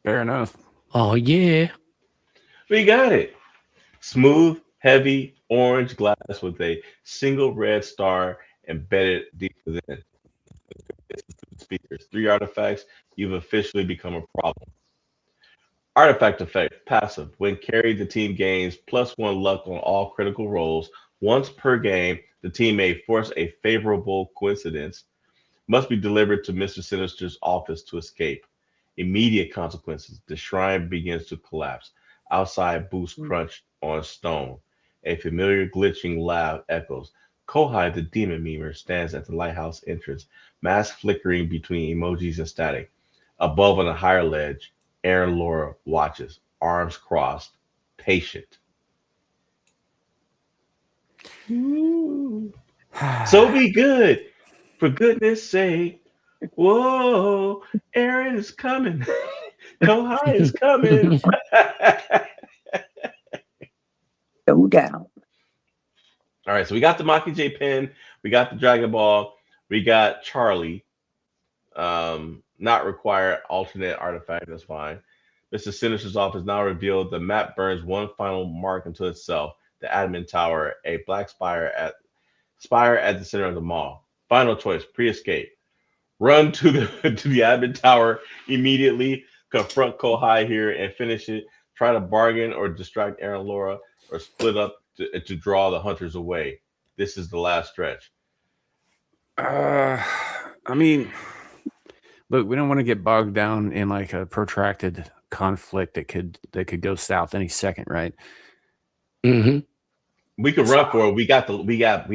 D: Fair enough.
G: Oh, yeah.
E: We got it. Smooth, heavy, orange glass with a single red star embedded deep within. Speakers, 3 artifacts. You've officially become a problem.
H: Artifact effect, passive. When carried, the team gains +1 luck on all critical rolls. Once per game, the team may force a favorable coincidence. Must be delivered to Mr. Sinister's office to escape. Immediate consequences. The shrine begins to collapse. Outside boots crunch on stone. A familiar glitching laugh echoes. Kohai, the demon memer, stands at the lighthouse entrance, mask flickering between emojis and static. Above on a higher ledge, Aaron Laura watches, arms crossed, patient. So be good, for goodness sake. Whoa, Aaron is coming. Kohai is coming.
F: Go down.
H: All right, so we got the Mockingjay pen, we got the Dragon Ball, we got Charlie. Not require alternate artifact. That's fine. Mr. Sinister's office now revealed the map burns one final mark into itself. The admin tower, a black spire at the center of the mall. Final choice: pre-escape. Run to the to the admin tower immediately. Confront Kohai here and finish it. Try to bargain or distract Aaron Laura, or split up to draw the hunters away. This is the last stretch.
D: I mean, look, we don't want to get bogged down in like a protracted conflict that could go south any second, right?
G: Mm-hmm.
H: We could run for it. We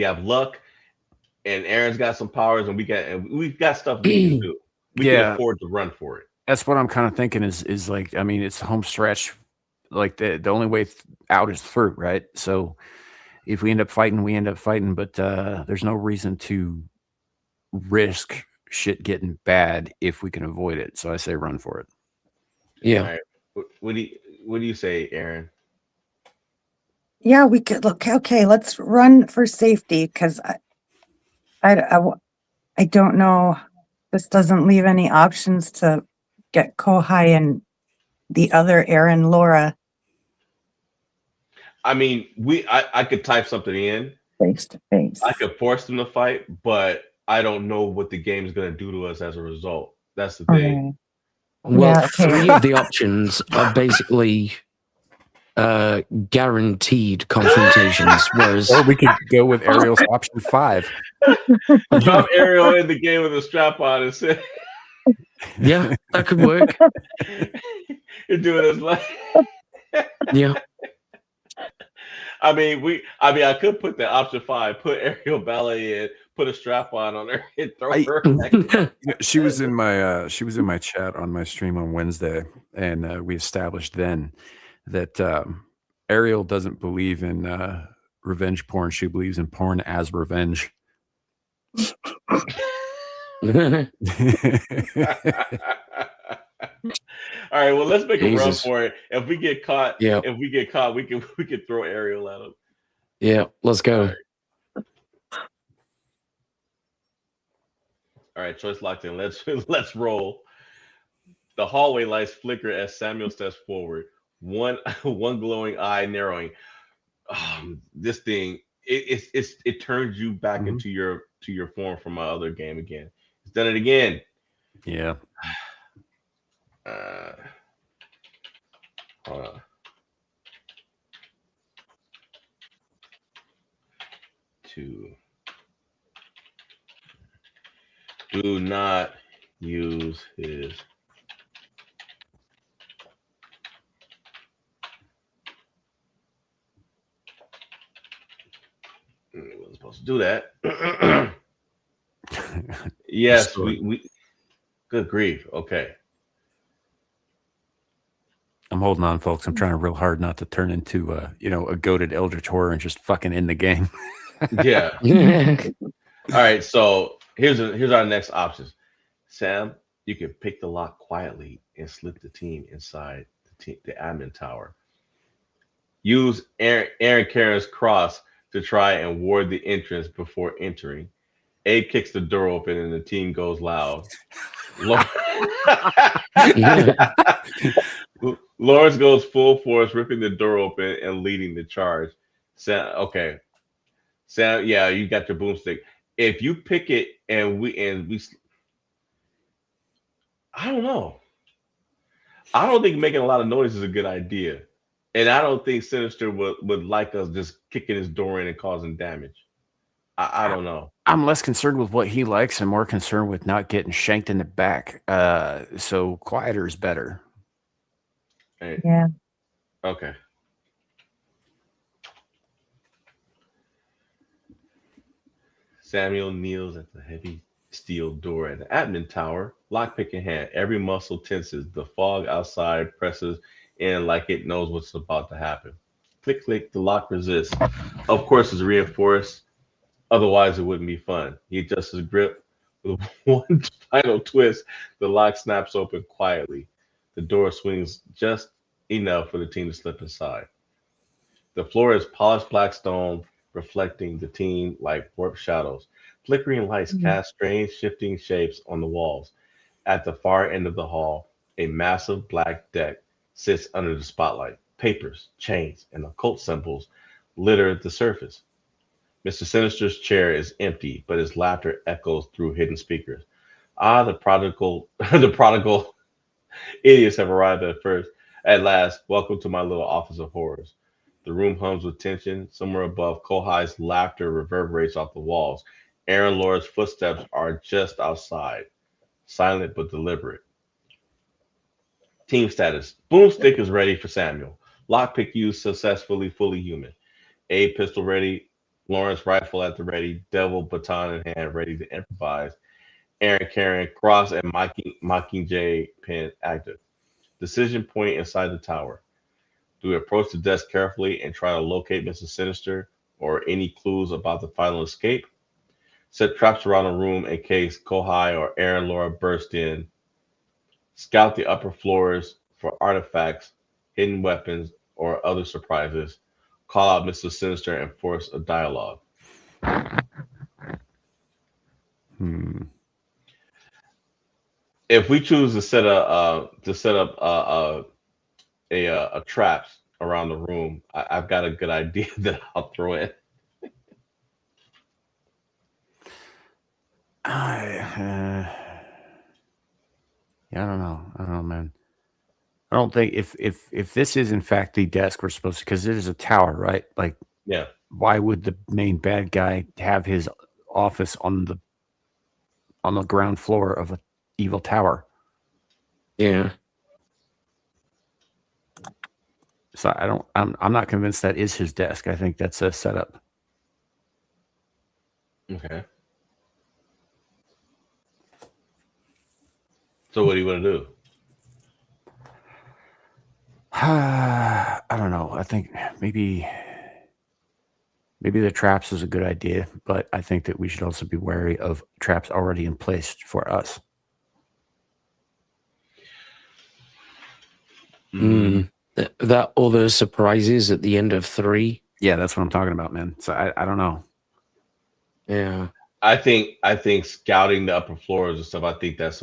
H: have luck, and Aaron's got some powers, and we've got stuff we can do. We can afford to run for it.
D: That's what I'm kind of thinking is like, I mean, it's the home stretch. Like the only way out is through, right? So if we end up fighting, we end up fighting, but there's no reason to risk shit getting bad if we can avoid it. So I say run for it.
G: Yeah.
H: All right. What do you say, Aaron?
F: Yeah, we could look. Okay, let's run for safety because I don't know. This doesn't leave any options to get Kohai and the other Aaron Laura
H: I mean, I could type something in.
F: face to face.
H: I could force them to fight, but I don't know what the game is going to do to us as a result. That's the thing.
G: Well,
F: Yeah, okay.
G: 3 of the options are basically guaranteed confrontations, whereas
D: Or we could go with Ariel's option 5.
H: Drop Ariel in the game with a strap on and say,
G: yeah, that could work.
H: "You're doing this like."
G: Yeah.
H: I could put the option 5, put Ariel Ballet in, put a strap on her, and throw her.
C: She was in my chat on my stream on Wednesday, and we established then that Ariel doesn't believe in revenge porn. She believes in porn as revenge.
H: All right, well, let's make a run
G: Jesus.
H: for it. If we get caught,
G: Yeah.
H: we can throw Ariel at him.
G: Yeah, let's go.
H: All right, choice locked in. Let's roll. The hallway lights flicker as Samuel steps forward. One glowing eye narrowing. This thing, it turns you back into your form from my other game again. It's done it again.
C: Yeah.
H: Hold on. Do not use his. I wasn't supposed to do that. Yes, we. Good grief. Okay.
D: I'm holding on, folks. I'm trying real hard not to turn into a goated eldritch horror and just fucking end the game.
H: Yeah. All right. So here's our next options. Sam, you can pick the lock quietly and slip the team inside the admin tower. Use Aaron Karen's cross to try and ward the entrance before entering. Abe kicks the door open and the team goes loud. Lawrence goes full force, ripping the door open and leading the charge. Sam, yeah, you got your boomstick. If you pick it and we, I don't know.
E: I don't think making a lot of noise is a good idea. And I don't think Sinister would like us just kicking his door in and causing damage. I don't know.
C: I'm less concerned with what he likes and more concerned with not getting shanked in the back. So quieter is better.
E: Hey,
F: Yeah.
E: okay. Samuel kneels at the heavy steel door at the admin tower, lockpick in hand. Every muscle tenses. The fog outside presses in like it knows what's about to happen. Click, click. The lock resists. Of course, it's reinforced. Otherwise, it wouldn't be fun. He adjusts his grip. With one final twist, the lock snaps open quietly. The door swings just enough for the team to slip inside. The floor is polished black stone, reflecting the team like warped shadows. Flickering lights
F: Mhm.
E: cast strange, shifting shapes on the walls. At the far end of the hall, a massive black deck sits under the spotlight. Papers, chains, and occult symbols litter the surface. Mr. Sinister's chair is empty, but his laughter echoes through hidden speakers. Ah, the prodigal, the prodigal idiots have arrived at first. At last, welcome to my little office of horrors. The room hums with tension. Somewhere above, Kohai's laughter reverberates off the walls. Aaron Laura's footsteps are just outside, silent but deliberate. Team status. Boomstick is ready for Samuel. Lockpick used successfully, fully human. A pistol ready. Lawrence rifle at the ready. Devil baton in hand, ready to improvise. Aaron carrying cross and Mockingjay pen active. Decision point inside the tower. Do we approach the desk carefully and try to locate Mr. Sinister or any clues about the final escape? Set traps around the room in case Kohai or Aaron Laura burst in. Scout the upper floors for artifacts, hidden weapons, or other surprises. Call out Mr. Sinister and force a dialogue. If we choose to set up a traps around the room, I've got a good idea that I'll throw in.
C: Yeah, I don't know. I don't know, man. I don't think if this is in fact the desk we're supposed to, because it is a tower, right? Like,
E: Yeah.
C: why would the main bad guy have his office on the ground floor of a evil tower?
G: Yeah.
C: So I'm not convinced that is his desk. I think that's a setup.
E: Okay. So what do you want to do?
C: I don't know. I think maybe the traps is a good idea, but I think that we should also be wary of traps already in place for us.
G: That other surprises at the end of 3.
C: Yeah, that's what I'm talking about, man. So I don't know.
G: Yeah.
E: I think scouting the upper floors and stuff. I think that's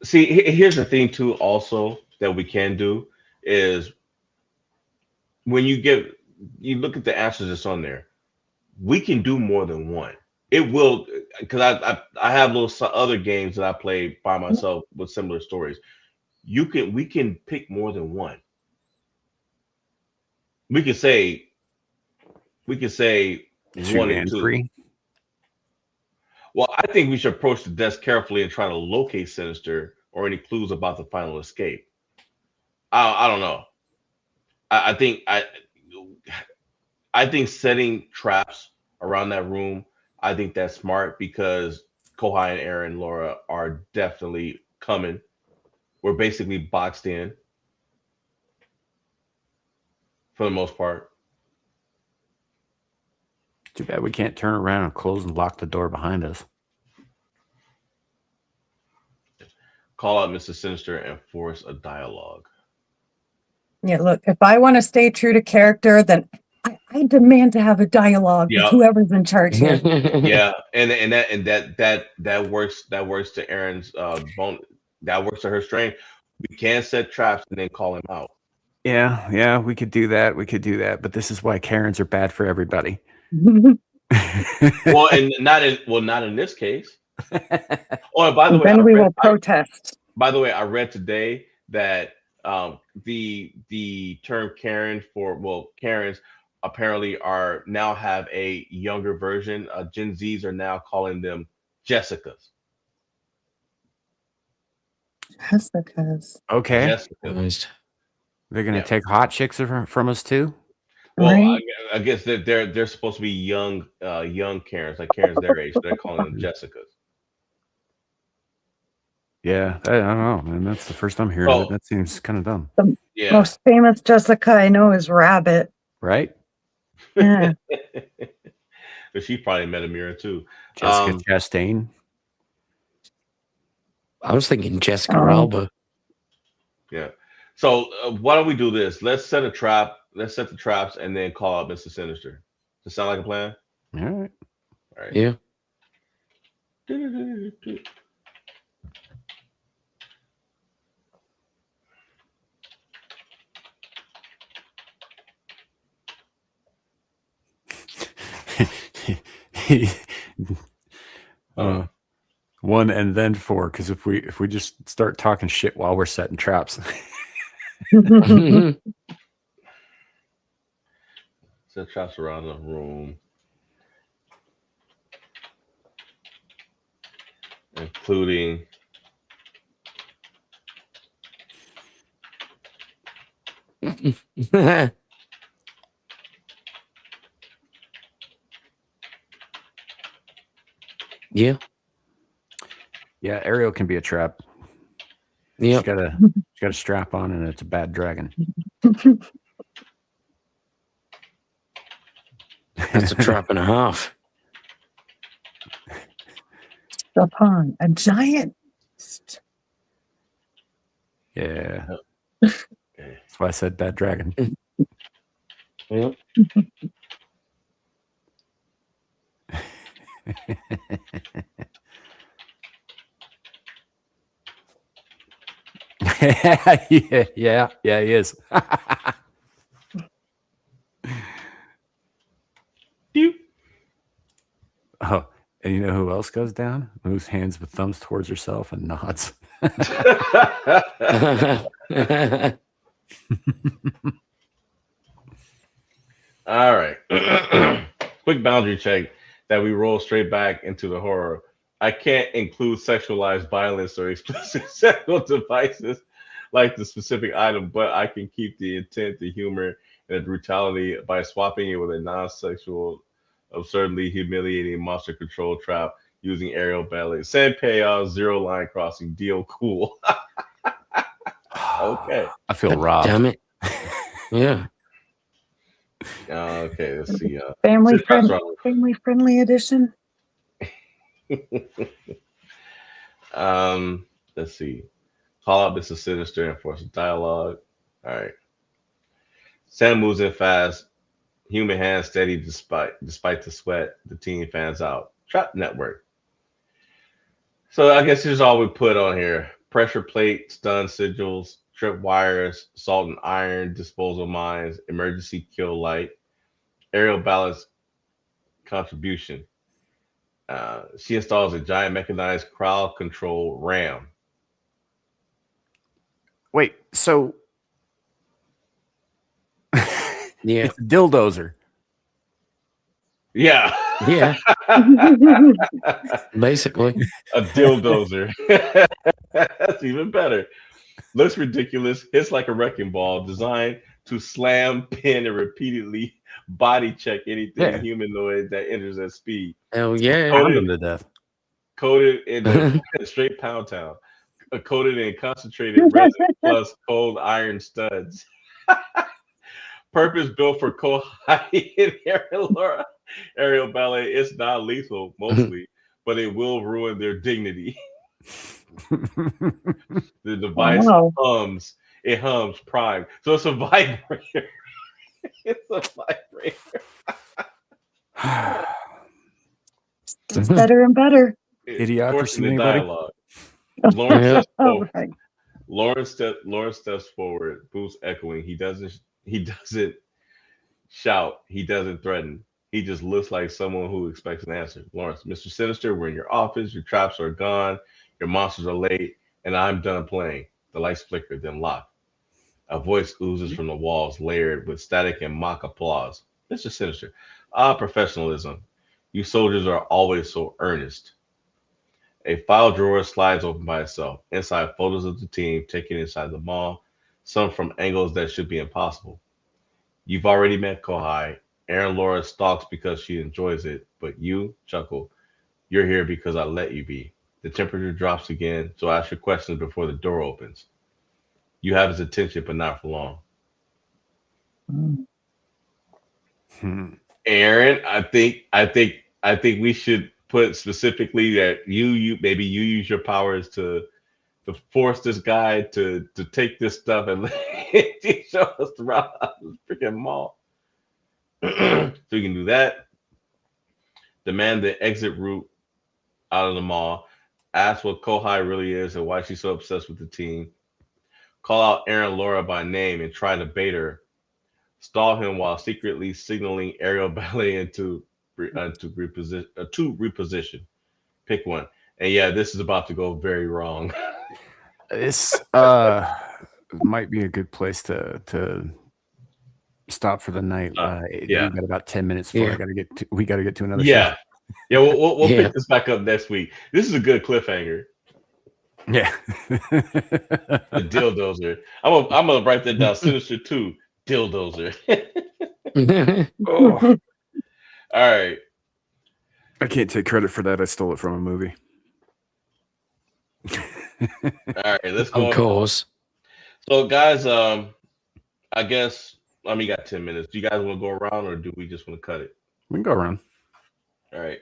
E: See, here's the thing too. Also, that we can do is when you look at the answers that's on there, we can do more than one. It will, because I have those other games that I play by myself with similar stories. We can pick more than one. We could say 1 and 2.
C: 3.
E: Well, I think we should approach the desk carefully and try to locate Sinister or any clues about the final escape. I don't know. I think setting traps around that room. I think that's smart because Kohai and Aaron Laura are definitely coming. We're basically boxed in for the most part.
C: Too bad we can't turn around and close and lock the door behind us.
E: Call out Mr. Sinister and force a dialogue.
F: Yeah, look, if I want to stay true to character, then I demand to have a dialogue
E: Yep.
F: with whoever's in charge here.
E: Yeah, and that works to Aaron's bone. That works to her strength. We can set traps and then call him out.
C: Yeah, we could do that. But this is why Karens are bad for everybody.
E: Well, and not in this case.
H: Oh, and by the
F: And
H: way,
F: then we will protest.
H: by the way, I read today that the term Karen Karens apparently are now have a younger version. Gen Zs are now calling them Jessicas.
F: Jessica's.
D: Okay.
H: Jessicas.
C: They're gonna
H: Yeah.
C: take hot chicks from us too.
H: Well,
F: Right?
H: I guess that they're supposed to be young Karens, like Karens their age. So they're calling them Jessicas.
C: Yeah, I don't know, man. That's the first I'm hearing of it. That seems kind of dumb,
F: The
H: Yeah.
F: most famous Jessica I know is Rabbit.
C: right?
F: Yeah.
H: But she probably met a mirror too.
C: Jessica Chastain.
G: I was thinking Jessica
F: Oh.
G: Alba.
H: Yeah. So why don't we do this? Let's set a trap. Let's set the traps and then call out Mr. Sinister. Does that sound like a plan?
C: All right.
H: All right.
G: Yeah.
C: One and then four, because if we just start talking shit while we're setting traps.
H: Set traps around the room, including
G: Yeah.
C: Yeah, Ariel can be a trap.
G: Yeah.
C: She's got a strap on, and it's a bad dragon.
G: That's a trap and a half.
F: Upon a giant.
C: Yeah. That's why I said bad dragon.
G: Yep.
C: yeah, he is. Oh, and you know who else goes down? Moves hands with thumbs towards herself and nods.
H: All right. Quick boundary check that we roll straight back into the horror. I can't include sexualized violence or explicit sexual devices like the specific item, but I can keep the intent, the humor, and the brutality by swapping it with a non-sexual, absurdly humiliating monster control trap using aerial ballet. Send payoff, zero line crossing, deal cool. Okay.
C: I feel robbed.
G: Damn it. Yeah.
H: Okay, let's see.
F: Family
H: Sit traps
F: friendly edition.
H: Let's see. Call out Mr. Sinister and force a dialogue. All right. Sam moves in fast. Human hands steady despite the sweat. The team fans out. Trap network. So I guess here's all we put on here: pressure plate, stun sigils, trip wires, salt and iron, disposal mines, emergency kill light, aerial balance contribution. She installs a giant mechanized crowd control ram.
C: Wait, so
G: Yeah.
C: it's a dildozer.
H: Yeah.
G: Yeah. Basically.
H: A dildozer. That's even better. Looks ridiculous. Hits like a wrecking ball. Designed to slam, pin, and repeatedly body check anything humanoid that enters at speed.
G: Hell yeah.
C: Pound them to death.
H: Coated in straight pound town. Coated in concentrated resin plus cold iron studs. Purpose built for co-high aerial ballet. It's not lethal mostly, but it will ruin their dignity. The device hums. It hums prime. So it's a vibrator. It's a vibrator.
F: It's better and better.
C: Idiocracy,
H: Forcing the
C: anybody?
H: dialogue. Lauren steps forward.
F: Right.
H: Lauren steps forward. Boots echoing. He doesn't shout. He doesn't threaten. He just looks like someone who expects an answer. Lawrence, Mr. Sinister, we're in your office. Your traps are gone. Your monsters are late, and I'm done playing. The lights flicker, then lock. A voice oozes from the walls, layered with static and mock applause. Mr. Sinister, professionalism. You soldiers are always so earnest. A file drawer slides open by itself. Inside, photos of the team taken inside the mall, some from angles that should be impossible. You've already met Kohai. Aaron Laura stalks because she enjoys it, but you, chuckle, you're here because I let you be. The temperature drops again, so ask your questions before the door opens. You have his attention, but not for long. Aaron, I think we should put specifically that you use your powers to force this guy to take this stuff and show us around the freaking mall. So we can do that. Demand the exit route out of the mall. Ask what Kohai really is and why she's so obsessed with the team. Call out Aaron Laura by name and try to bait her. Stall him while secretly signaling aerial ballet to reposition. Pick one. And yeah, this is about to go very wrong.
C: This might be a good place to stop for the night.
H: Yeah,
C: we got about 10 minutes before we got to get to another
H: show. Yeah, we'll
G: Yeah.
H: pick this back up next week. This is a good cliffhanger.
C: Yeah.
H: The Dildozer. I'm gonna write that down. Sinister 2, Dildozer.
C: Oh,
H: All right.
C: I can't take credit for that. I stole it from a movie.
H: All right, let's go.
G: Of course.
H: So guys, I guess you got 10 minutes. Do you guys want to go around or do we just want to cut it?
C: We can go around.
H: All right.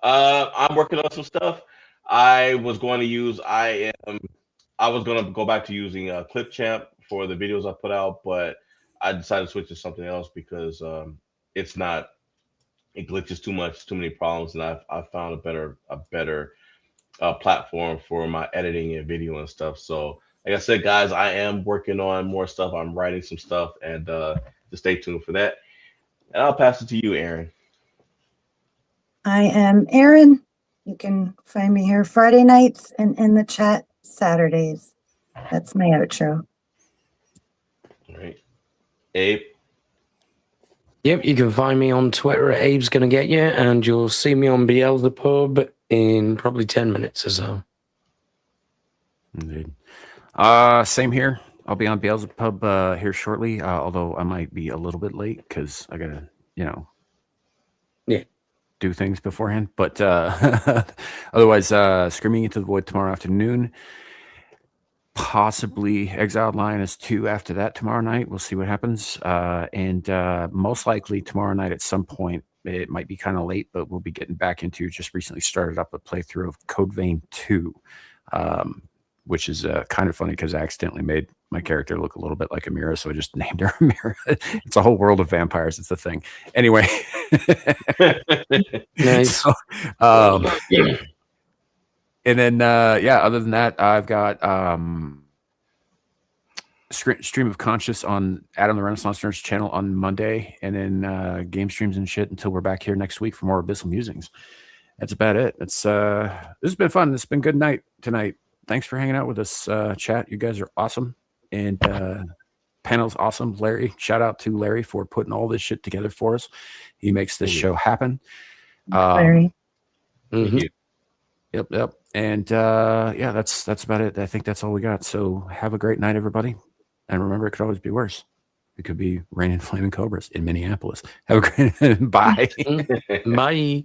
H: I'm working on some stuff. I was going to go back to using Clipchamp for the videos I put out, but I decided to switch to something else because it glitches too much, too many problems, and I've found a better platform for my editing and video and stuff. So like I said, guys, I am working on more stuff. I'm writing some stuff, and just stay tuned for that. And I'll pass it to you, Aaron.
F: I am Erin. You can find me here Friday nights and in the chat Saturdays. That's my outro.
H: All right. Abe.
G: Yep, you can find me on Twitter at Abe's Gonna Get You, and you'll see me on Beelzebub in probably 10 minutes or so.
C: Indeed. Same here. I'll be on Beelzebub here shortly, although I might be a little bit late because I gotta, do things beforehand. But otherwise, Screaming Into the Void tomorrow afternoon. Possibly Exiled Lioness 2 after that tomorrow night. We'll see what happens. And most likely tomorrow night at some point, it might be kind of late, but we'll be getting back into, just recently started up a playthrough of Code Vein 2, which is kind of funny because I accidentally made my character look a little bit like Amira, so I just named her Amira. It's a whole world of vampires. It's the thing. Anyway.
G: Nice.
C: So, and then, other than that, I've got Stream of Conscious on Adam the Renaissance Nerd's channel on Monday, and then game streams and shit until we're back here next week for more Abyssal Musings. That's about it. This has been fun. This has been a good night tonight. Thanks for hanging out with us, chat. You guys are awesome. And panel's awesome. Larry, shout out to Larry for putting all this shit together for us. He makes this show happen.
F: Larry.
G: Mhm.
C: Yep. And that's about it. I think that's all we got. So have a great night, everybody. And remember, it could always be worse. It could be raining flaming cobras in Minneapolis. Have a great Bye.
G: Bye.